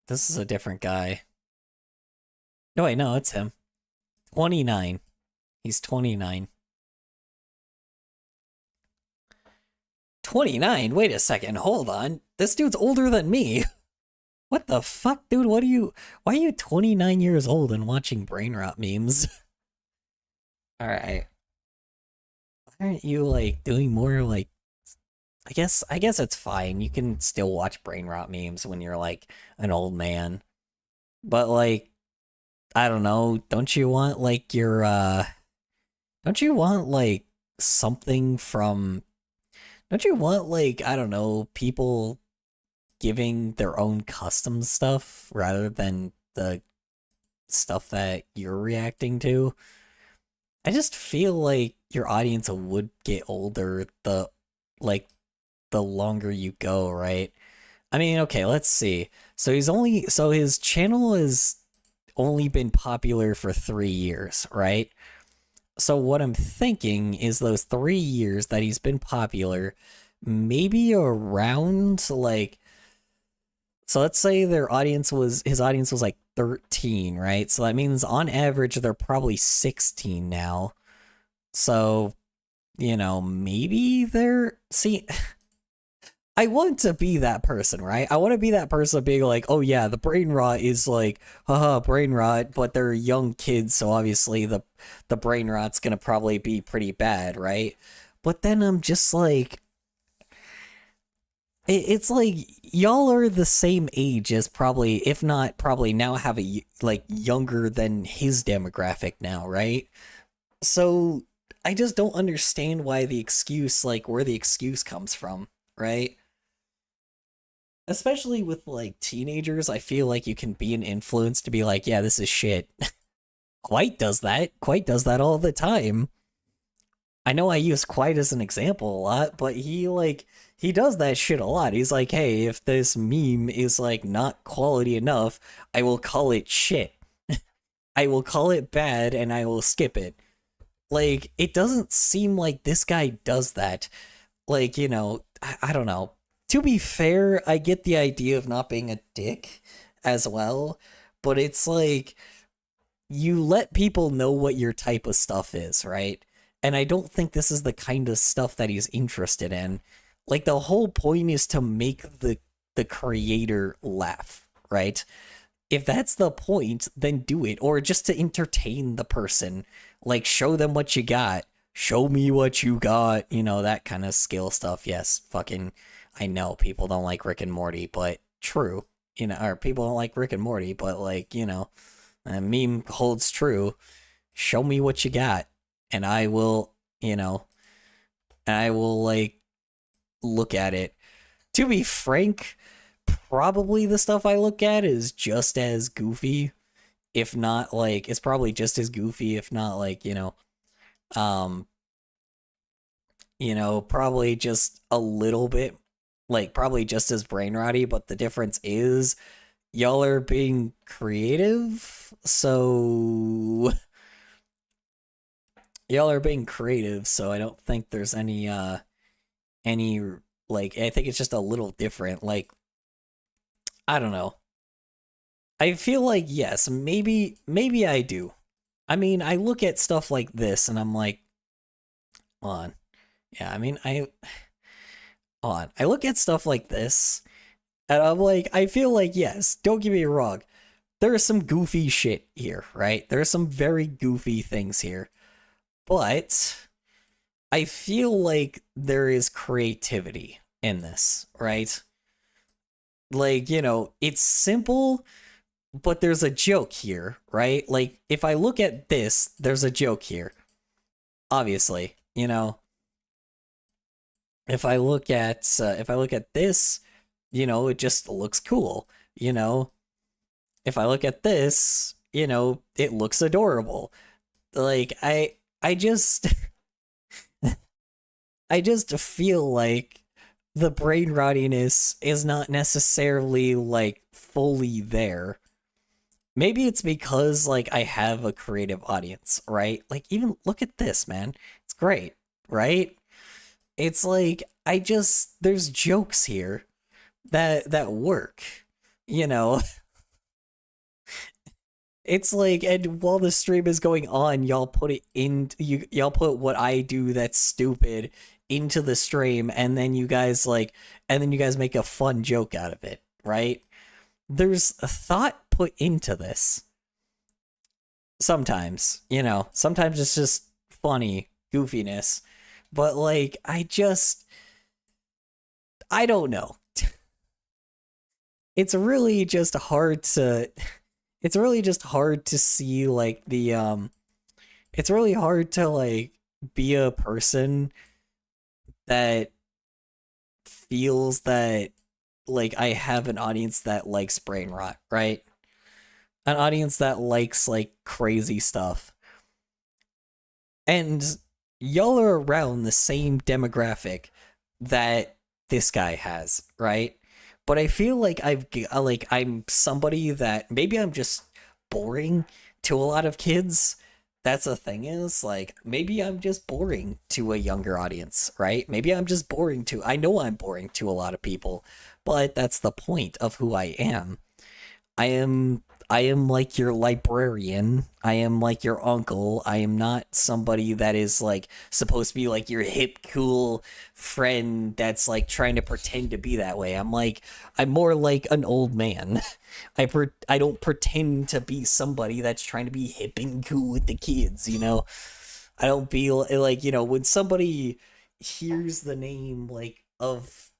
This is a different guy. No, wait, no, it's him. 29. He's 29. 29? Wait a second, hold on. This dude's older than me. What the fuck, dude? Why are you 29 years old and watching brain rot memes? Alright. Why aren't you, like, doing more, like... I guess it's fine. You can still watch brain rot memes when you're, like, an old man. But, like, I don't know, don't you want, like, your, don't you want, like, something from... Don't you want, like, I don't know, people giving their own custom stuff rather than the stuff that you're reacting to? I just feel like your audience would get older the longer you go, right? I mean, okay, let's see. So his channel has only been popular for 3 years, right? So what I'm thinking is those 3 years that he's been popular, maybe around like, so let's say his audience was like 13, right? So that means on average they're probably 16 now. So, you know, maybe see, I want to be that person, right? I want to be that person being like, oh yeah, the brain rot is like, haha, brain rot, but they're young kids, so obviously the brain rot's gonna probably be pretty bad, right? But then I'm just like, it's like, y'all are the same age as probably, if not probably now have like younger than his demographic now, right? So I just don't understand why the excuse, like where the excuse comes from, right? Especially with, like, teenagers, I feel like you can be an influence to be like, yeah, this is shit. Quite does that. Quite does that all the time. I know I use Quite as an example a lot, but he does that shit a lot. He's like, hey, if this meme is, like, not quality enough, I will call it shit. I will call it bad, and I will skip it. Like, it doesn't seem like this guy does that. Like, you know, I don't know. To be fair, I get the idea of not being a dick as well, but it's like, you let people know what your type of stuff is, right? And I don't think this is the kind of stuff that he's interested in. Like, the whole point is to make the creator laugh, right? If that's the point, then do it. Or just to entertain the person. Like, show them what you got. Show me what you got. You know, that kind of skill stuff. Yes, fucking... I know people don't like Rick and Morty, but true, you know, or people don't like Rick and Morty, but like, you know, a meme holds true. Show me what you got, and I will, you know, I will like look at it. To be frank, probably the stuff I look at is just as goofy, if not like, it's probably just as goofy, if not like, you know, probably just a little bit. Like, probably just as brain rotty, but the difference is y'all are being creative, so... Y'all are being creative, so I don't think there's any, like, I think it's just a little different, like, I don't know. I feel like, yes, maybe I do. I mean, I look at stuff like this, and I'm like, hold on. Yeah, I mean, I look at stuff like this, and I'm like, I feel like, yes, don't get me wrong, there is some goofy shit here, right? There are some very goofy things here. But I feel like there is creativity in this, right? Like, you know, it's simple, but there's a joke here, right? Like, if I look at this, there's a joke here. Obviously, you know. If I look at this, you know, it just looks cool, you know. If I look at this, you know, it looks adorable. Like, I just I just feel like the brain rottiness is not necessarily like fully there. Maybe it's because like I have a creative audience, right? Like, even look at this, man. It's great, right? It's like there's jokes here that work, you know. It's like, and while the stream is going on, y'all put it in, y'all put what I do that's stupid into the stream, and then you guys make a fun joke out of it, right? There's a thought put into this. Sometimes, you know, sometimes it's just funny goofiness, but like, I don't know. It's really just hard to see like it's really hard to like be a person that feels that like I have an audience that likes brain rot, right? An audience that likes like crazy stuff. And y'all are around the same demographic that this guy has, right? But I feel like I'm somebody that maybe I'm just boring to a lot of kids. That's the thing, is like, maybe I'm just boring to a younger audience, right? Maybe I'm just boring to, I know I'm boring to a lot of people, but that's the point of who I am. I am like your librarian. I am like your uncle. I am not somebody that is like supposed to be like your hip, cool friend that's like trying to pretend to be that way. I'm more like an old man. I don't pretend to be somebody that's trying to be hip and cool with the kids, you know? I don't be like, you know, when somebody hears the name like of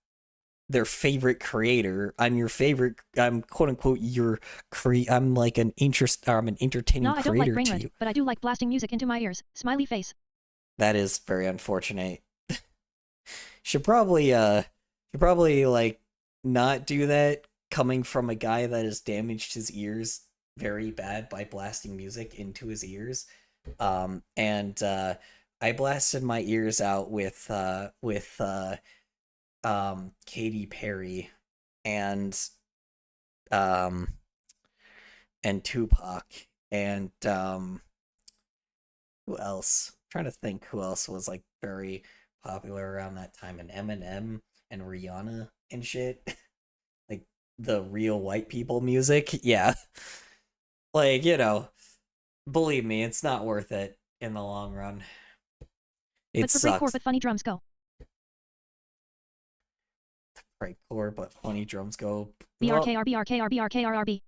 their favorite creator, I'm quote unquote I'm like an entertaining No, I don't like creator brain to rot, you. but I do like blasting music into my ears. Smiley face. That is very unfortunate. should probably like not do that, coming from a guy that has damaged his ears very bad by blasting music into his ears. I blasted my ears out with Katy Perry and Tupac and who else? I'm trying to think who else was like very popular around that time, and Eminem and Rihanna and shit. Like the real white people music. Yeah. Like, you know, believe me, it's not worth it in the long run. It sucks. But funny drums go. Breakcore, but funny drums go. BRKR.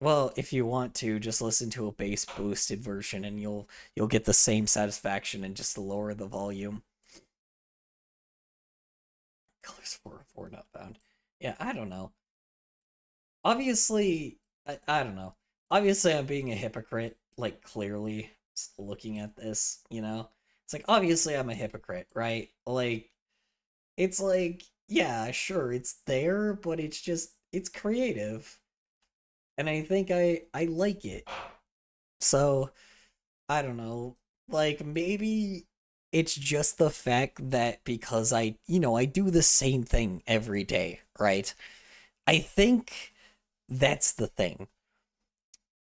Well, if you want to, just listen to a bass boosted version, and you'll get the same satisfaction and just lower the volume. Colors 404 not found. Yeah, I don't know. Obviously, I don't know. Obviously, I'm being a hypocrite. Like, clearly, looking at this, you know, it's like, obviously, I'm a hypocrite, right? Like, it's like, yeah, sure, it's there, but it's creative. And I think I like it. So, I don't know. Like, maybe it's just the fact that because I do the same thing every day, right? I think that's the thing.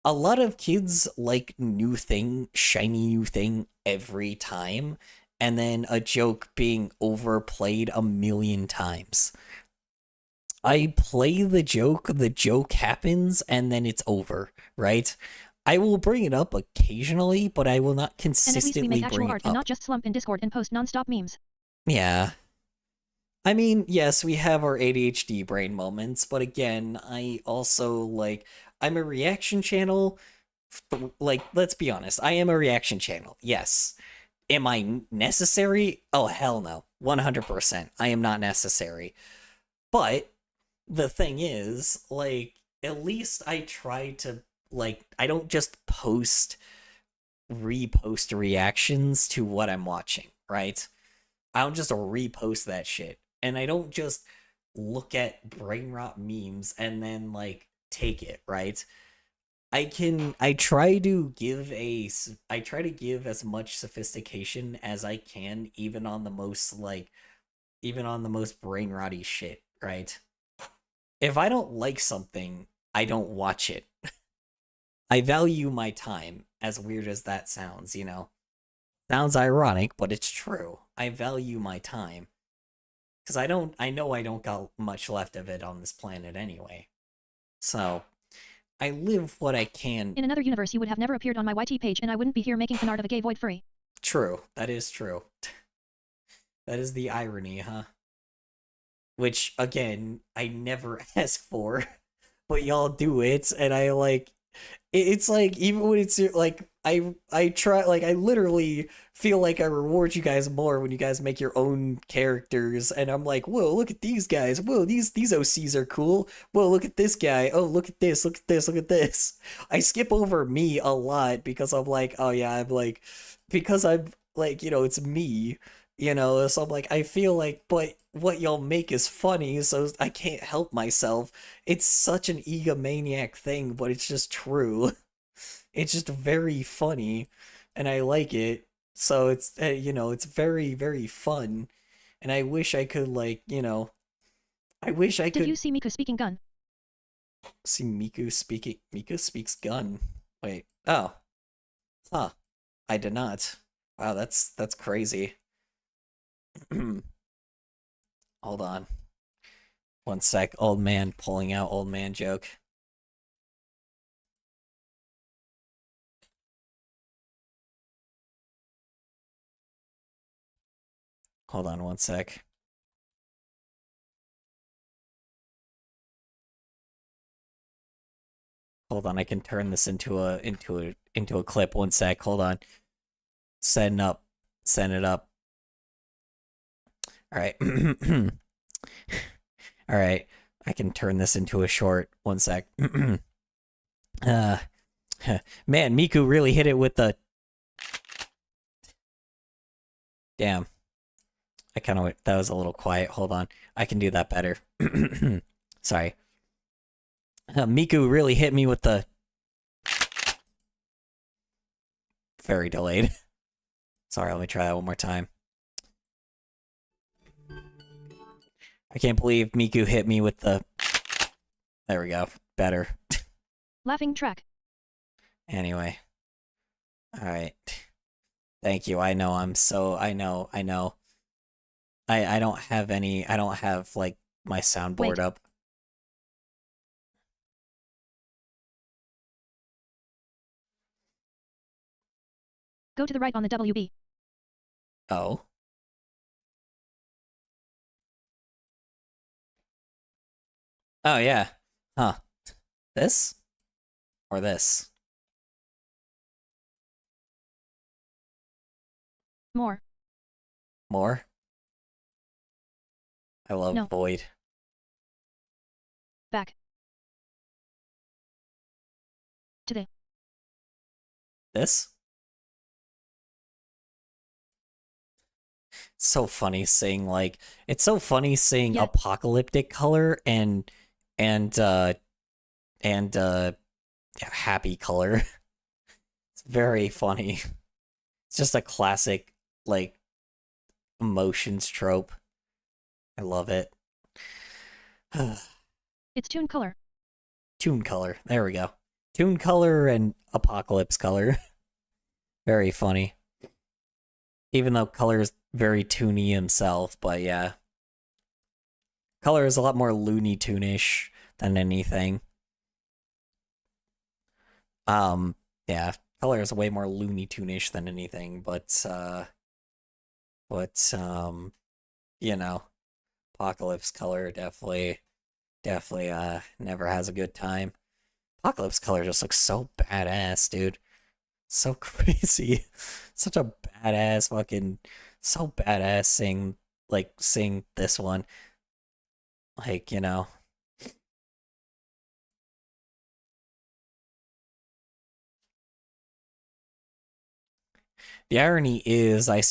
A lot of kids like shiny new thing every time, and then a joke being overplayed a million times. I play the joke happens, and then it's over, right? I will bring it up occasionally, but I will not consistently bring it up. And at least we make actual art and not just slump in Discord and post non-stop memes. Yeah. I mean, yes, we have our ADHD brain moments, but again, I also, like, I'm a reaction channel. Like, let's be honest, I am a reaction channel. Yes. Am I necessary? Oh, hell no. 100%. I am not necessary. But the thing is, like, at least I try to, like, I don't just repost reactions to what I'm watching, right? I don't just repost that shit. And I don't just look at brain rot memes and then, like, take it, right? I try to give as much sophistication as I can, even on the most brain rotty shit, right? If I don't like something, I don't watch it. I value my time, as weird as that sounds, you know? Sounds ironic, but it's true. I value my time. Because I know I don't got much left of it on this planet anyway. So, I live what I can. In another universe, you would have never appeared on my YT page, and I wouldn't be here making fan art of a gay void furry. True. That is true. That is the irony, huh? Which, again, I never ask for, but y'all do it, and I, like... It's like, even when it's, like, I try, like, I literally feel like I reward you guys more when you guys make your own characters, and I'm like, whoa, look at these guys, whoa, these OCs are cool, whoa, look at this guy, oh, look at this, look at this, look at this. I skip over me a lot, because I'm like, oh yeah, I'm like, because I'm, like, you know, it's me, you know, so I'm like, I feel like, but what y'all make is funny, so I can't help myself. It's such an egomaniac thing, but it's just true. It's just very funny, and I like it. So it's, you know, it's very, very fun. And I wish I could, like, you know, I wish I could... Did you see Miku speaking gun? See Miku speaking... Miku speaks gun. Wait. Oh. Huh. I did not. Wow, that's crazy. Hold on. One sec. Old man pulling out old man joke. Hold on one sec. Hold on, I can turn this into a clip. One sec. Hold on. Setting up. Setting it up. All right. All right. I can turn this into a short. One sec. Man, Miku really hit it with the... Damn. I kind of... That was a little quiet. Hold on. I can do that better. Sorry. Miku really hit me with the... Very delayed. Sorry, let me try that one more time. I can't believe Miku hit me with the... There we go. Better. Laughing track. Anyway. Alright. Thank you. I know I'm so... I know. I don't have any... I don't have, like, my soundboard up. Go to the right on the WB. Oh. Oh, yeah. Huh. This? Or this? More. More? I love No. Void. Back. Today. This? So funny seeing, like, it's so funny seeing apocalyptic color and happy color. It's very funny. It's just a classic, like, emotions trope. I love it. It's Toon Color. Toon Color. There we go. Toon Color and Apocalypse Color. Very funny. Even though Color is very toony himself, but yeah. Color is a lot more Looney Tune-ish than anything. Yeah, Color is way more Looney Tune-ish than anything, but you know, Apocalypse Color definitely never has a good time. Apocalypse color just looks so badass, dude. So crazy. Such a badass fucking, so badass seeing this one. Like, you know. The irony is I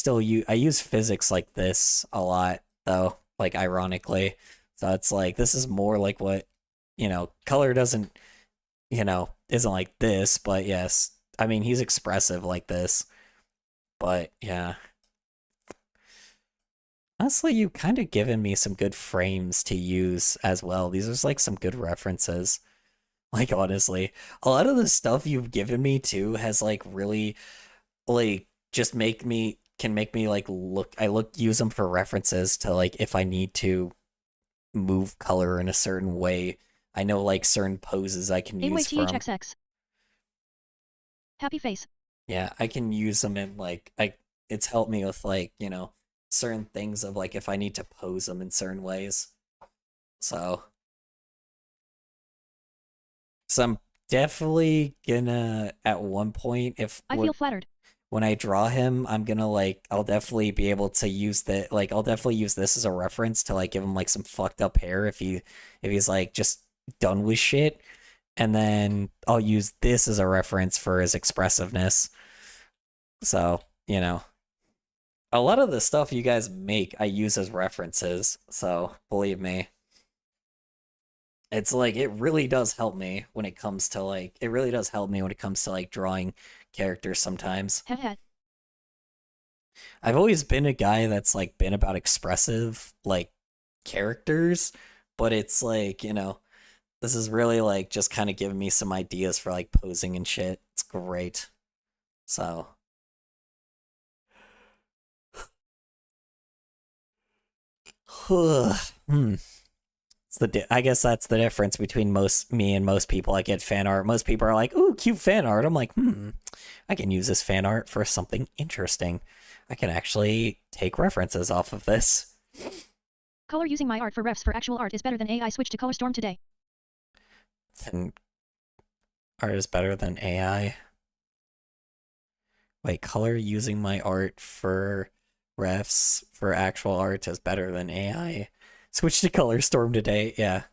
use physics like this a lot though, like ironically. So it's like this is more like what, you know, color doesn't, you know, isn't like this, but yes. I mean, he's expressive like this. But yeah. Honestly, you kind of given me some good frames to use as well. These are like some good references. Like honestly, a lot of the stuff you've given me too has like really like just make me like use them for references to like if I need to move color in a certain way. I know like certain poses I can use from. THXX. Happy face. Yeah, I can use them in like it's helped me with like, you know, certain things of like if I need to pose them in certain ways. So I'm definitely gonna at one point I feel flattered. When I draw him, I'm gonna like I'll definitely be able to use that, like I'll definitely use this as a reference to like give him like some fucked up hair if he's like just done with shit. And then I'll use this as a reference for his expressiveness. So, you know. A lot of the stuff you guys make I use as references, so believe me. It's like it really does help me when it comes to like drawing characters sometimes. I've always been a guy that's like been about expressive like characters, but it's like, you know, this is really like just kind of giving me some ideas for like posing and shit. It's great. So I guess that's the difference between me and most people. I get fan art. Most people are like, "Ooh, cute fan art." I'm like, I can use this fan art for something interesting. I can actually take references off of this. Color using my art for refs for actual art is better than AI. Switch to ColorStorm today. Then art is better than AI. Wait, color using my art for refs for actual art is better than AI. Switch to ColorStorm today. Yeah.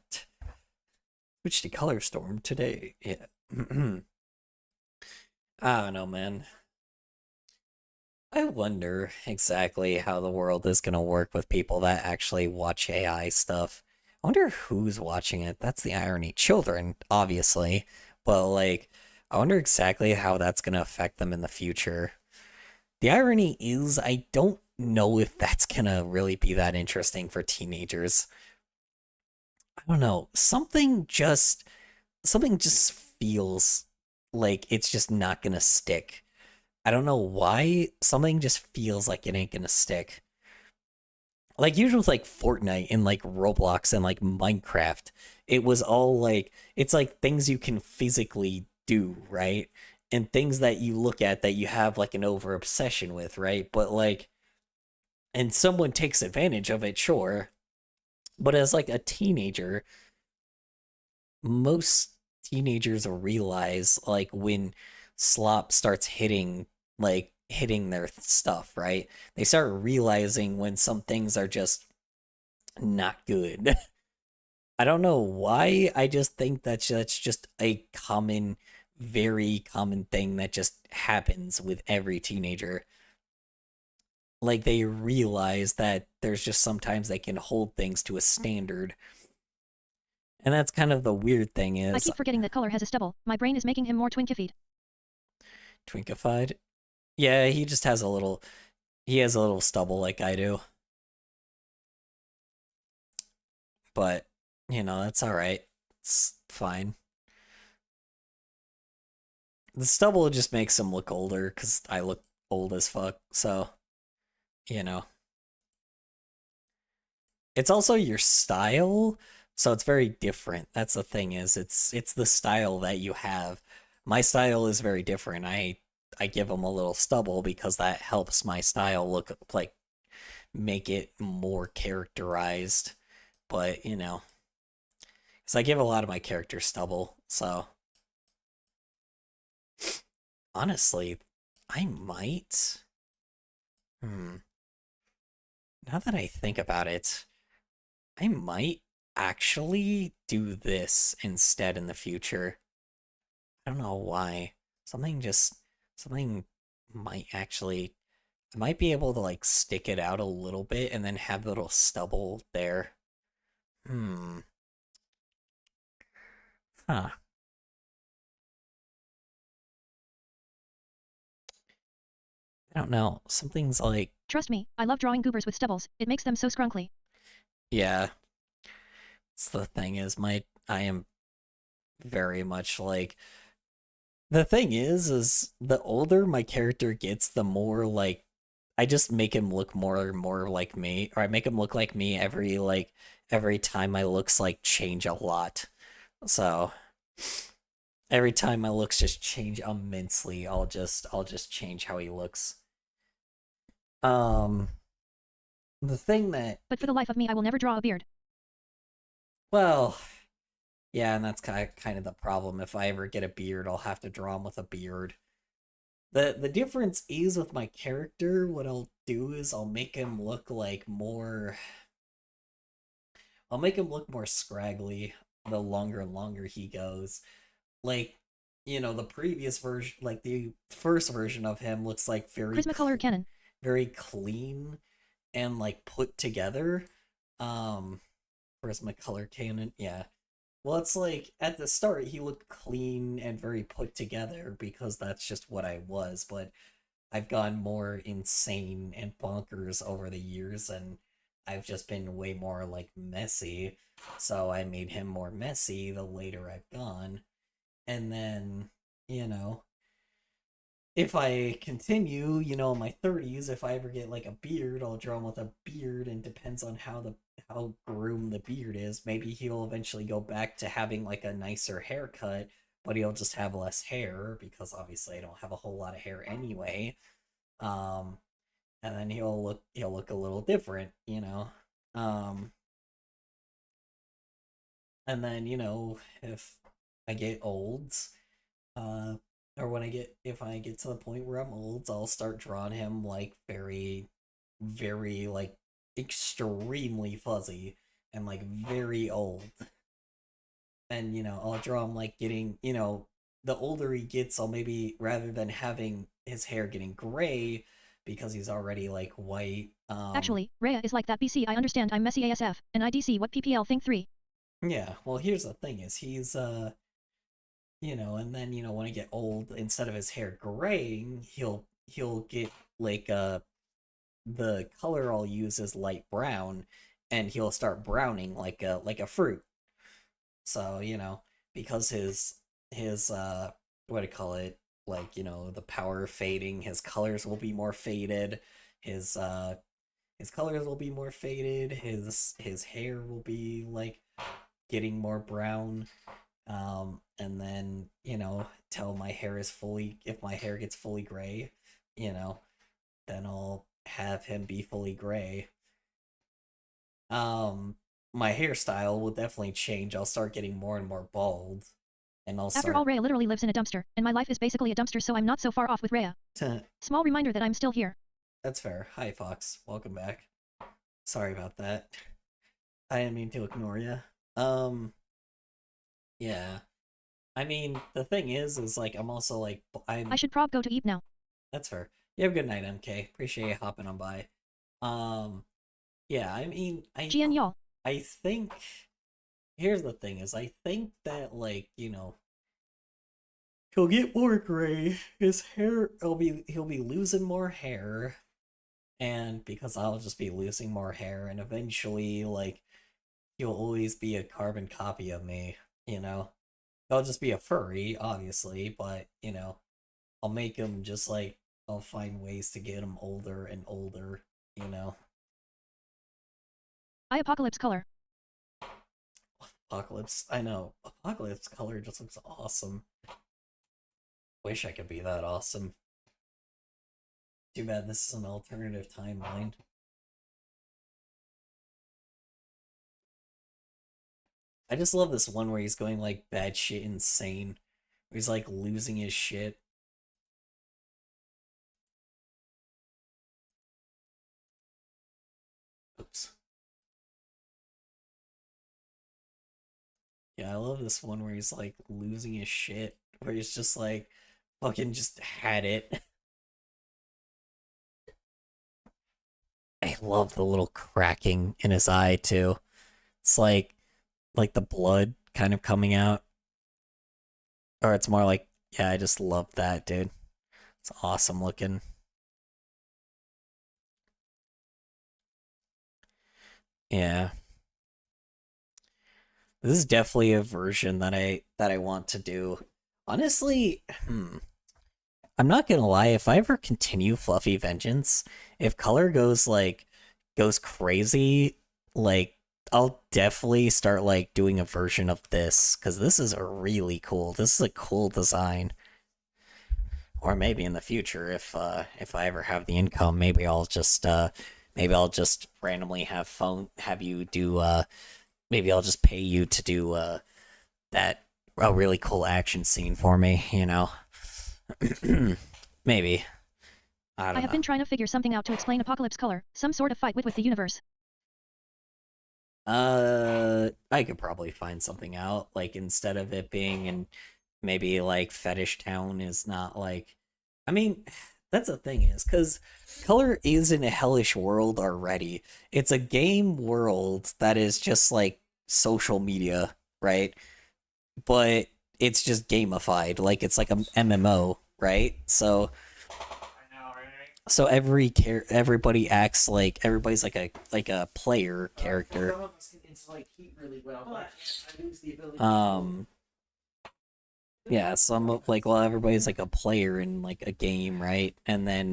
Switch to ColorStorm today. Yeah. I don't know, man. I wonder exactly how the world is going to work with people that actually watch AI stuff. I wonder who's watching it. That's the irony. Children, obviously. But, like, I wonder exactly how that's going to affect them in the future. The irony is, I don't know if that's gonna really be that interesting for teenagers. I don't know. Something just feels like it's just not gonna stick. I don't know why. Something just feels like it ain't gonna stick. Like usually with like Fortnite and like Roblox and like Minecraft, it was all like it's like things you can physically do, right? And things that you look at that you have like an over obsession with, right? But like, and someone takes advantage of it, sure. But as like a teenager, most teenagers realize like when slop starts hitting their stuff, right? They start realizing when some things are just not good. I don't know why. I just think that's just a very common thing that just happens with every teenager. Like they realize that there's just sometimes they can hold things to a standard. And that's kind of the weird thing is... I keep forgetting that color has a stubble. My brain is making him more twinkified. Twinkified? Yeah, he just has a little... He has a little stubble like I do. But, you know, that's alright. It's fine. The stubble just makes him look older, because I look old as fuck, so... You know. It's also your style, so it's very different. That's the thing is, it's the style that you have. My style is very different. I give him a little stubble because that helps my style look like, make it more characterized. But, you know. Because I give a lot of my characters stubble, so, honestly, I might. Now that I think about it, I might actually do this instead in the future. I don't know why. Something might actually, I might be able to like stick it out a little bit and then have the little stubble there. Huh. I don't know. Something's like... Trust me, I love drawing goobers with stubbles. It makes them so scrunkly. Yeah. It's the thing is, I am very much like... The thing is the older my character gets, the more, like, I just make him look more and more like me, or I make him look like me every time my looks, like, change a lot. So, every time my looks just change immensely, I'll just change how he looks. The thing that... But for the life of me, I will never draw a beard. Well... Yeah, and that's kind of the problem. If I ever get a beard, I'll have to draw him with a beard. The difference is with my character, what I'll do is I'll make him look like more... I'll make him look more scraggly the longer and longer he goes. Like, you know, the previous version, like the first version of him looks like very... Prismacolor Canon. Very clean and, like, put together. Prismacolor Canon, yeah. Well, it's like, at the start, he looked clean and very put together because that's just what I was, but I've gone more insane and bonkers over the years, and I've just been way more, like, messy, so I made him more messy the later I've gone, and then, you know, if I continue, you know, in my 30s, if I ever get, like, a beard, I'll draw him with a beard, and depends on how groomed the beard is. Maybe he'll eventually go back to having, like, a nicer haircut, but he'll just have less hair, because obviously I don't have a whole lot of hair anyway. And then he'll look a little different, you know. And then, you know, if I get old, or if I get to the point where I'm old, I'll start drawing him, like, very, very, like, extremely fuzzy and, like, very old. And, you know, I'll draw him, like, getting, you know, the older he gets, I'll maybe, rather than having his hair getting gray, because he's already, like, white, Actually, Rhea is like that BC, I understand I'm messy ASF, and IDC what PPL think 3. Yeah, well, here's the thing is, he's, you know, and then, you know, when I get old, instead of his hair graying, he'll get, like, the color I'll use is light brown, and he'll start browning like a fruit. So, you know, because his what do you call it? Like, you know, the power fading, his colors will be more faded. His colors will be more faded. His hair will be, like, getting more brown. And then, you know, till my hair is if my hair gets fully gray, you know, then I'll have him be fully gray. My hairstyle will definitely change. I'll start getting more and more bald. And After all, Rhea literally lives in a dumpster, and my life is basically a dumpster, so I'm not so far off with Rhea. Small reminder that I'm still here. That's fair. Hi, Fox. Welcome back. Sorry about that. I didn't mean to ignore you. Yeah. I mean, the thing is like, I'm also, like, I should prob go to eat now. That's fair. You have a good night, MK. Appreciate you hopping on by. Yeah, I mean, GN y'all. I think, here's the thing is, I think that, like, you know, he'll get more gray, his hair, he'll be losing more hair, and because I'll just be losing more hair, and eventually, like, he'll always be a carbon copy of me, you know? I'll just be a furry, obviously, but, you know, I'll make him just, like, I'll find ways to get him older and older, you know? Apocalypse color. Apocalypse, I know. Apocalypse color just looks awesome. Wish I could be that awesome. Too bad this is an alternative timeline. I just love this one where he's going, like, bad shit insane. Where he's, like, losing his shit. Yeah, I love this one where he's like losing his shit, where he's just like fucking just had it. I love the little cracking in his eye too. It's like the blood kind of coming out. Or it's more like, yeah, I just love that, dude. It's awesome looking. Yeah. This is definitely a version that I want to do. Honestly, I'm not gonna lie, if I ever continue Fluffy Vengeance, if color goes crazy, like I'll definitely start like doing a version of this, because this is this is a cool design. Or maybe in the future, if I ever have the income, maybe I'll just randomly have you do maybe I'll just pay you to do a really cool action scene for me, you know. Maybe. I have been trying to figure something out to explain Apocalypse Color, some sort of fight with the universe. I could probably find something out, like instead of it being in maybe like Fetish Town is not like, I mean, that's the thing is, because Color is in a hellish world already. It's a game world that is just like social media, right? But it's just gamified, like it's like a MMO, right? So everybody acts like everybody's like a player character. Some of us can insulate heat really well, but I lose the ability. Yeah, everybody's like a player in like a game, right? And then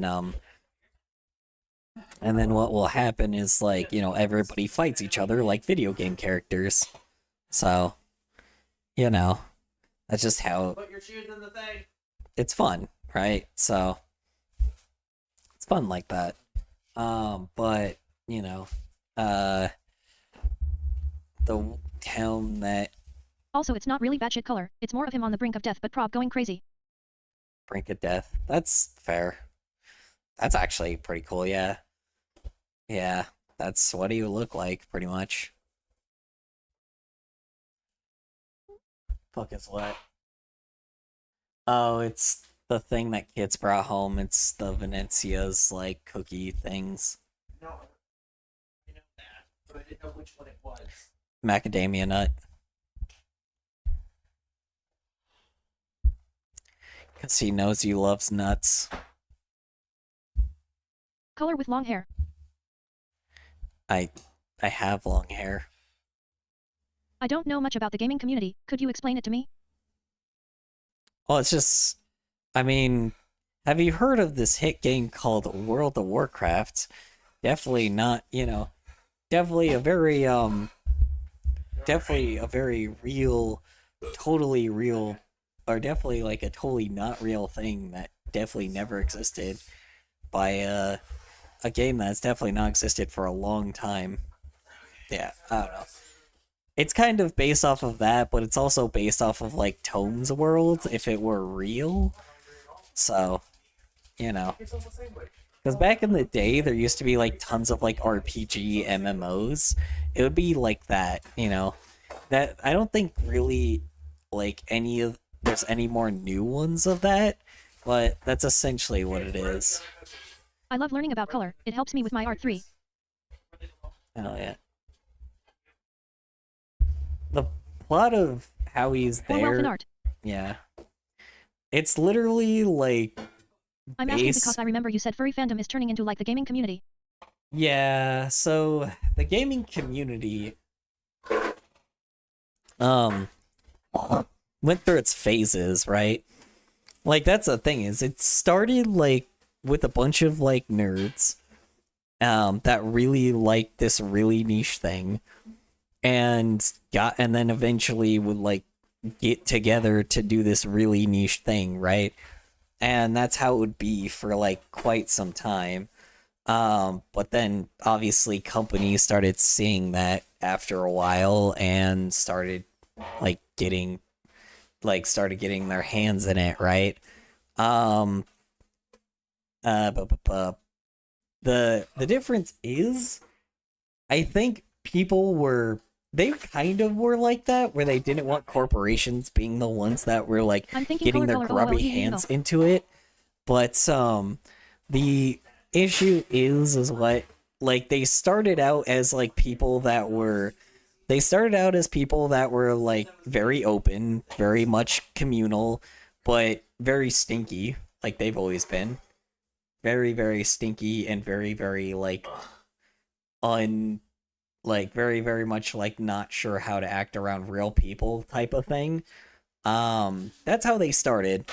what will happen is like, you know, everybody fights each other like video game characters. So, you know, that's just how Put your shoes in the thing. It's fun, right? So it's fun like that. But, you know, the town that Also, it's not really batshit Color. It's more of him on the brink of death but prob going crazy. brink of death. That's fair. That's actually pretty cool, yeah. Yeah, that's what he would look like, pretty much. Fuck is what? Oh, it's the thing that kids brought home. It's the Venezia's, like, cookie things. No, I know that, but I didn't know which one it was. Macadamia nut. Because he knows you loves nuts. Color with long hair. I have long hair. I don't know much about the gaming community. Could you explain it to me? Well, it's just, I mean, have you heard of this hit game called World of Warcraft? Definitely not, you know, definitely a very real, totally real, or definitely like a totally not real thing that definitely never existed by a game that's definitely not existed for a long time. Yeah, I don't know. It's kind of based off of that, but it's also based off of like Tome's world if it were real. So, you know. Because back in the day, there used to be like tons of like RPG MMOs. It would be like that, you know. That I don't think really like there's any more new ones of that, but that's essentially what it is. I love learning about color. It helps me with my art 3. Oh yeah. The plot of how he's Or wealth in there. art. Yeah. It's literally like I'm asking because I remember you said furry fandom is turning into like the gaming community. Yeah, so the gaming community went through its phases, right? Like that's the thing is it started like with a bunch of like nerds that really liked this really niche thing and then eventually would like get together to do this really niche thing, right? And that's how it would be for like quite some time. But then obviously companies started seeing that after a while and started getting their hands in it, right? The difference is I think people were they kind of were like that, where they didn't want corporations being the ones that were like I'm thinking getting their color, grubby hands into it. But the issue is what, like, they started out as like people that were like very open, very much communal, but very stinky, like they've always been. Very, very stinky and very, very like very, very much like not sure how to act around real people type of thing. That's how they started.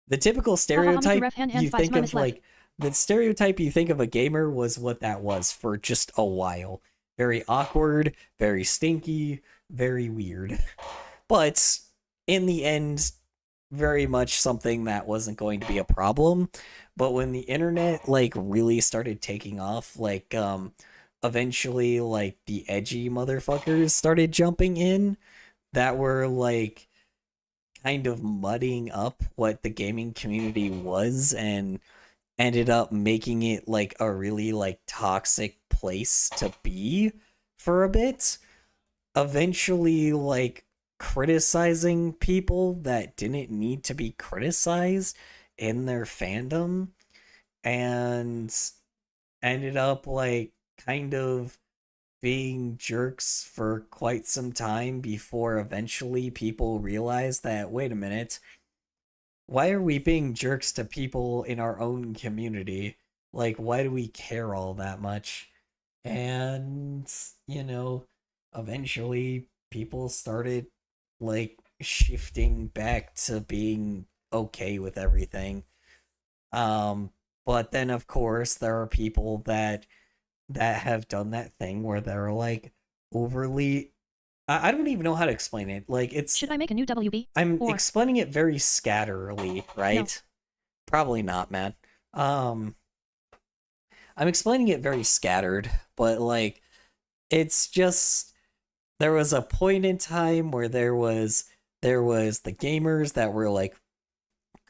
The typical stereotype you think of, like, the stereotype you think of a gamer was what that was for just a while. Very awkward, very stinky, very weird. But in the end, very much something that wasn't going to be a problem. But when the internet like really started taking off, like eventually like the edgy motherfuckers started jumping in that were like kind of muddying up what the gaming community was and ended up making it like a really like toxic place to be for a bit. Eventually like criticizing people that didn't need to be criticized in their fandom, and ended up like kind of being jerks for quite some time before eventually people realized that, wait a minute, why are we being jerks to people in our own community? Like, why do we care all that much? And, you know, eventually people started like shifting back to being okay with everything. But then of course there are people that have done that thing where they're like overly, I don't even know how to explain it. Like, it's, should I make a new WB? I'm explaining it very scatterly, right? No. Probably not, man. I'm explaining it very scattered, but like, it's just, there was a point in time where there was the gamers that were like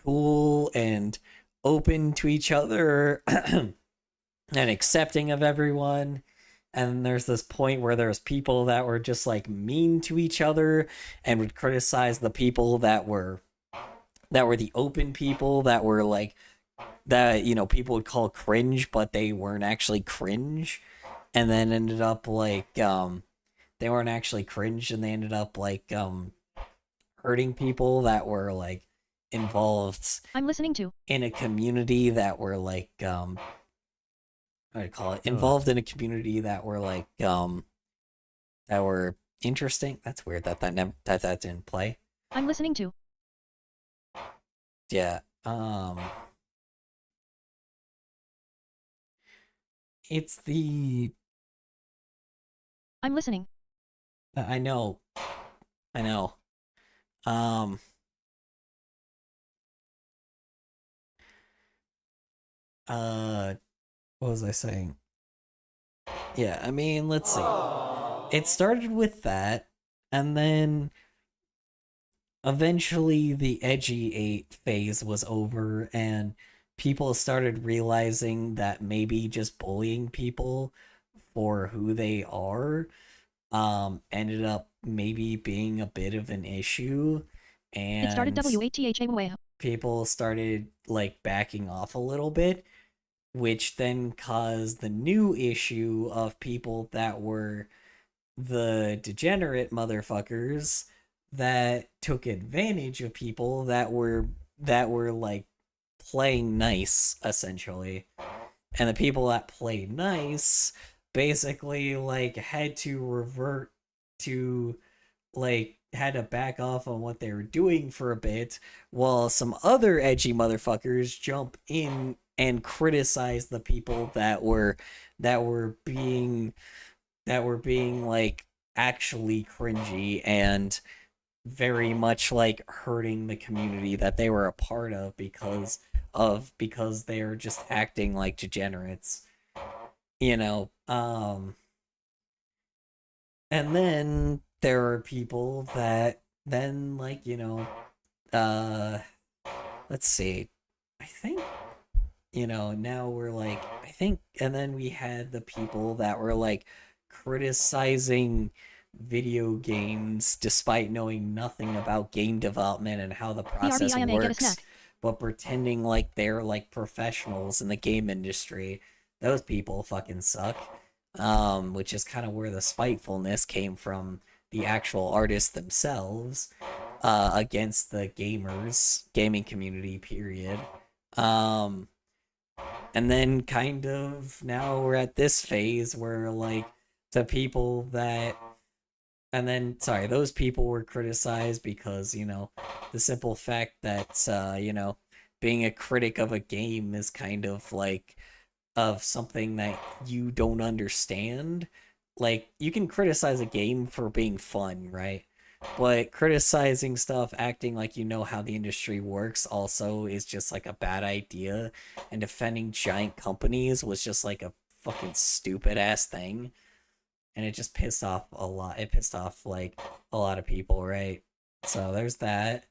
cool and open to each other and accepting of everyone. And there's this point where there's people that were just like mean to each other and would criticize the people that were the open people that were like, that, you know, people would call cringe, but they weren't actually cringe. And then ended up like, they weren't actually cringe, and they ended up like, hurting people that were like involved. I'm listening to. In a community that were like, what do I call it? Involved in a community that were like, that were interesting. That's weird that didn't play. I'm listening to. Yeah. It's the. I'm listening. I know. What was I saying? Yeah, I mean, let's see. It started with that, and then eventually the edgy 8 phase was over, and people started realizing that maybe just bullying people for who they are ended up maybe being a bit of an issue, and it started WATHA. People started like backing off a little bit, which then caused the new issue of people that were the degenerate motherfuckers that took advantage of people that were like playing nice, essentially. And the people that played nice basically like had to revert to, like, had to back off on what they were doing for a bit, while some other edgy motherfuckers jump in and criticize the people that were being like actually cringy and very much like hurting the community that they were a part of because they are just acting like degenerates, you know. And then there are people that then, like, you know, let's see, I think, you know, now we're like, I think, and then we had the people that were like criticizing video games despite knowing nothing about game development and how the process BRBIMA, get a works, snack. but pretending like they're like professionals in the game industry. Those people fucking suck. Which is kind of where the spitefulness came from, the actual artists themselves, against the gaming community, period. And then kind of now we're at this phase where like the people that, and then, sorry, those people were criticized because, you know, the simple fact that, you know, being a critic of a game is kind of like, of something that you don't understand. Like, you can criticize a game for being fun, right? But criticizing stuff, acting like you know how the industry works also is just like a bad idea. And defending giant companies was just like a fucking stupid ass thing. And it just pissed off a lot. It pissed off like a lot of people, right? So there's that.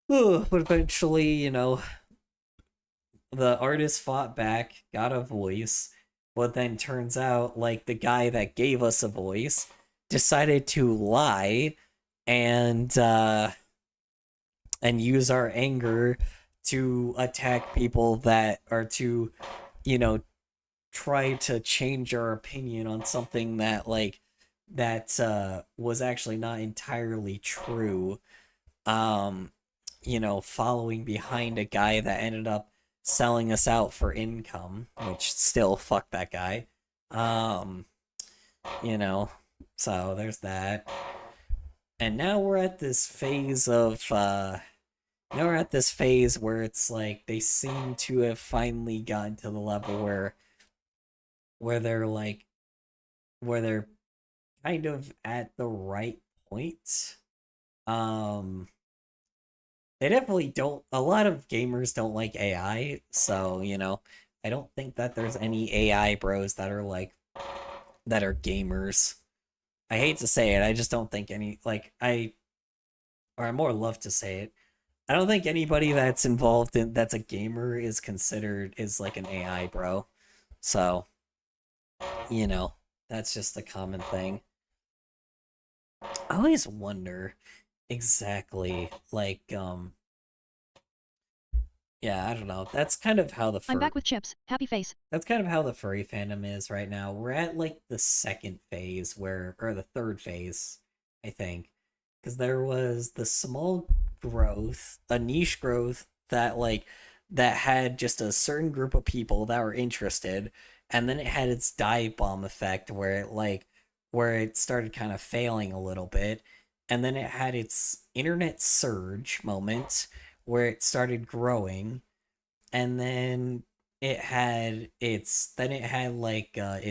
But eventually, you know, the artist fought back, got a voice, but then turns out like the guy that gave us a voice decided to lie and use our anger to attack people that are to, you know, try to change our opinion on something that like that was actually not entirely true. You know, following behind a guy that ended up selling us out for income, which still fuck that guy. You know, so there's that. And now we're at this phase of now we're at this phase where it's like they seem to have finally gotten to the level where they're like where they're kind of at the right point. They definitely don't, a lot of gamers don't like AI, so, you know, I don't think that there's any AI bros that are like, that are gamers. I hate to say it, I just don't think any, like, I more love to say it, I don't think anybody that's involved in, that's a gamer is considered, is like an AI bro. So, you know, that's just a common thing. I always wonder exactly, like, yeah, I don't know. That's kind of how the I'm back with chips. Happy face. That's kind of how the furry fandom is right now. We're at like the second phase where, or the third phase, I think, because there was the small growth, a niche growth that like that had just a certain group of people that were interested, and then it had its dive bomb effect where it like where it started kind of failing a little bit, and then it had its internet surge moment where it started growing, and then it had its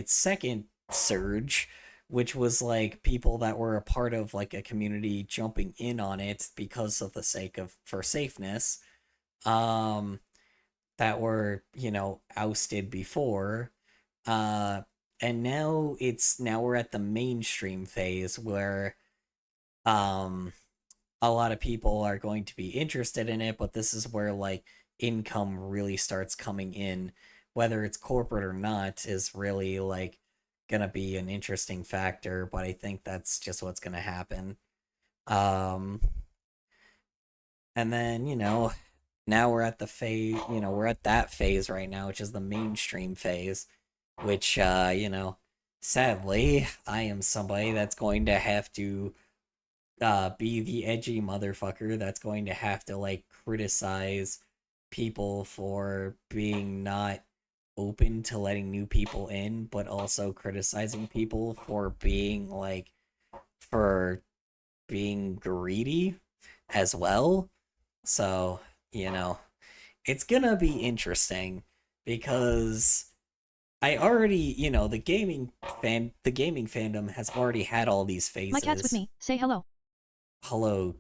second surge, which was like people that were a part of like a community jumping in on it because of the sake of for safeness, that were, you know, ousted before, and now we're at the mainstream phase where a lot of people are going to be interested in it, but this is where like income really starts coming in. Whether it's corporate or not is really like gonna be an interesting factor, but I think that's just what's gonna happen. And then, you know, now we're at the phase, you know, we're at that phase right now, which is the mainstream phase, which, you know, sadly, I am somebody that's going to have to be the edgy motherfucker that's going to have to like criticize people for being not open to letting new people in, but also criticizing people for being like for being greedy as well. So, you know, it's gonna be interesting because I already, you know, the gaming fandom has already had all these phases. My cat's with me. Say hello. Hello,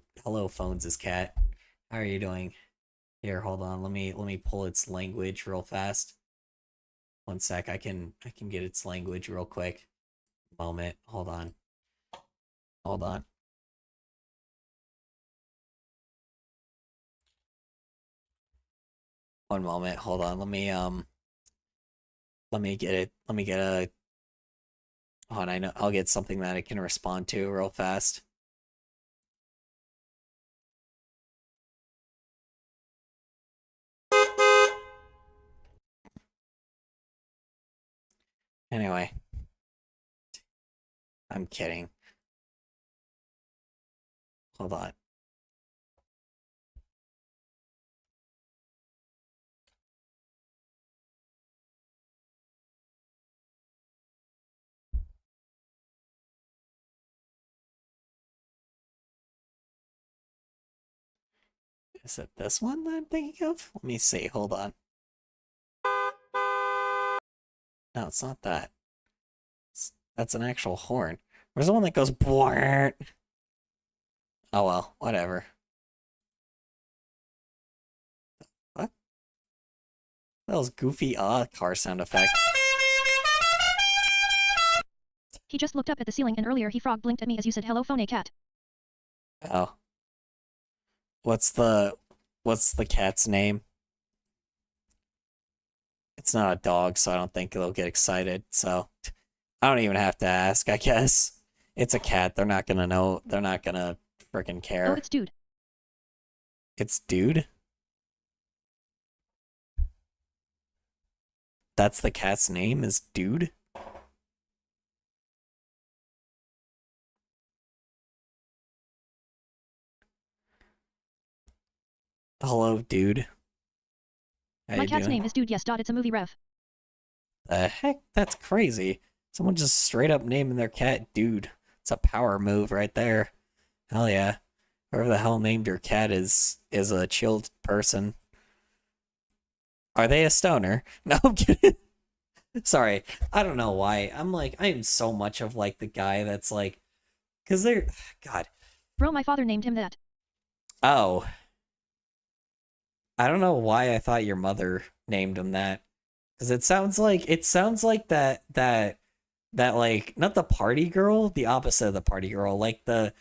Phones' cat. How are you doing? Here, hold on. Let me pull its language real fast. One sec. I can get its language real quick. Moment. Hold on. Hold on. One moment. Hold on. Let me Let me get it. Let me get a... Hold on, I know. I'll get something that I can respond to real fast. Anyway. I'm kidding. Hold on. Is it this one that I'm thinking of? Let me see. Hold on. No, it's not that. That's an actual horn. Where's the one that goes Bwart? Oh well, whatever. What? That was goofy car sound effect. He just looked up at the ceiling and earlier he frog blinked at me as you said hello phone a cat. Oh. What's the cat's name? It's not a dog, so I don't think it'll get excited, so I don't even have to ask, I guess. It's a cat, they're not gonna know, they're not gonna frickin' care. Oh, it's Dude. It's Dude? That's the cat's name, is Dude? Hello, Dude. How My you cat's doing? name is Dude, yes. It's a movie ref. The heck? That's crazy. Someone just straight up naming their cat Dude. It's a power move right there. Hell yeah. Whoever the hell named your cat is a chilled person. Are they a stoner? No, I'm kidding. Sorry. I don't know why. I am so much of like the guy that's like, cause they're, God. Bro, my father named him that. Oh. I don't know why I thought your mother named him that. Cause it sounds like that like, not the party girl, the opposite of the party girl, like the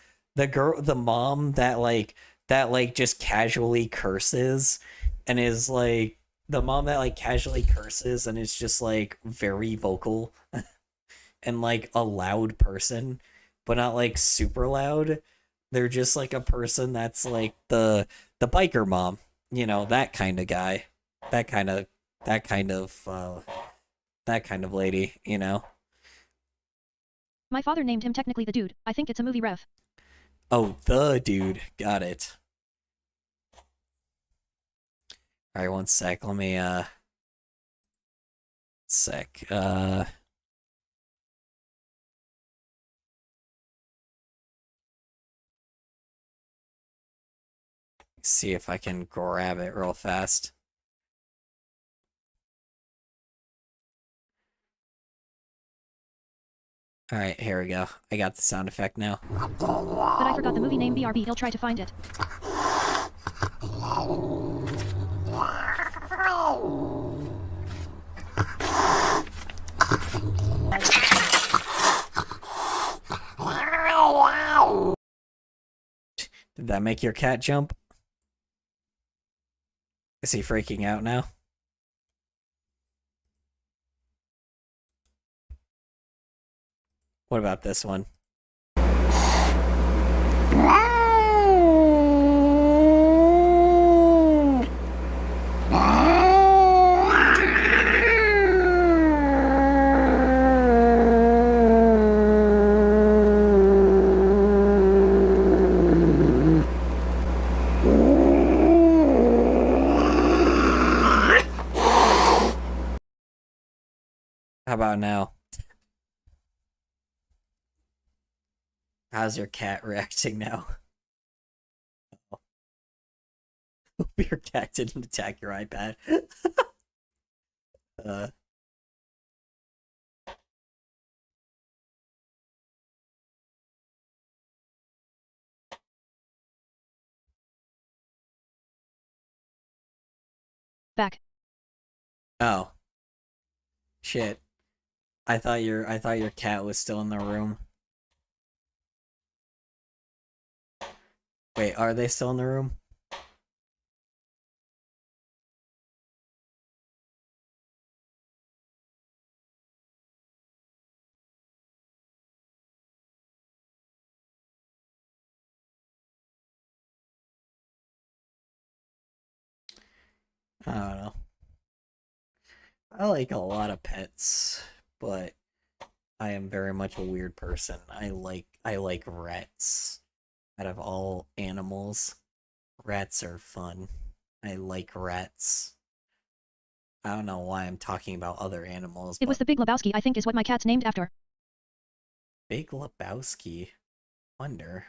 girl, the mom that just casually curses and is like, the mom that like casually curses and is just like very vocal and like a loud person, but not like super loud. They're just like a person that's like the biker mom, you know, that kind of guy, that kind of lady, you know. My father named him technically the Dude. I think it's a movie ref. Oh, the Dude. Got it. Alright, one sec. Let me, see if I can grab it real fast. Alright, here we go. I got the sound effect now. But I forgot the movie name BRB. He'll try to find it. Did that make your cat jump? Is he freaking out now? What about this one? How about now? How's your cat reacting now? Hope your cat didn't attack your iPad. Back. Oh. Shit. I thought your cat was still in the room. Wait, are they still in the room? I don't know. I like a lot of pets, but I am very much a weird person. I like rats. Out of all animals, rats are fun. I like rats. I don't know why I'm talking about other animals. It was the Big Lebowski, I think, is what my cat's named after. Big Lebowski. Wonder.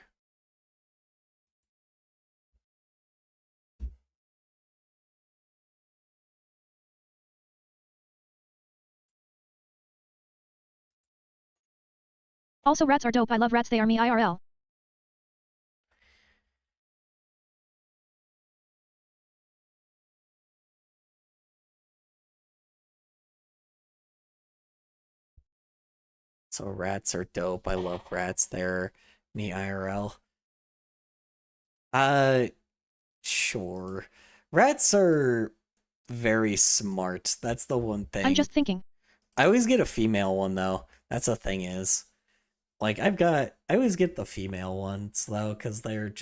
Also, rats are dope. I love rats. They are me IRL. So rats are dope. I love rats. They're me IRL. Sure. Rats are very smart. That's the one thing. I'm just thinking. I always get a female one though. That's the thing is. Like I always get the female ones though, because they're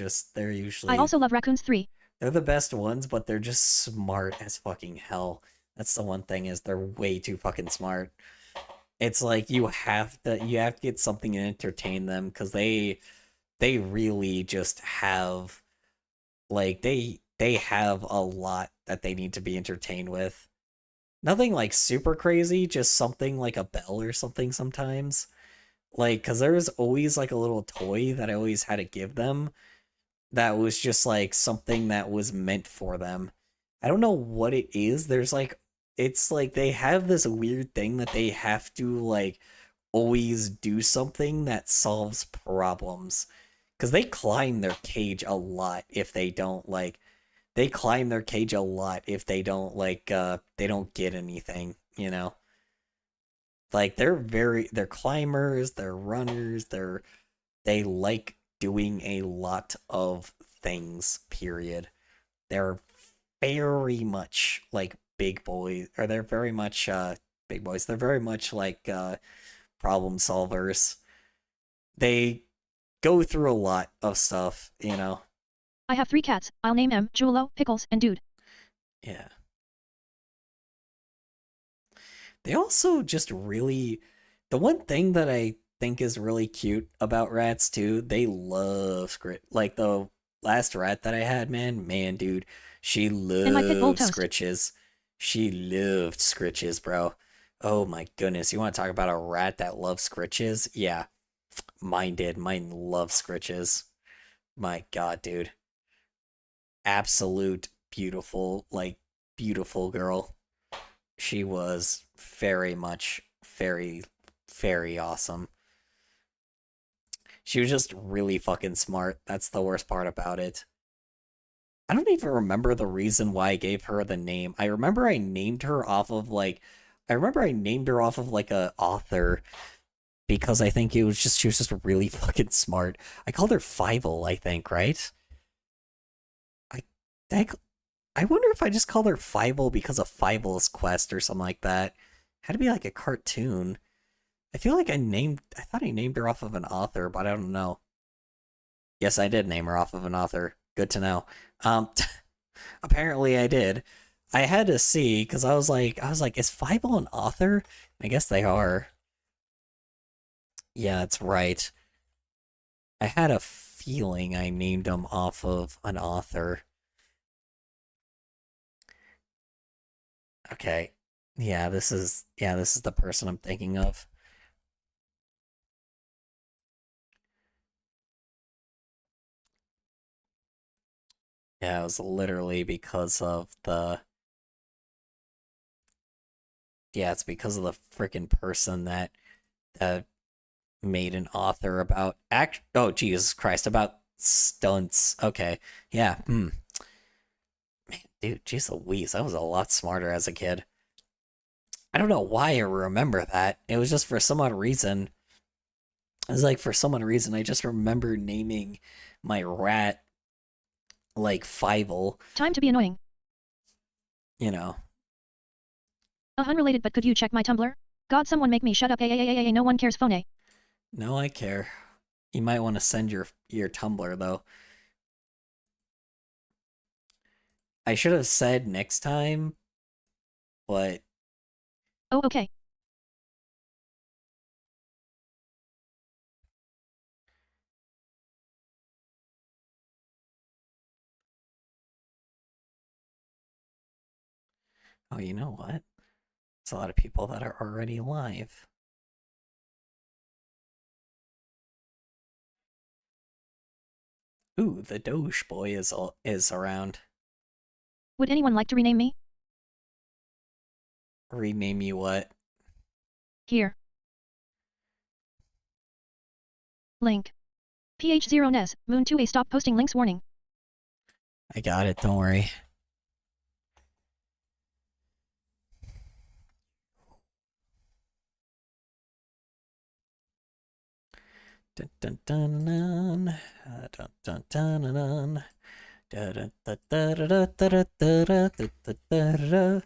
usually. I also love raccoons 3. They're the best ones, but they're just smart as fucking hell. That's the one thing is they're way too fucking smart. It's like you have to get something to entertain them because they really just have like they have a lot that they need to be entertained with. Nothing like super crazy, just something like a bell or something sometimes. Like, because there was always like a little toy that I always had to give them that was just like something that was meant for them. I don't know what it is. There's like, it's like they have this weird thing that they have to like always do something that solves problems. Because they climb their cage a lot if they don't like, they climb their cage a lot if they don't like, they don't get anything, you know? Like they're climbers, they're runners, they like doing a lot of things, period. They're very much like big boys, or they're very much big boys. They're very much like problem solvers. They go through a lot of stuff, you know. I have 3 cats. I'll name them Julo, Pickles, and Dude. Yeah. They also just really, the one thing that I think is really cute about rats too, they love like the last rat that I had, man, dude, she loved Scritches. She loved Scritches, bro. Oh my goodness, you want to talk about a rat that loves Scritches? Yeah, mine did. Mine loves Scritches. My god, dude. Absolute beautiful, like, beautiful girl. She was very much, very, very awesome. She was just really fucking smart. That's the worst part about it. I don't even remember the reason why I gave her the name. I remember I named her off of like, a author because I think she was just really fucking smart. I called her Fievel, I think, right? I wonder if I just called her Fievel because of Fievel's Quest or something like that. Had to be like a cartoon. I feel like I thought I named her off of an author, but I don't know. Yes, I did name her off of an author. Good to know. Apparently I did. I had to see, because I was like, is Fievel an author? I guess they are. Yeah, that's right. I had a feeling I named them off of an author. Okay. Yeah, this is the person I'm thinking of. Yeah, it was literally because of the... Yeah, it's because of the freaking person that made an author about oh, Jesus Christ, about stunts. Okay. Yeah, Man, dude, jeez Louise, I was a lot smarter as a kid. I don't know why I remember that. It was just for some odd reason. It was like, for some odd reason, I just remember naming my rat, like, Fievel. Time to be annoying. You know. Unrelated, but could you check my Tumblr? God, someone make me shut up. No one cares phone. No, I care. You might want to send your Tumblr, though. I should have said next time, but... Oh, okay. Oh, you know what? There's a lot of people that are already live. Ooh, the Doge boy is around. Would anyone like to rename me? Rename you what? Here. Link. PH0NES, Moon 2A stop posting links warning. I got it, don't worry. Dun dun dun dun dun dun dun dun da da da da da da da da da da.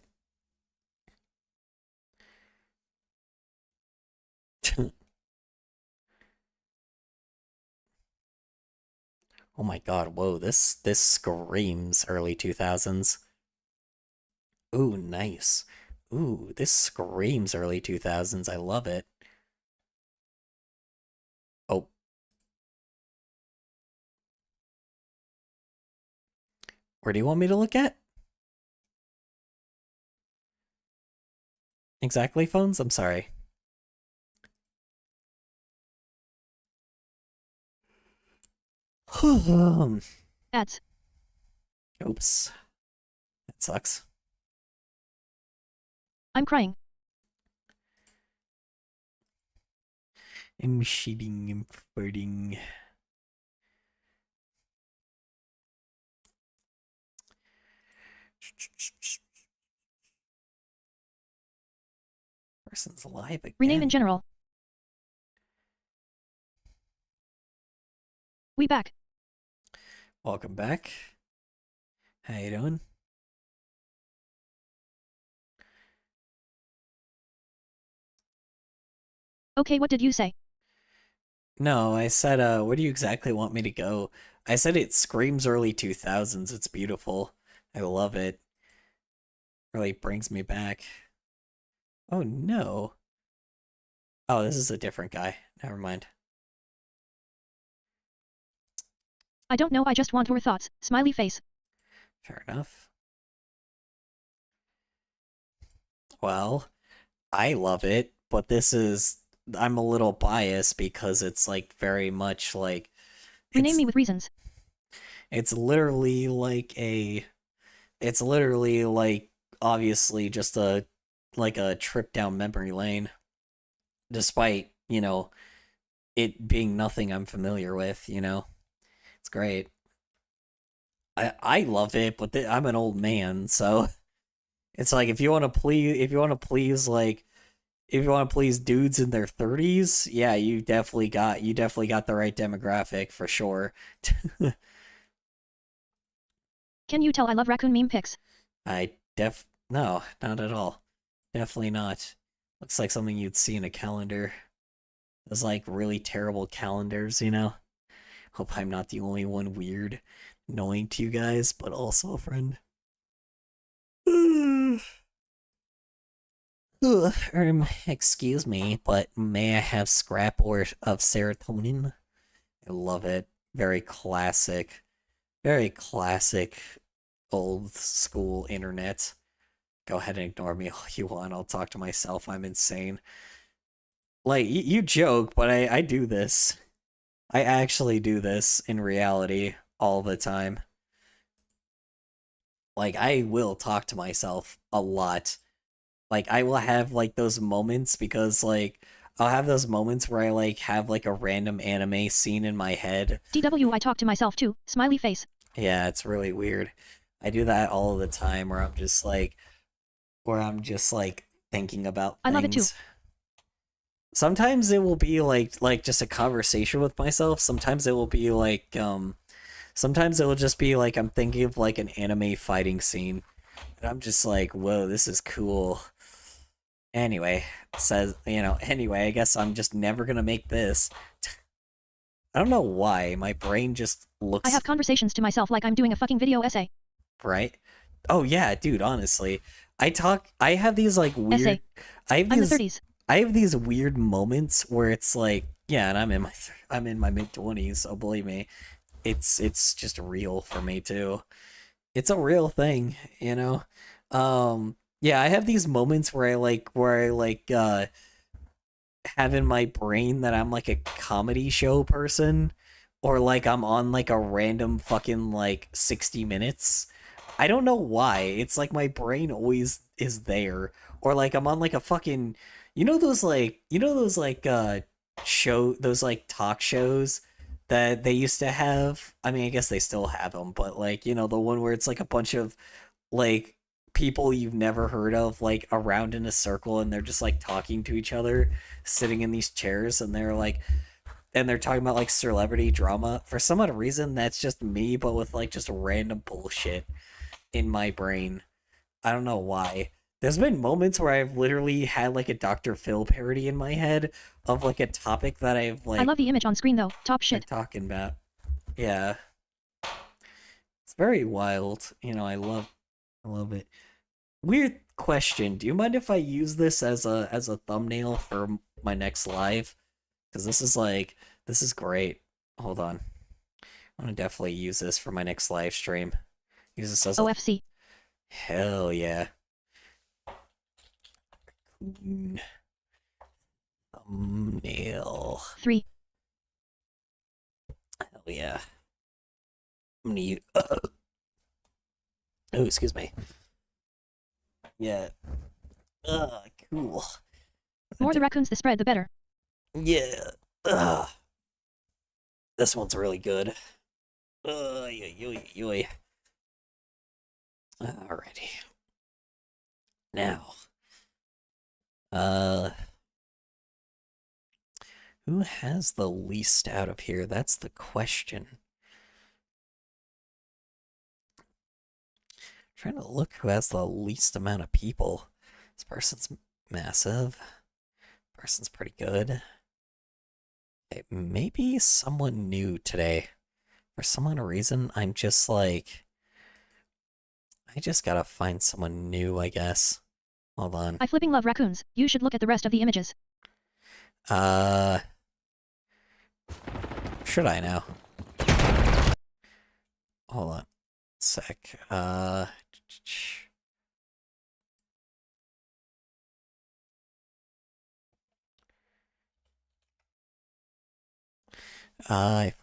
Oh my god, whoa, this screams early 2000s. Ooh, nice. Ooh, this screams early 2000s. I love it. Oh. Where do you want me to look at? Exactly, phones? I'm sorry. Ads. Oops. That sucks. I'm crying. I'm shitting and farting. Person's alive again. Rename in general. We back. Welcome back. How you doing? Okay, what did you say? No, I said, where do you exactly want me to go? I said it screams early 2000s. It's beautiful. I love it. Really brings me back. Oh, no. Oh, this is a different guy. Never mind. I don't know, I just want your thoughts. Smiley face. Fair enough. Well, I love it, but this is... I'm a little biased because it's like very much like... Rename me with reasons. It's literally like it's literally like obviously just a trip down memory lane. Despite, you know, it being nothing I'm familiar with, you know. It's great. I love it, but I'm an old man, so it's like if you want to please dudes in their 30s, yeah, you definitely got the right demographic for sure. Can you tell I love raccoon meme pics? No, not at all. Definitely not. Looks like something you'd see in a calendar. Those like really terrible calendars, you know? Hope I'm not the only one weird, annoying to you guys, but also a friend. Excuse me, but may I have scrap of serotonin? I love it. Very classic old school internet. Go ahead and ignore me all you want. I'll talk to myself. I'm insane. Like, you joke, but I do this. I actually do this in reality all the time. Like, I will talk to myself a lot. Like, I will have, like, those moments because, like, I'll have those moments where I, like, have, like, a random anime scene in my head. DW, I talk to myself too. Smiley face. Yeah, it's really weird. I do that all the time where I'm just, like, thinking about things. I love it too. Sometimes it will be, like just a conversation with myself. Sometimes it will be, like, sometimes it will just be, like, I'm thinking of, like, an anime fighting scene. And I'm just like, whoa, this is cool. Anyway, I guess I'm just never gonna make this. I don't know why, my brain just looks... I have conversations to myself like I'm doing a fucking video essay. Right? Oh yeah, dude, honestly. I have these like weird Essay. I have I'm the these 30s. I have these weird moments where it's like, yeah, and I'm in my mid-20s, so believe me, it's just real for me too. It's a real thing, you know. Yeah, I have these moments where I have in my brain that I'm like a comedy show person, or like I'm on like a random fucking like 60 Minutes. I don't know why. It's like my brain always is there. Or like I'm on like a fucking, those like those like talk shows that they used to have. I mean, I guess they still have them, but like, the one where it's like a bunch of like people you've never heard of like around in a circle, and they're just like talking to each other sitting in these chairs, and they're talking about like celebrity drama. For some odd reason, that's just me, but with like just random bullshit in my brain. I don't know why. There's been moments where I've literally had like a Dr. Phil parody in my head of like a topic that I've like I love the image on screen though. Top been shit. talking about. Yeah. It's very wild. I love it. Weird question. Do you mind if I use this as a thumbnail for my next live? Because this is great. Hold on. I'm gonna definitely use this for my next live stream. Use this as OFC. Hell yeah. Thumbnail. 3. Hell yeah. I'm gonna use. Oh, excuse me. Yeah. Cool. More the raccoons the spread, the better. Yeah. This one's really good. Alrighty. Now. Who has the least out of here? That's the question. Trying to look who has the least amount of people. This person's massive. Person's pretty good. It may be someone new today. For some odd reason, I'm just like... I just gotta find someone new, I guess. Hold on. I flipping love raccoons. You should look at the rest of the images. Should I now? Hold on. Sec. I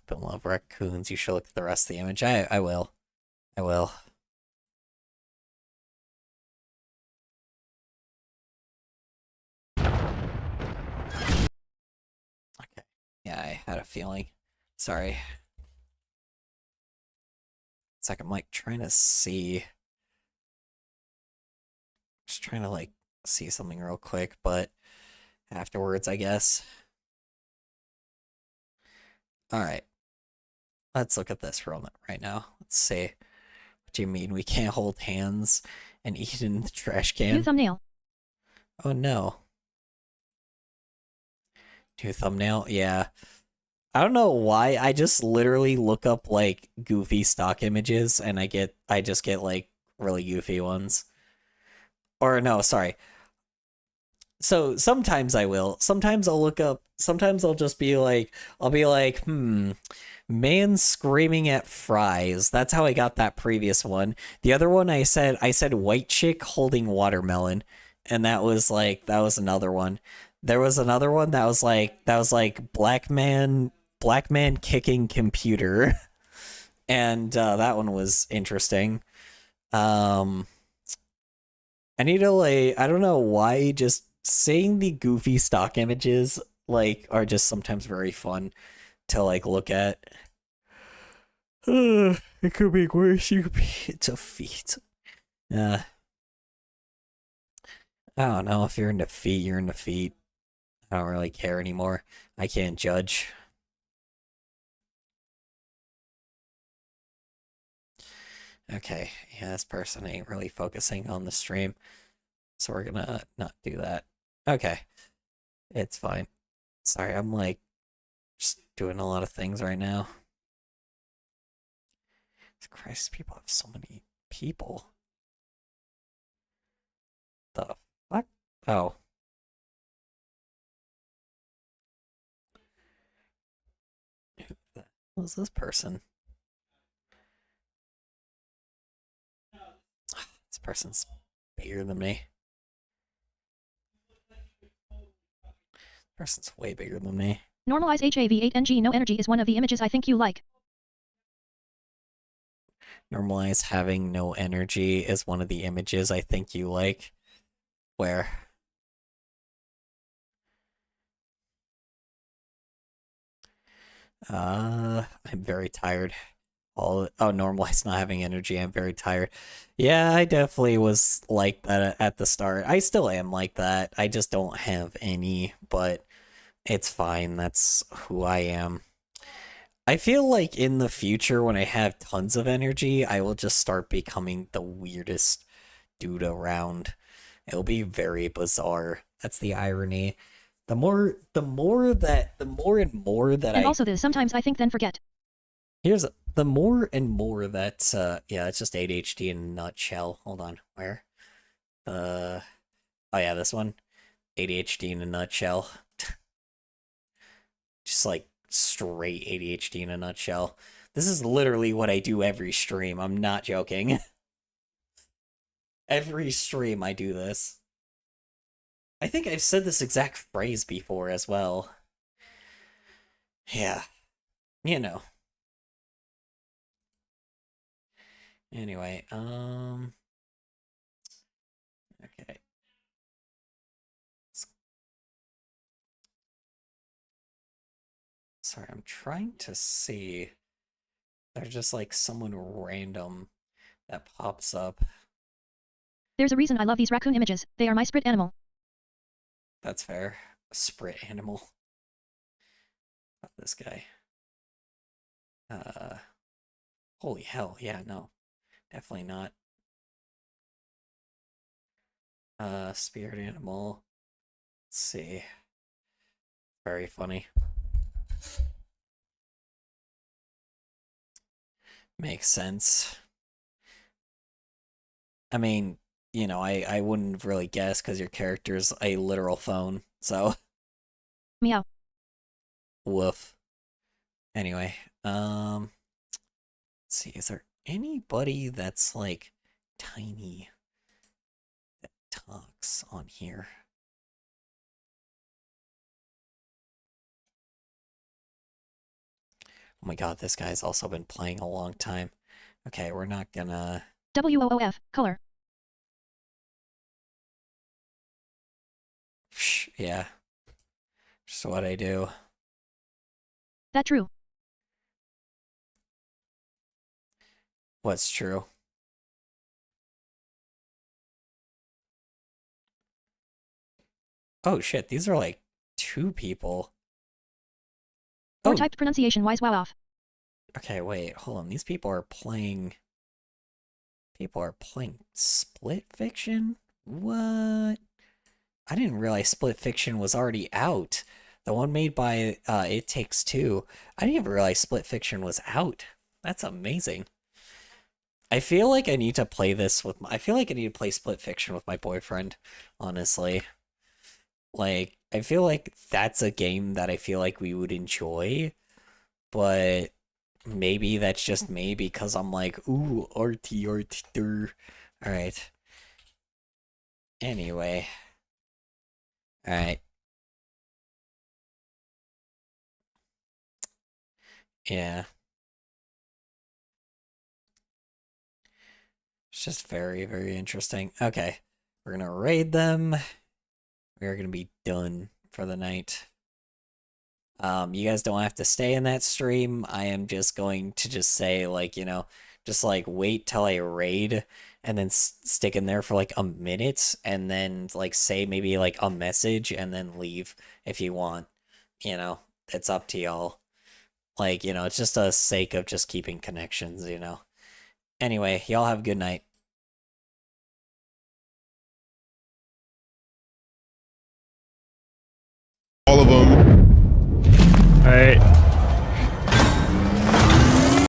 don't love raccoons. You should look at the rest of the image. I will. I will. Okay. Yeah, I had a feeling. Sorry. It's like I'm like trying to see. Just trying to like see something real quick, but afterwards, I guess. Alright. Let's look at this right now. Let's see. What do you mean we can't hold hands and eat in the trash can? New thumbnail. Oh no. New thumbnail? Yeah. I don't know why. I just literally look up like goofy stock images and I just get like really goofy ones. Or no, sorry. So sometimes I will. Sometimes I'll look up. Sometimes I'll just be like, man screaming at fries. That's how I got that previous one. The other one I said white chick holding watermelon, and that was another one. There was another one that was like black man kicking computer, and that one was interesting. I need to I don't know why, just seeing the goofy stock images are just sometimes very fun to look at. It could be worse. It's a feat. I don't know, if you're in defeat, you're in defeat. I don't really care anymore. I can't judge. Okay, yeah, this person ain't really focusing on the stream, so we're gonna not do that. Okay, it's fine. Sorry, I'm just doing a lot of things right now. Christ, people have so many people. The fuck? Oh. Who the hell is this person? This person's bigger than me. This person's way bigger than me. Normalize HAV8NG no energy is one of the images I think you like. Normalize having no energy is one of the images I think you like. Where? I'm very tired. Normalize not having energy. I'm very tired. Yeah, I definitely was like that at the start. I still am like that. I just don't have any, but it's fine. That's who I am. I feel like in the future, when I have tons of energy, I will just start becoming the weirdest dude around. It'll be very bizarre. That's the irony. The more and more that And also this, sometimes I think then forget. Here's the more and more that yeah, it's just ADHD in a nutshell. Hold on, where? Oh yeah, this one. ADHD in a nutshell. Just like straight ADHD in a nutshell. This is literally what I do every stream. I'm not joking. Every stream I do this. I think I've said this exact phrase before as well. Yeah. You know. Anyway, okay. Sorry, I'm trying to see. There's just like someone random that pops up. There's a reason I love these raccoon images. They are my spirit animal. That's fair. A spirit animal. Not this guy. Holy hell, yeah, no. Definitely not. Spirit animal. Let's see. Very funny. Makes sense. I mean, you know, I wouldn't really guess because your character's a literal phone, so. Meow. Woof. Anyway, let's see, is there anybody that's like tiny that talks on here? Oh my god, this guy's also been playing a long time. Okay, we're not gonna... WOOF, color. Yeah. Just what I do. That true. What's true? Oh shit, these are like 2 people. Or typed pronunciation-wise wow off. Okay, wait, hold on. These people are playing... People are playing Split Fiction? What? I didn't realize Split Fiction was already out. The one made by It Takes Two. I didn't even realize Split Fiction was out. That's amazing. I feel like I need to play this with I feel like I need to play Split Fiction with my boyfriend, honestly. Like, I feel like that's a game that I feel like we would enjoy, but maybe that's just me because I'm like, ooh, arty. Alright. Anyway. Alright. Yeah. It's just very, very interesting. Okay. We're gonna raid them. We're gonna be done for the night. You guys don't have to stay in that stream. I am just going to just say, like, you know, just like wait till I raid and then stick in there for like a minute and then like say maybe like a message and then leave if you want. You know, it's up to y'all. Like, you know, it's just a sake of just keeping connections, you know. Anyway, y'all have a good night. All of them. Alright.